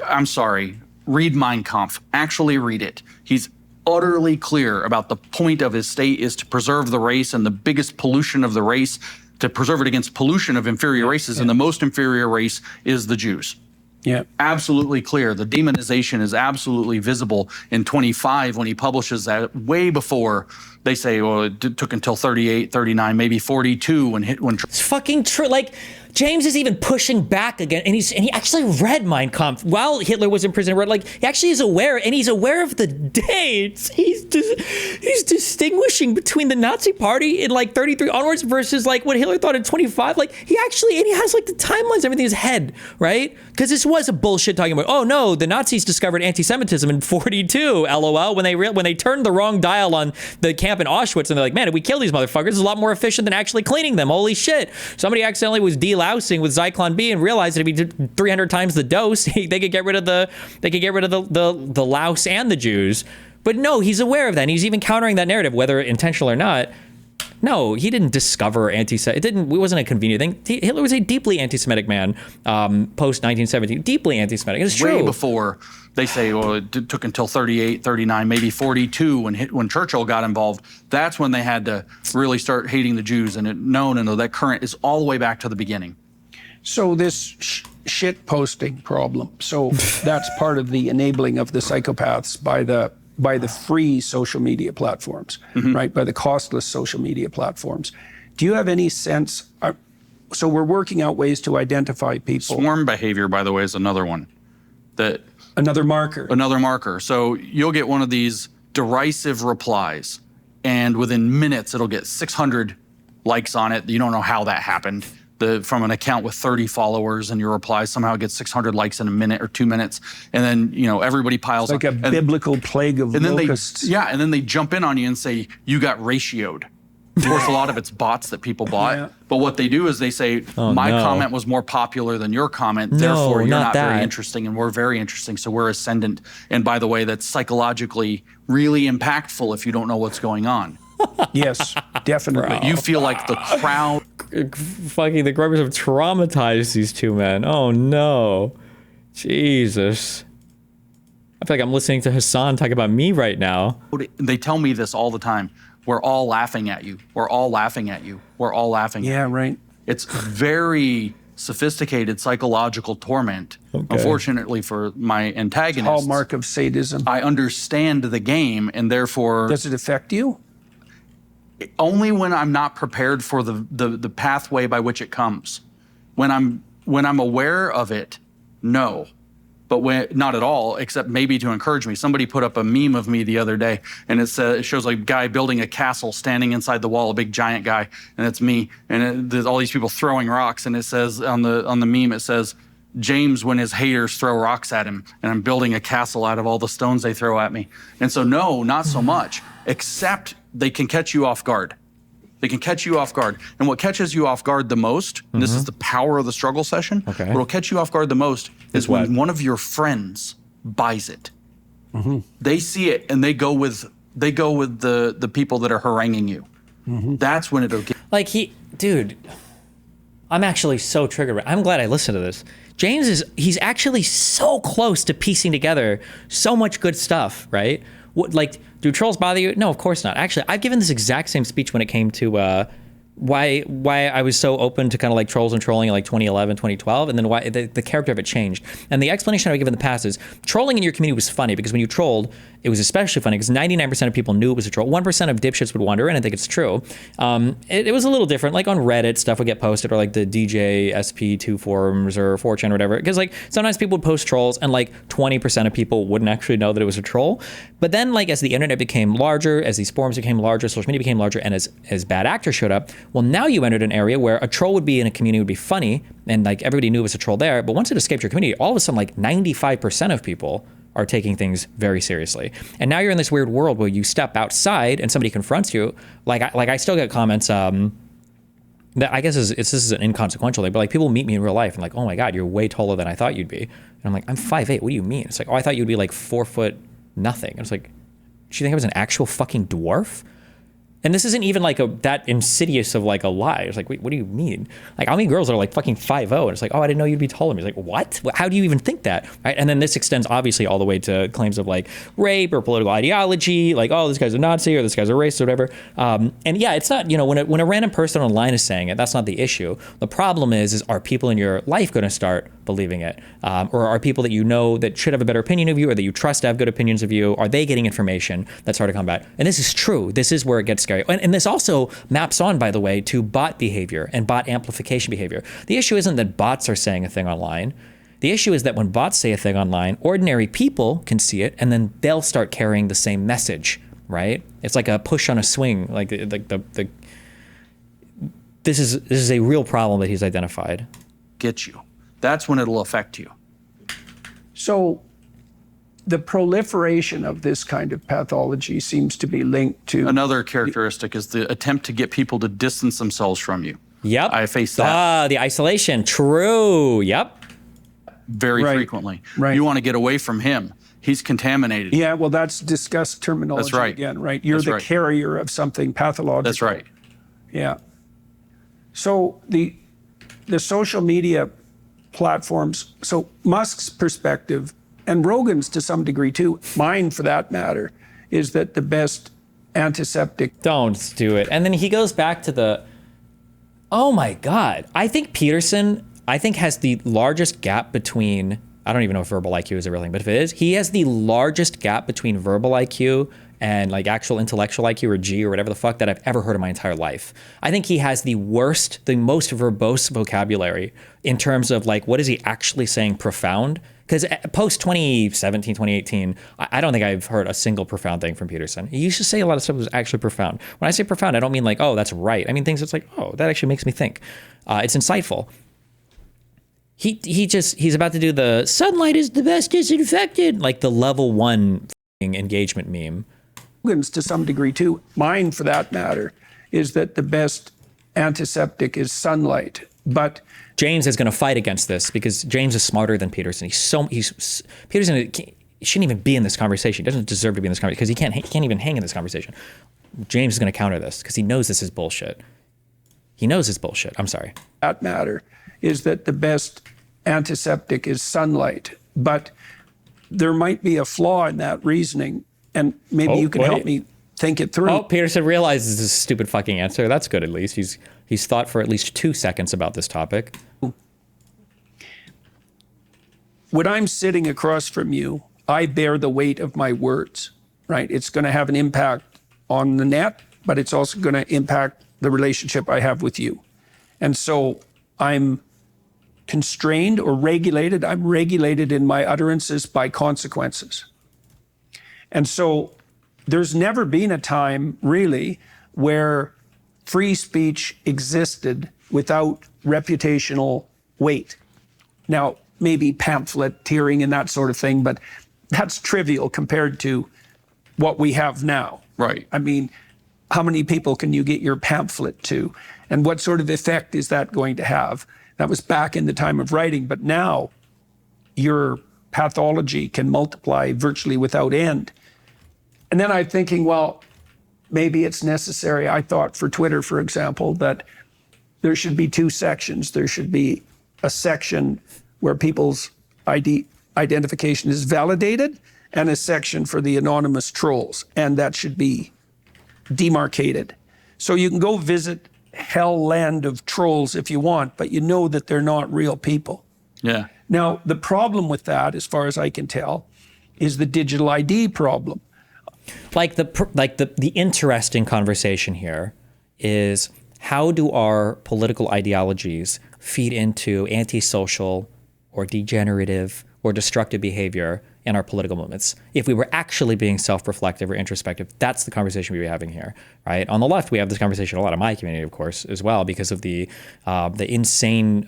I'm sorry. Read Mein Kampf. Actually read it. He's utterly clear about the point of his state is to preserve the race, and the biggest pollution of the race, to preserve it against pollution of inferior races, and the most inferior race is the Jews. Yeah. Absolutely clear. The demonization is absolutely visible in 25 when he publishes that, way before they say, well, it took until 38, 39, maybe 42 when It's fucking true. Like, James is even pushing back again, and he actually read Mein Kampf while Hitler was in prison. Like, he actually is aware, and he's aware of the dates. He's distinguishing between the Nazi Party in like 33 onwards versus like what Hitler thought in 25. Like, he has like the timelines, everything in his head, right? Because this was a bullshit talking about, oh no, the Nazis discovered anti-Semitism in 42, LOL, when they turned the wrong dial on the camp in Auschwitz, and they're like, man, if we kill these motherfuckers, it's a lot more efficient than actually cleaning them. Holy shit. Somebody accidentally was delousing with Zyklon B and realized that if he did 300 times the dose, they could get rid of the louse and the Jews. But no, he's aware of that. And he's even countering that narrative, whether intentional or not. No, he didn't discover it wasn't a convenient thing. Hitler was a deeply anti-Semitic man, post 1917, deeply anti-Semitic. It's true. Way before they say, well, it took until 38, 39, maybe 42 when Churchill got involved. That's when they had to really start hating the Jews. And that current is all the way back to the beginning. So this shit posting problem. So that's part of the enabling of the psychopaths by the free social media platforms, right? By the costless social media platforms. Do you have any sense? So we're working out ways to identify people. Swarm behavior, by the way, is another one. Another marker. So you'll get one of these derisive replies, and within minutes it'll get 600 likes on it. You don't know how that happened. From an account with 30 followers, and your reply somehow gets 600 likes in a minute or 2 minutes, and then everybody piles like on. A biblical plague of locusts. And then they jump in on you and say you got ratioed. Of course, a lot of it's bots that people bought. Yeah. But what they do is they say, my comment was more popular than your comment, therefore you're not very interesting, and we're very interesting, so we're ascendant. And by the way, that's psychologically really impactful if you don't know what's going on. Yes, definitely. You feel like the crowd. Fucking the groypers have traumatized these two men. Oh no. Jesus. I feel like I'm listening to Hassan talk about me right now. They tell me this all the time. We're all laughing at you. We're all laughing at you. We're all laughing at you. Yeah, right. It's very sophisticated psychological torment. Okay. Unfortunately for my antagonists. Hallmark of sadism. I understand the game, and therefore... Does it affect you? Only when I'm not prepared for the pathway by which it comes. When I'm aware of it, no. But not at all, except maybe to encourage me. Somebody put up a meme of me the other day, and it shows like a guy building a castle standing inside the wall, a big giant guy, and it's me. And there's all these people throwing rocks, and it says on the meme, it says, James when his haters throw rocks at him, and I'm building a castle out of all the stones they throw at me. And so no, not so much, except they can catch you off guard. They can catch you off guard. And what catches you off guard the most, and this is the power of the struggle session, what'll catch you off guard the most is when one of your friends buys it. They see it and they go with the people that are haranguing you. That's when it'll get... Like dude, I'm actually so triggered. I'm glad I listened to this. James he's actually so close to piecing together so much good stuff, right? Do trolls bother you? No, of course not. Actually, I've given this exact same speech when it came to why I was so open to kind of like trolls and trolling in like 2011, 2012, and then why the character of it changed. And the explanation I would give in the past is trolling in your community was funny because when you trolled, it was especially funny because 99% of people knew it was a troll. 1% of dipshits would wonder, and I think it's true. It was a little different. Like on Reddit, stuff would get posted, or like the DJ SP2 forums or 4chan or whatever. Because like sometimes people would post trolls, and like 20% of people wouldn't actually know that it was a troll. But then like as the internet became larger, as these forums became larger, social media became larger, and as bad actors showed up, well, now you entered an area where a troll would be in a community would be funny, and like everybody knew it was a troll there. But once it escaped your community, all of a sudden like 95% of people are taking things very seriously. And now you're in this weird world where you step outside and somebody confronts you. Like I still get comments that I guess this is an inconsequential thing, but like people meet me in real life and like, oh my God, you're way taller than I thought you'd be. And I'm like, I'm 5'8". What do you mean? It's like, oh, I thought you'd be like 4 foot nothing. And it's like, do you think I was an actual fucking dwarf? And this isn't even like that insidious of like a lie. It's like, wait, what do you mean? Like, I'll meet girls that are like fucking 5'0", and it's like, oh, I didn't know you'd be taller than me. It's like, what? How do you even think that? Right? And then this extends obviously all the way to claims of like rape or political ideology, like, oh, this guy's a Nazi or this guy's a racist or whatever. And yeah, it's not, when a random person online is saying it, that's not the issue. The problem is are people in your life going to start believing it? Or are people that you know that should have a better opinion of you or that you trust to have good opinions of you, are they getting information that's hard to combat? And this is true. This is where it gets scary. And this also maps on, by the way, to bot behavior and bot amplification behavior. The issue isn't that bots are saying a thing online. The issue is that when bots say a thing online, ordinary people can see it and then they'll start carrying the same message, right? It's like a push on a swing. Like this is a real problem that he's identified. Get you. That's when it'll affect you. So the proliferation of this kind of pathology seems to be linked to... Another characteristic is the attempt to get people to distance themselves from you. Yep. I face that. The isolation. True. Yep. Very frequently. Right. You want to get away from him. He's contaminated. Yeah, well, that's discussed terminology That's right. again, right? You're That's the right. carrier of something pathological. That's right. Yeah. So the social media platforms, so Musk's perspective, and Rogan's to some degree too, mine for that matter, is that the best antiseptic... Don't do it. And then he goes back to oh my God. I think Peterson, has the largest gap between, I don't even know if verbal IQ is a real thing, but if it is, he has the largest gap between verbal IQ and like actual intellectual IQ or G or whatever the fuck that I've ever heard in my entire life. I think he has the most verbose vocabulary in terms of like, what is he actually saying profound? Because post 2017, 2018, I don't think I've heard a single profound thing from Peterson. He used to say a lot of stuff that was actually profound. When I say profound, I don't mean like, oh, that's right. I mean things that's like, oh, that actually makes me think. It's insightful. He's about to do the sunlight is the best disinfectant, like the level 1 engagement meme. Rogan's to some degree too, mine for that matter, is that the best antiseptic is sunlight. But James is going to fight against this because James is smarter than Peterson. Peterson shouldn't even be in this conversation. He doesn't deserve to be in this conversation because he can't even hang in this conversation. James is going to counter this because he knows this is bullshit. He knows it's bullshit. I'm sorry. that matter is that the best antiseptic is sunlight. But there might be a flaw in that reasoning, and maybe you can help me think it through. Oh, Peterson realizes this is a stupid fucking answer. That's good, at least. He's thought for at least 2 seconds about this topic. When I'm sitting across from you, I bear the weight of my words, right? It's going to have an impact on the net, but it's also going to impact the relationship I have with you. And so I'm constrained or regulated. I'm regulated in my utterances by consequences. And so there's never been a time, really, where free speech existed without reputational weight. Now, maybe pamphleteering and that sort of thing, but that's trivial compared to what we have now. Right. I mean, how many people can you get your pamphlet to? And what sort of effect is that going to have? That was back in the time of writing, but now your pathology can multiply virtually without end. And then I'm thinking, well, maybe it's necessary. I thought for Twitter, for example, that there should be 2 sections. There should be a section where people's identification is validated and a section for the anonymous trolls. And that should be demarcated. So you can go visit hell land of trolls if you want, but you know that they're not real people. Yeah. Now, the problem with that, as far as I can tell, is the digital ID problem. Like the interesting conversation here is, how do our political ideologies feed into antisocial or degenerative or destructive behavior in our political movements? If we were actually being self-reflective or introspective, that's the conversation we'd be having here, right? On the left, we have this conversation a lot in my community, of course, as well, because of the insane,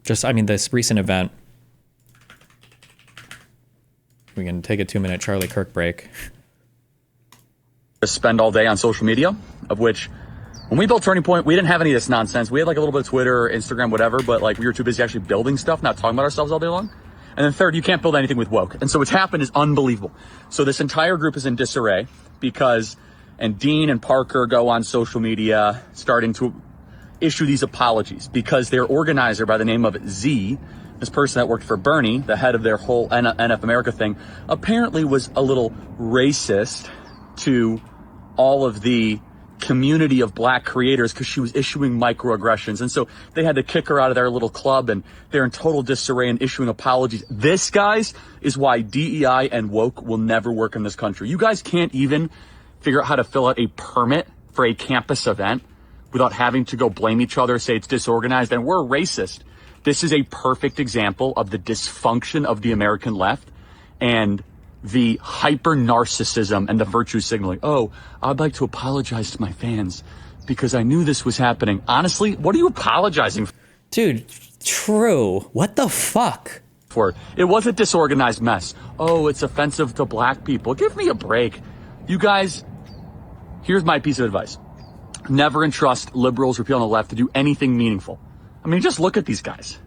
this recent event. We can take a 2-minute Charlie Kirk break. Spend all day on social media, of which when we built Turning Point, we didn't have any of this nonsense. We had like a little bit of Twitter, or Instagram, whatever, but like we were too busy actually building stuff, not talking about ourselves all day long. And then third, you can't build anything with woke. And so what's happened is unbelievable. So this entire group is in disarray and Dean and Parker go on social media starting to issue these apologies because their organizer by the name of Z, this person that worked for Bernie, the head of their whole NF America thing, apparently was a little racist to all of the community of black creators because she was issuing microaggressions. And so they had to kick her out of their little club, and they're in total disarray and issuing apologies. This, guys, is why DEI and woke will never work in this country. You guys can't even figure out how to fill out a permit for a campus event without having to go blame each other, say it's disorganized, and we're racist. This is a perfect example of the dysfunction of the American left and the hyper narcissism and the virtue signaling. Oh, I'd like to apologize to my fans because I knew this was happening. Honestly, what are you apologizing for? Dude, true. What the fuck? It was a disorganized mess. Oh, it's offensive to black people. Give me a break. You guys, here's my piece of advice. Never entrust liberals or people on the left to do anything meaningful. I mean, just look at these guys.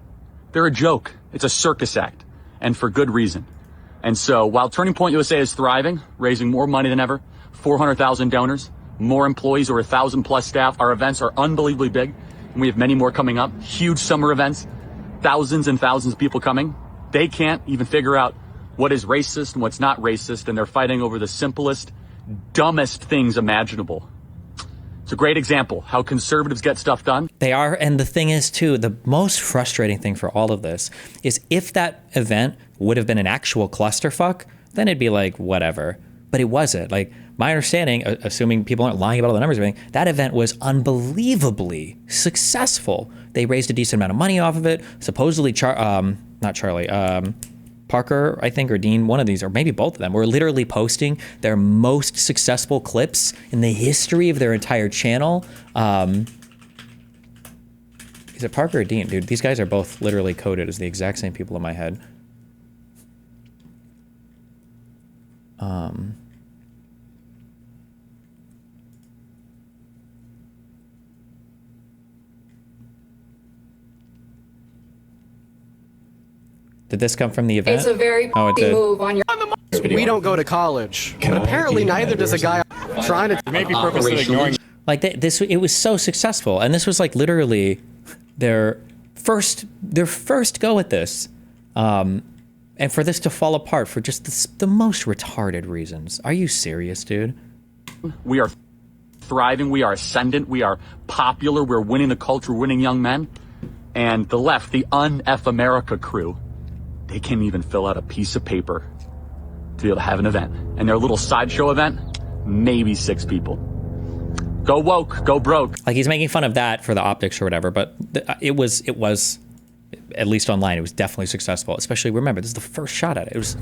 They're a joke. It's a circus act, and for good reason. And so while Turning Point USA is thriving, raising more money than ever, 400,000 donors, more employees, over 1,000 plus staff, our events are unbelievably big, and we have many more coming up. Huge summer events, thousands and thousands of people coming. They can't even figure out what is racist and what's not racist, and they're fighting over the simplest, dumbest things imaginable. It's a great example how conservatives get stuff done. They are, and the thing is too, the most frustrating thing for all of this is if that event would have been an actual clusterfuck, then it'd be like, whatever. But it wasn't. Like, my understanding, assuming people aren't lying about all the numbers or anything, that event was unbelievably successful. They raised a decent amount of money off of it. Supposedly, Parker, I think, or Dean, one of these, or maybe both of them, were literally posting their most successful clips in the history of their entire channel. Is it Parker or Dean? Dude, these guys are both literally coded as the exact same people in my head. Did this come from the event? It's a very move on your. We don't go to college, but apparently neither does a guy trying to. Maybe purposely ignoring. Like this, it was so successful, and this was like literally their first go at this, and for this to fall apart for just the most retarded reasons. Are you serious, dude? We are thriving. We are ascendant. We are popular. We're winning the culture, winning young men. And the left, the un-F America crew, they can't even fill out a piece of paper to be able to have an event. And their little sideshow event, maybe 6 people. Go woke, go broke. Like, he's making fun of that for the optics or whatever, but it was, at least online, it was definitely successful. Especially, remember, this is the first shot at it. It was...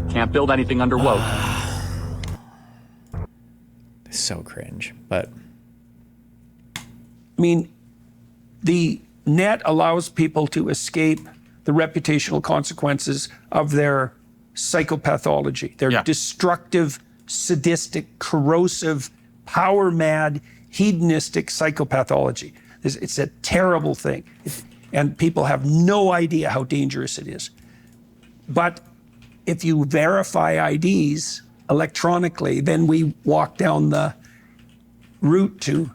Can't build anything under woke. It's so cringe, but... I mean, the net allows people to escape the reputational consequences of their psychopathology, their destructive, sadistic, corrosive, power-mad, hedonistic psychopathology. It's a terrible thing, and people have no idea how dangerous it is. But if you verify IDs electronically, then we walk down the route to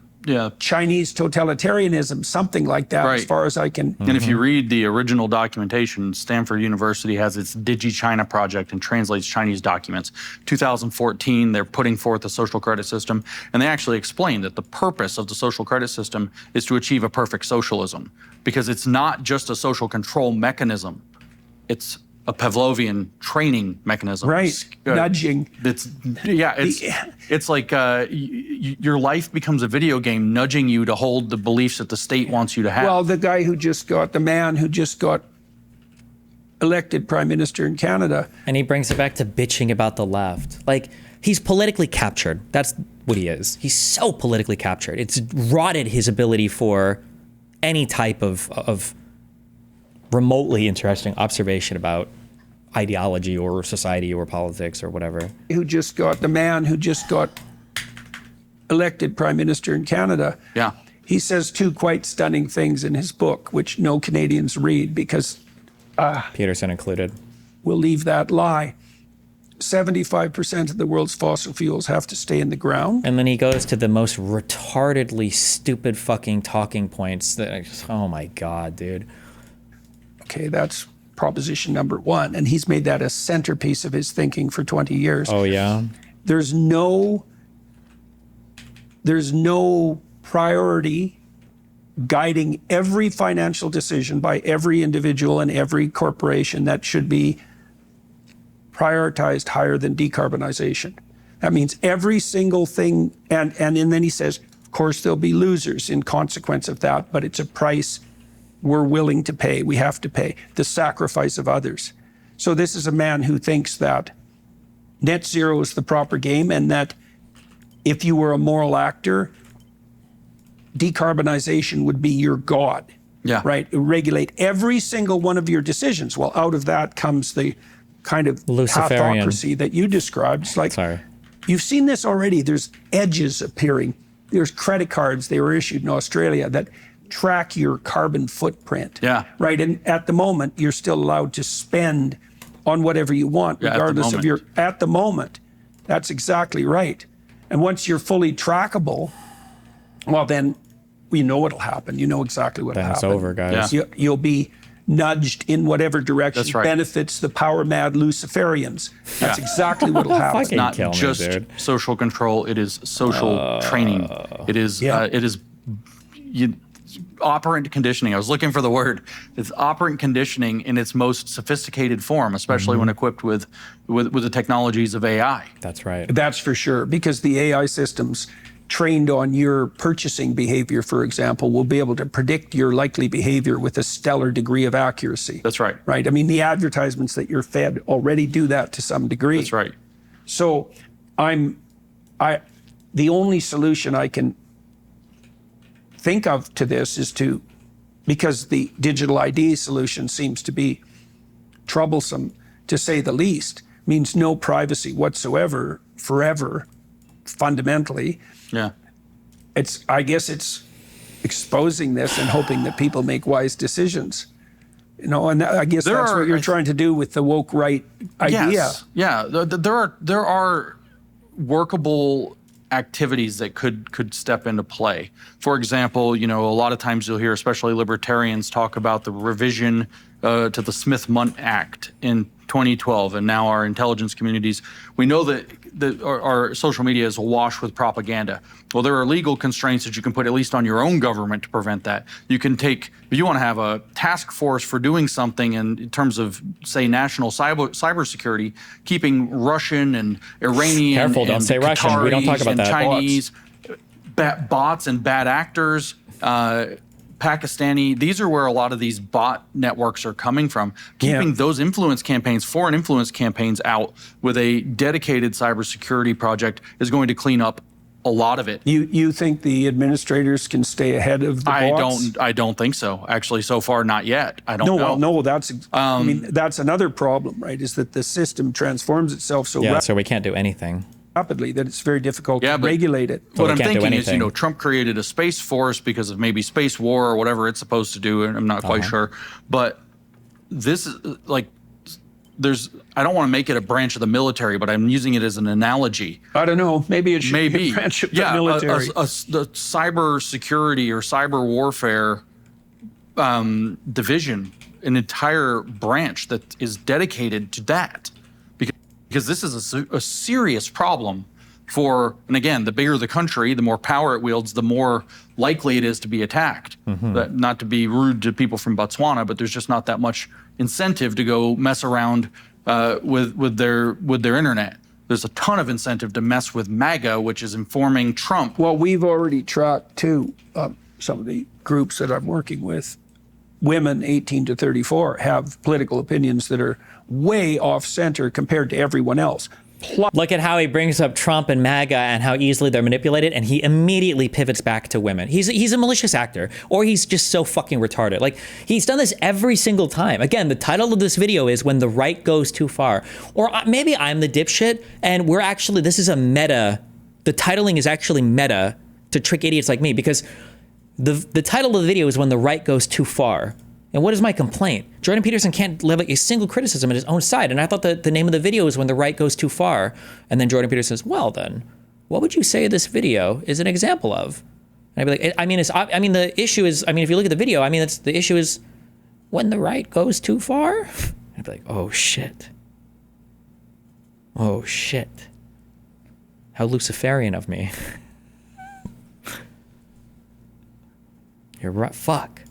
Chinese totalitarianism, something like that, as far as I can. And if you read the original documentation, Stanford University has its Digi-China project and translates Chinese documents. 2014, they're putting forth a social credit system, and they actually explain that the purpose of the social credit system is to achieve a perfect socialism, because it's not just a social control mechanism, it's a Pavlovian training mechanism. Right, nudging. It's like your life becomes a video game nudging you to hold the beliefs that the state wants you to have. Well, the man who just got elected prime minister in Canada. And he brings it back to bitching about the left. Like, he's politically captured. That's what he is. He's so politically captured. It's rotted his ability for any type of remotely interesting observation about ideology or society or politics or whatever. The man who just got elected prime minister in Canada. Yeah. He says two quite stunning things in his book, which no Canadians read because Peterson included. We'll leave that lie. 75% of the world's fossil fuels have to stay in the ground. And then he goes to the most retardedly stupid fucking talking points that, oh my God, dude. Okay, that's proposition number one. And he's made that a centerpiece of his thinking for 20 years. Oh, yeah? There's no priority guiding every financial decision by every individual and every corporation that should be prioritized higher than decarbonization. That means every single thing, and then he says, of course, there'll be losers in consequence of that, but it's a price we're willing to pay. We have to pay the sacrifice of others. So this is a man who thinks that net zero is the proper game, and that if you were a moral actor, decarbonization would be your God. Yeah. Right? It would regulate every single one of your decisions. Well, out of that comes the kind of Luciferian pathocracy that you described. It's like, you've seen this already. There's edges appearing. There's credit cards, they were issued in Australia, that track your carbon footprint. Yeah. Right. And at the moment, you're still allowed to spend on whatever you want, regardless of your, at the moment. That's exactly right. And once you're fully trackable, well, then we know what'll happen. You know exactly what happened. That's over, guys. Yeah. You'll be nudged in whatever direction That's right. benefits the power mad Luciferians. That's exactly what'll happen. Fucking Not kill me, just dude. social control, it is social training. It is operant conditioning. I was looking for the word. It's operant conditioning in its most sophisticated form, especially when equipped with the technologies of AI. That's right. That's for sure, because the AI systems trained on your purchasing behavior, for example, will be able to predict your likely behavior with a stellar degree of accuracy. That's right. Right. I mean, the advertisements that you're fed already do that to some degree. That's right. So the only solution I can think of to this is because the digital ID solution seems to be troublesome, to say the least, means no privacy whatsoever, forever, fundamentally. Yeah. I guess it's exposing this and hoping that people make wise decisions. You know, and I guess that's what you're trying to do with the woke right idea. Yes. Yeah. There are workable activities that could step into play. For example, a lot of times you'll hear, especially libertarians, talk about the revision to the Smith-Mundt Act in 2012, and now our intelligence communities, we know that our social media is awash with propaganda. Well, there are legal constraints that you can put at least on your own government to prevent that. You can if you want to have a task force for doing something in terms of, say, national cybersecurity, keeping Russian and Iranian Careful, don't and say Russian. We don't talk about and that. Chinese bots and bad actors, Pakistani, these are where a lot of these bot networks are coming from. Keeping those influence campaigns, foreign influence campaigns, out with a dedicated cybersecurity project is going to clean up a lot of it. You think the administrators can stay ahead of the bots? I don't think so. Actually, so far, not yet. I don't know. Well, no, that's another problem, right? Is that the system transforms itself so so we can't do anything rapidly that it's very difficult to regulate it. What I'm thinking is, Trump created a space force because of maybe space war or whatever it's supposed to do, and I'm not quite sure. But this is I don't want to make it a branch of the military, but I'm using it as an analogy. I don't know. Maybe it should be Maybe a branch of the military. The cyber security or cyber warfare division, an entire branch that is dedicated to that, because this is a serious problem for, and again, the bigger the country, the more power it wields, the more likely it is to be attacked. Not to be rude to people from Botswana, but there's just not that much incentive to go mess around with their internet. There's a ton of incentive to mess with MAGA, which is informing Trump. Well, we've already tracked too, some of the groups that I'm working with. Women 18 to 34 have political opinions that are way off center compared to everyone else. Look at how he brings up Trump and MAGA and how easily they're manipulated, and he immediately pivots back to women. He's a malicious actor, or he's just so fucking retarded. Like, he's done this every single time. Again, the title of this video is When the Right Goes Too Far. Or maybe I'm the dipshit, and this is a meta. The titling is actually meta to trick idiots like me, because the title of the video is When the Right Goes Too Far. And what is my complaint? Jordan Peterson can't levy a single criticism at his own side. And I thought that the name of the video is When the Right Goes Too Far. And then Jordan Peterson says, well then, what would you say this video is an example of? And I'd be like, the issue is, if you look at the video, the issue is when the right goes too far. I'd be like, oh shit. Oh shit. How Luciferian of me. You're right, fuck.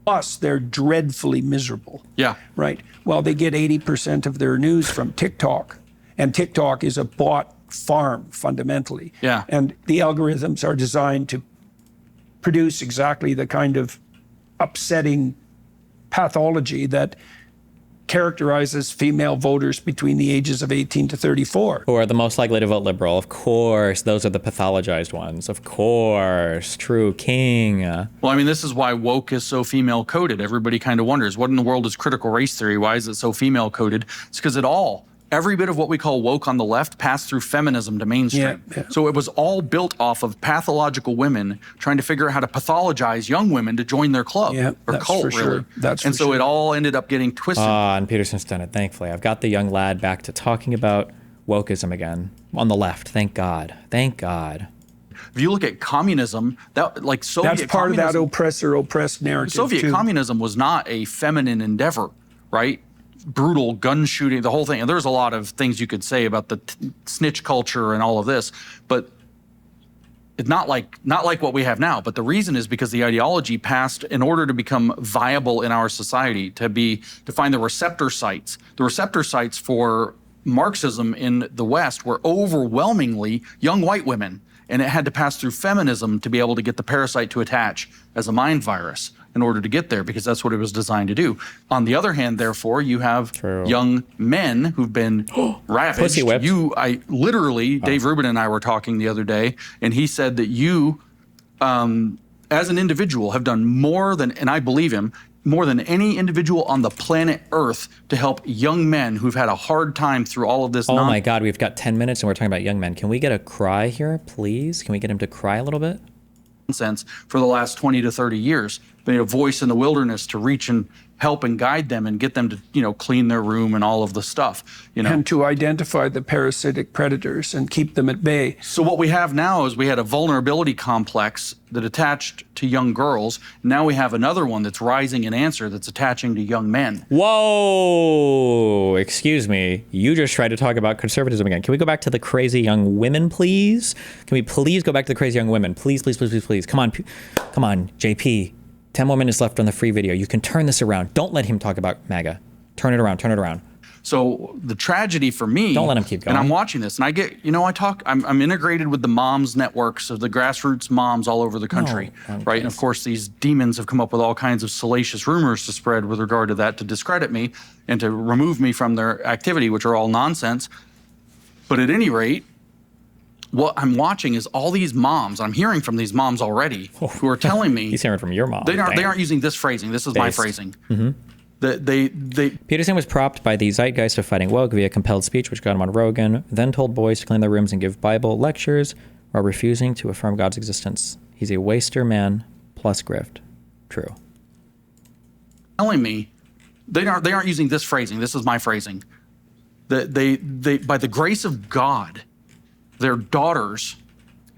Plus, they're dreadfully miserable. Yeah. Right. Well, they get 80% of their news from TikTok. And TikTok is a bot farm, fundamentally. Yeah. And the algorithms are designed to produce exactly the kind of upsetting pathology that characterizes female voters between the ages of 18 to 34. Who are the most likely to vote liberal. Of course, those are the pathologized ones. Of course, true king. Well, this is why woke is so female coded. Everybody kind of wonders, what in the world is critical race theory? Why is it so female coded? It's because every bit of what we call woke on the left passed through feminism to mainstream. Yeah. So it was all built off of pathological women trying to figure out how to pathologize young women to join their club or cult, for really. sure. And so it all ended up getting twisted. And Peterson's done it, thankfully. I've got the young lad back to talking about wokeism again on the left. Thank God. Thank God. If you look at communism, Soviet that's part communism, of that oppressor-oppressed narrative. Soviet communism was not a feminine endeavor, right? Brutal gun shooting, the whole thing. And there's a lot of things you could say about the snitch culture and all of this, but it's not like what we have now. But the reason is because the ideology passed in order to become viable in our society, to find the receptor sites. The receptor sites for Marxism in the West were overwhelmingly young white women. And it had to pass through feminism to be able to get the parasite to attach as a mind virus in order to get there, because that's what it was designed to do. On the other hand, therefore, you have young men who've been ravaged. Pussy whipped. Dave Rubin and I were talking the other day, and he said that you, as an individual, have done more than, and I believe him, more than any individual on the planet Earth to help young men who've had a hard time through all of this. Oh my God, we've got 10 minutes and we're talking about young men. Can we get a cry here, please? Can we get him to cry a little bit? Nonsense for the last 20 to 30 years, been a voice in the wilderness to reach and help and guide them and get them to, clean their room and all of the stuff, And to identify the parasitic predators and keep them at bay. So what we have now is we had a vulnerability complex that attached to young girls. Now we have another one that's rising in answer that's attaching to young men. Whoa, excuse me. You just tried to talk about conservatism again. Can we go back to the crazy young women, please? Can we please go back to the crazy young women? Please, please, please, please, please. Come on, JP. 10 more minutes left on the free video. You can turn this around. Don't let him talk about MAGA. Turn it around. Turn it around. So the tragedy for me, don't let him keep going. And I'm watching this, and I get, I'm integrated with the moms networks of the grassroots moms all over the country, right? And of course, these demons have come up with all kinds of salacious rumors to spread with regard to that, to discredit me and to remove me from their activity, which are all nonsense. But at any rate, what I'm watching is all these moms. I'm hearing from these moms already who are telling me he's hearing from your mom. They aren't using this phrasing. This is my phrasing. Peterson was propped by the zeitgeist of fighting woke via compelled speech, which got him on Rogan, then told boys to clean their rooms and give Bible lectures while refusing to affirm God's existence. He's a waster man plus grift. True. Telling me they aren't using this phrasing. This is my phrasing. They by the grace of God, their daughters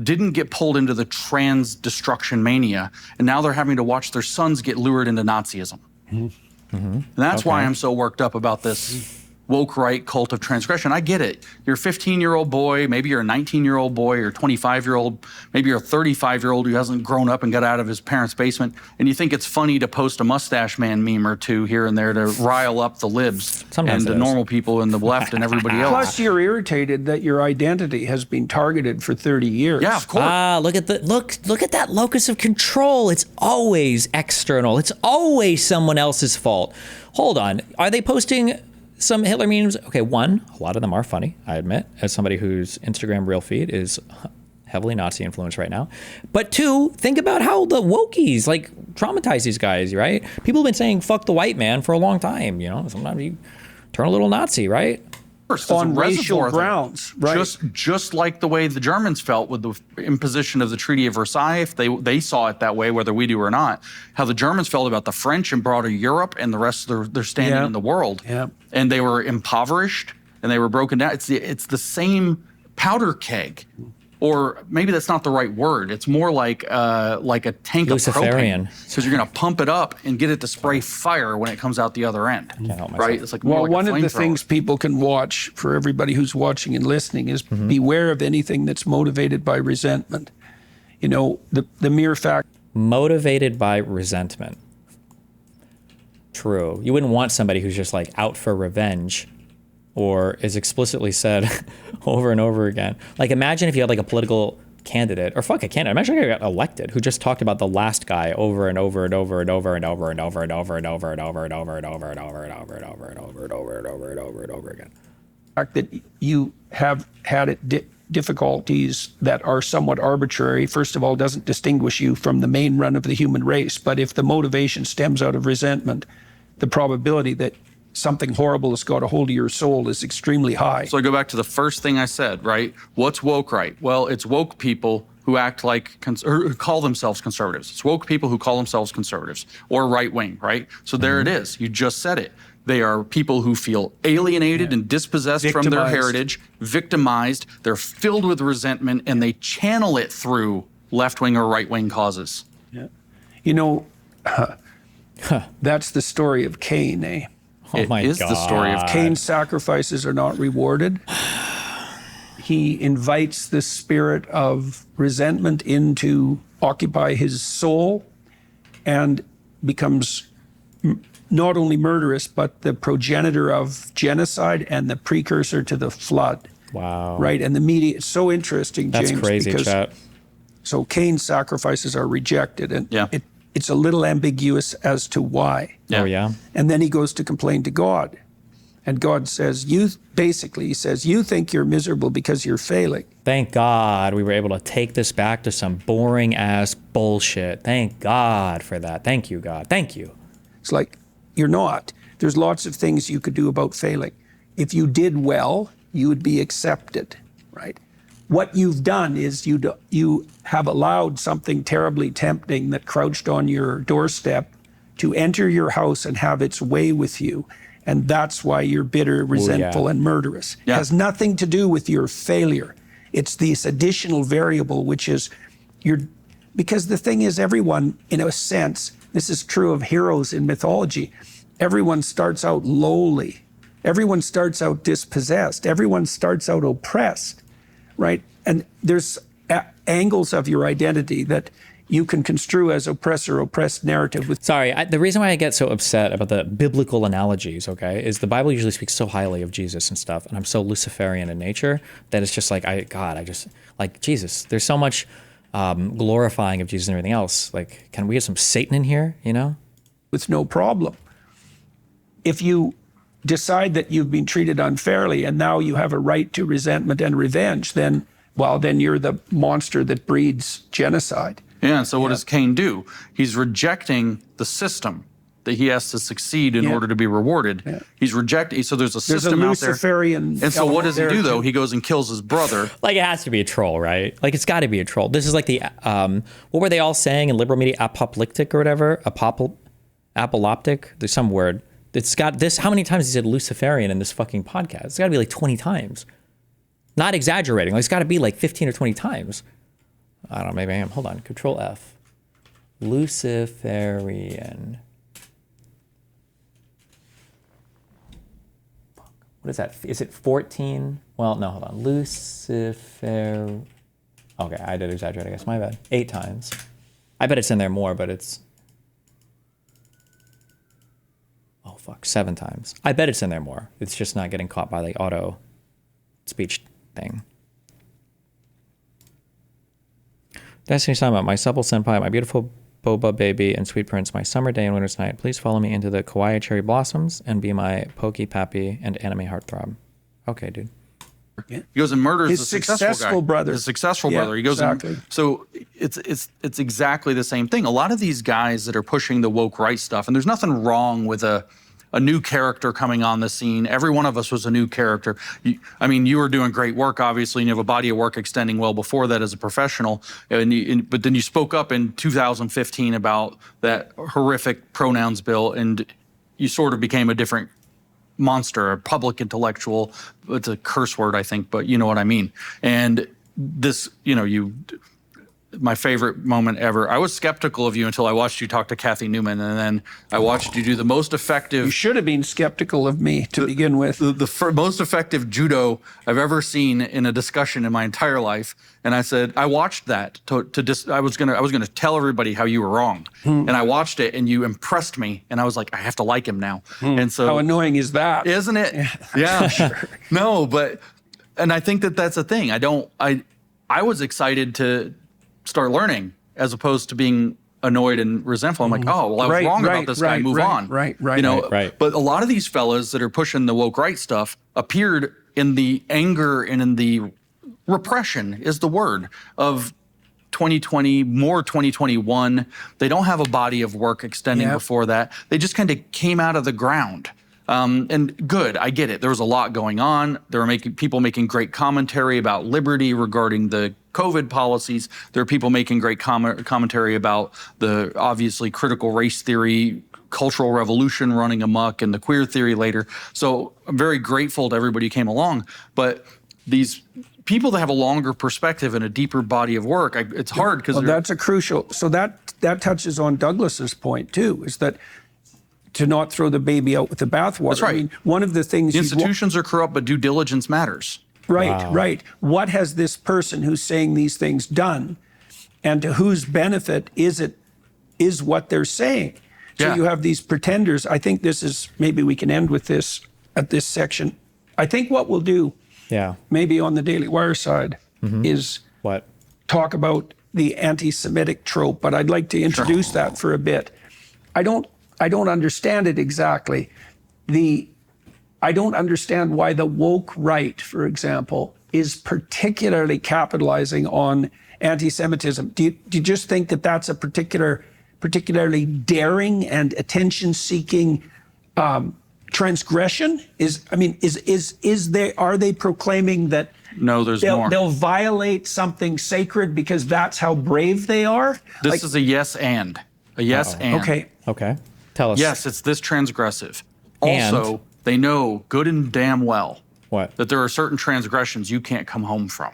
didn't get pulled into the trans destruction mania, and now they're having to watch their sons get lured into Nazism. And that's why I'm so worked up about this woke right cult of transgression. I get it. You're a 15-year-old boy, maybe you're a 19-year-old boy, or a 25-year-old, maybe you're a 35-year-old who hasn't grown up and got out of his parents' basement, and you think it's funny to post a mustache man meme or two here and there to rile up the libs Sometimes and the normal people in the left and everybody else. Plus, you're irritated that your identity has been targeted for 30 years. Yeah, of course. Look at that locus of control. It's always external. It's always someone else's fault. Hold on. Are they posting some Hitler memes? Okay, one, a lot of them are funny, I admit, as somebody whose Instagram reel feed is heavily Nazi influenced right now. But two, think about how the wokies like traumatize these guys, right? People have been saying fuck the white man for a long time, you know? Sometimes you turn a little Nazi, right? On racial grounds, right? Just like the way the Germans felt with the imposition of the Treaty of Versailles, if they saw it that way, whether we do or not, how the Germans felt about the French and broader Europe and the rest of their standing in the world. And they were impoverished and they were broken down. It's the same powder keg. Or maybe that's not the right word. It's more like a tank Luciferian. of propane, because you're going to pump it up and get it to spray fire when it comes out the other end. Right? It's like more like one a of the flamethrower. things people can watch for everybody who's watching and listening is beware of anything that's motivated by resentment. You know, the mere fact. Motivated by resentment. True. You wouldn't want somebody who's just like out for revenge, or is explicitly said over and over again. Like, imagine if you had like a political candidate, or fuck a candidate, imagine if you got elected who just talked about the last guy over and over and over and over and over and over and over and over and over and over and over and over and over and over and over and over and over and over and over again. Fact that you have had difficulties that are somewhat arbitrary, first of all, doesn't distinguish you from the main run of the human race. But if the motivation stems out of resentment, the probability that something horrible has got a hold of your soul is extremely high. So I go back to the first thing I said, right? What's woke right? Well, it's woke people who act like, or who call themselves conservatives. It's woke people who call themselves conservatives or right wing, right? So there it is. You just said it. They are people who feel alienated and dispossessed from their heritage, victimized. They're filled with resentment, and they channel it through left-wing or right-wing causes. You know, that's the story of Cain, eh? Oh my God. It is the story of Cain's sacrifices are not rewarded. He invites the spirit of resentment in to occupy his soul and becomes not only murderous, but the progenitor of genocide and the precursor to the flood. Wow. Right? And the media, it's so interesting, James. That's crazy, because, chat. So Cain's sacrifices are rejected, and it's a little ambiguous as to why. Oh, yeah? And then he goes to complain to God. And God says, he says, you think you're miserable because you're failing. Thank God we were able to take this back to some boring ass bullshit. Thank God for that. Thank you, God. Thank you. It's like, you're not. There's lots of things you could do about failing. If you did well, you would be accepted, right? What you've done is you have allowed something terribly tempting that crouched on your doorstep to enter your house and have its way with you. And that's why you're bitter, resentful, and murderous. It has nothing to do with your failure. It's this additional variable, which is because the thing is, everyone, in a sense, this is true of heroes in mythology, everyone starts out lowly. Everyone starts out dispossessed. Everyone starts out oppressed, right? And there's angles of your identity that you can construe as oppressor-oppressed narrative. Sorry, the reason why I get so upset about the biblical analogies, okay, is the Bible usually speaks so highly of Jesus and stuff, and I'm so Luciferian in nature that it's just like, I just, like, Jesus, there's so much glorifying of Jesus and everything else. Like, can we get some Satan in here, you know? With no problem. If you decide that you've been treated unfairly and now you have a right to resentment and revenge, then you're the monster that breeds genocide. Yeah, and so what does Cain do? He's rejecting the system that he has to succeed in order to be rewarded. Yeah. He's rejecting, so there's a system out there. Luciferian. And so what does he do, though? He goes and kills his brother. Like, it has to be a troll, right? Like, it's got to be a troll. This is like the, what were they all saying in liberal media? Apoplectic or whatever? Apoplectic? There's some word. It's got this. How many times he said Luciferian in this fucking podcast? It's got to be like 20 times. Not exaggerating. Like, it's got to be like 15 or 20 times. I don't know. Maybe I am. Hold on. Control F. Luciferian. What is that? Is it 14? Well, no, hold on. Lucifer. Okay, I did exaggerate, I guess. My bad. 8 times. I bet it's in there more, but it's... Oh, fuck. 7 times. I bet it's in there more. It's just not getting caught by the auto speech thing. Destiny's talking about my supple senpai, my beautiful boba baby, and sweet prince, my summer day and winter's night. Please follow me into the kawaii cherry blossoms and be my pokey pappy and anime heartthrob. Okay, dude. He goes and murders His the successful successful guy. brother. His successful Yeah, brother. He goes exactly. so it's exactly the same thing. A lot of these guys that are pushing the woke right stuff, and there's nothing wrong with a new character coming on the scene. Every one of us was a new character. You were doing great work, obviously, and you have a body of work extending well before that as a professional. But then you spoke up in 2015 about that horrific pronouns bill, and you sort of became a different monster, a public intellectual. It's a curse word, I think, but you know what I mean. And this, my favorite moment ever. I was skeptical of you until I watched you talk to Kathy Newman, and then I watched you do the most effective. You should have been skeptical of me to begin with. The most effective judo I've ever seen in a discussion in my entire life. And I said, I watched that I was gonna tell everybody how you were wrong. And I watched it, and you impressed me, and I was like, I have to like him now. And so, how annoying is that? isn't it? Yeah. Sure. No, and I think that's a thing. I was excited to start learning as opposed to being annoyed and resentful. I'm like, oh, well, I was wrong about this guy. Move on. Right. But a lot of these fellas that are pushing the woke right stuff appeared in the anger and in the repression is the word of 2020, more 2021. They don't have a body of work extending before that. They just kind of came out of the ground. And good, I get it. There was a lot going on. There were people making great commentary about liberty regarding the COVID policies. There are people making great commentary about the obviously critical race theory, cultural revolution running amok, and the queer theory later. So I'm very grateful to everybody who came along. But these people that have a longer perspective and a deeper body of work, it's hard because that's a crucial. So that touches on Douglas's point too, is that to not throw the baby out with the bathwater. That's right. I mean, one of the things institutions are corrupt, but due diligence matters. Right. What has this person who's saying these things done, and to whose benefit is what they're saying? So you have these pretenders. I think this is, maybe we can end with this at this section. I think what we'll do, maybe on the Daily Wire side, is talk about the anti-Semitic trope, but I'd like to introduce that for a bit. I don't understand it exactly. I don't understand why the woke right, for example, is particularly capitalizing on anti-Semitism. Do you just think that that's a particularly daring and attention-seeking transgression? Are they proclaiming that? No, there's more. They'll violate something sacred because that's how brave they are? This is a yes and. A yes and. Okay. Tell us. Yes, it's this transgressive. Also, they know good and damn well that there are certain transgressions you can't come home from.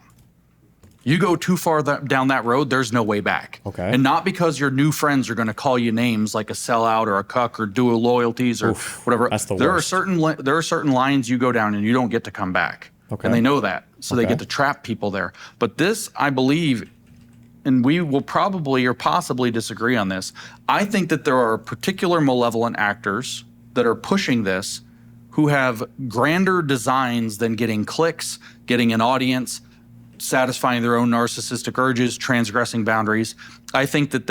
You go too far down that road, there's no way back. Okay. And not because your new friends are going to call you names like a sellout or a cuck or dual loyalties or whatever. That's the worst. There are certain lines you go down and you don't get to come back. Okay. And they know that. So they get to trap people there. But this, I believe, and we will probably or possibly disagree on this, I think that there are particular malevolent actors that are pushing this who have grander designs than getting clicks, getting an audience, satisfying their own narcissistic urges, transgressing boundaries. I think that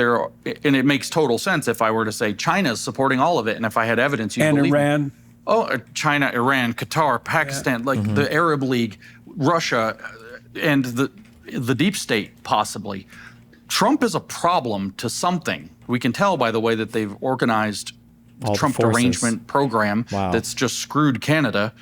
and it makes total sense if I were to say China's supporting all of it, and if I had evidence, you'd believe Iran. me. Oh, China, Iran, Qatar, Pakistan, the Arab League, Russia, and the deep state, possibly. Trump is a problem to something. We can tell by the way that they've organized the Trump derangement program that's just screwed Canada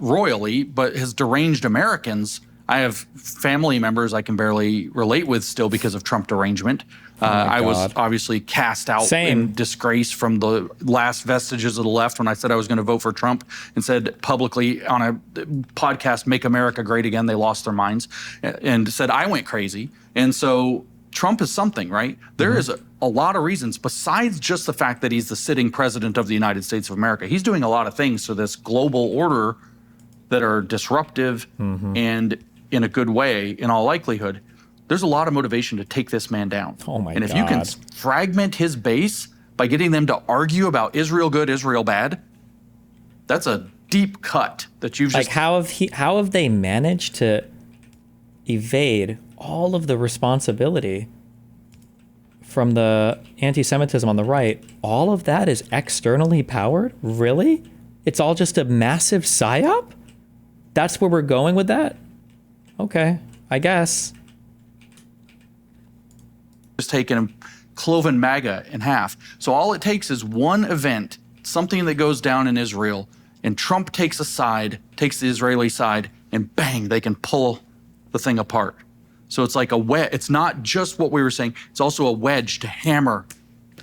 royally, but has deranged Americans. I have family members I can barely relate with still because of Trump derangement. I was obviously cast out in disgrace from the last vestiges of the left when I said I was going to vote for Trump and said publicly on a podcast, "Make America Great Again." They lost their minds and said I went crazy. And so Trump is something, right? There is a lot of reasons besides just the fact that he's the sitting president of the United States of America. He's doing a lot of things to this global order that are disruptive and in a good way, in all likelihood. There's a lot of motivation to take this man down. Oh my God. And if you can fragment his base by getting them to argue about Israel good, Israel bad, that's a deep cut that you've just... Like how have they managed to evade all of the responsibility from the anti-Semitism on the right? All of that is externally powered? Really? It's all just a massive psyop? That's where we're going with that? Okay, I guess. Just taken and cloven MAGA in half. So all it takes is one event, something that goes down in Israel, and Trump takes a side, takes the Israeli side, and bang, they can pull the thing apart. So it's like a wedge. It's not just what we were saying. It's also a wedge to hammer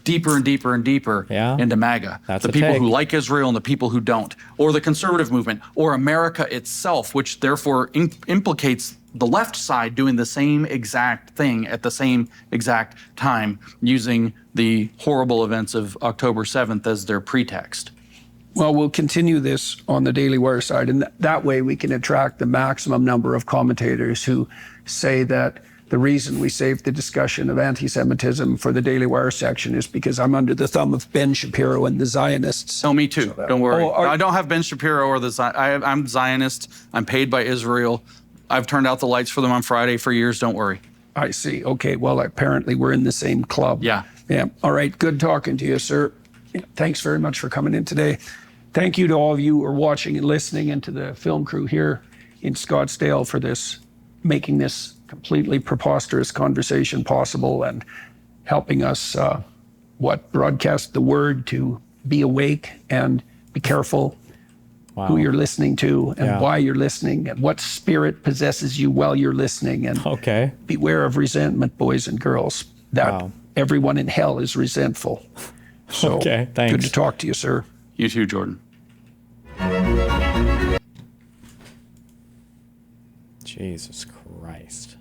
deeper and deeper and deeper into MAGA. That's the people who like Israel and the people who don't, or the conservative movement, or America itself, which therefore implicates the left side doing the same exact thing at the same exact time, using the horrible events of October 7th as their pretext. Well, we'll continue this on the Daily Wire side, and that way we can attract the maximum number of commentators who say that the reason we saved the discussion of anti-Semitism for the Daily Wire section is because I'm under the thumb of Ben Shapiro and the Zionists. No, me too. Don't worry. I don't have Ben Shapiro or I'm Zionist. I'm paid by Israel. I've turned out the lights for them on Friday for years. Don't worry. I see. Okay. Well, apparently we're in the same club. Yeah. Yeah. All right. Good talking to you, sir. Thanks very much for coming in today. Thank you to all of you who are watching and listening, and to the film crew here in Scottsdale for making this completely preposterous conversation possible and helping us broadcast the word to be awake and be careful who you're listening to and why you're listening and what spirit possesses you while you're listening. And beware of resentment, boys and girls. That everyone in hell is resentful. So thanks. Good to talk to you, sir. You too, Jordan. Jesus Christ.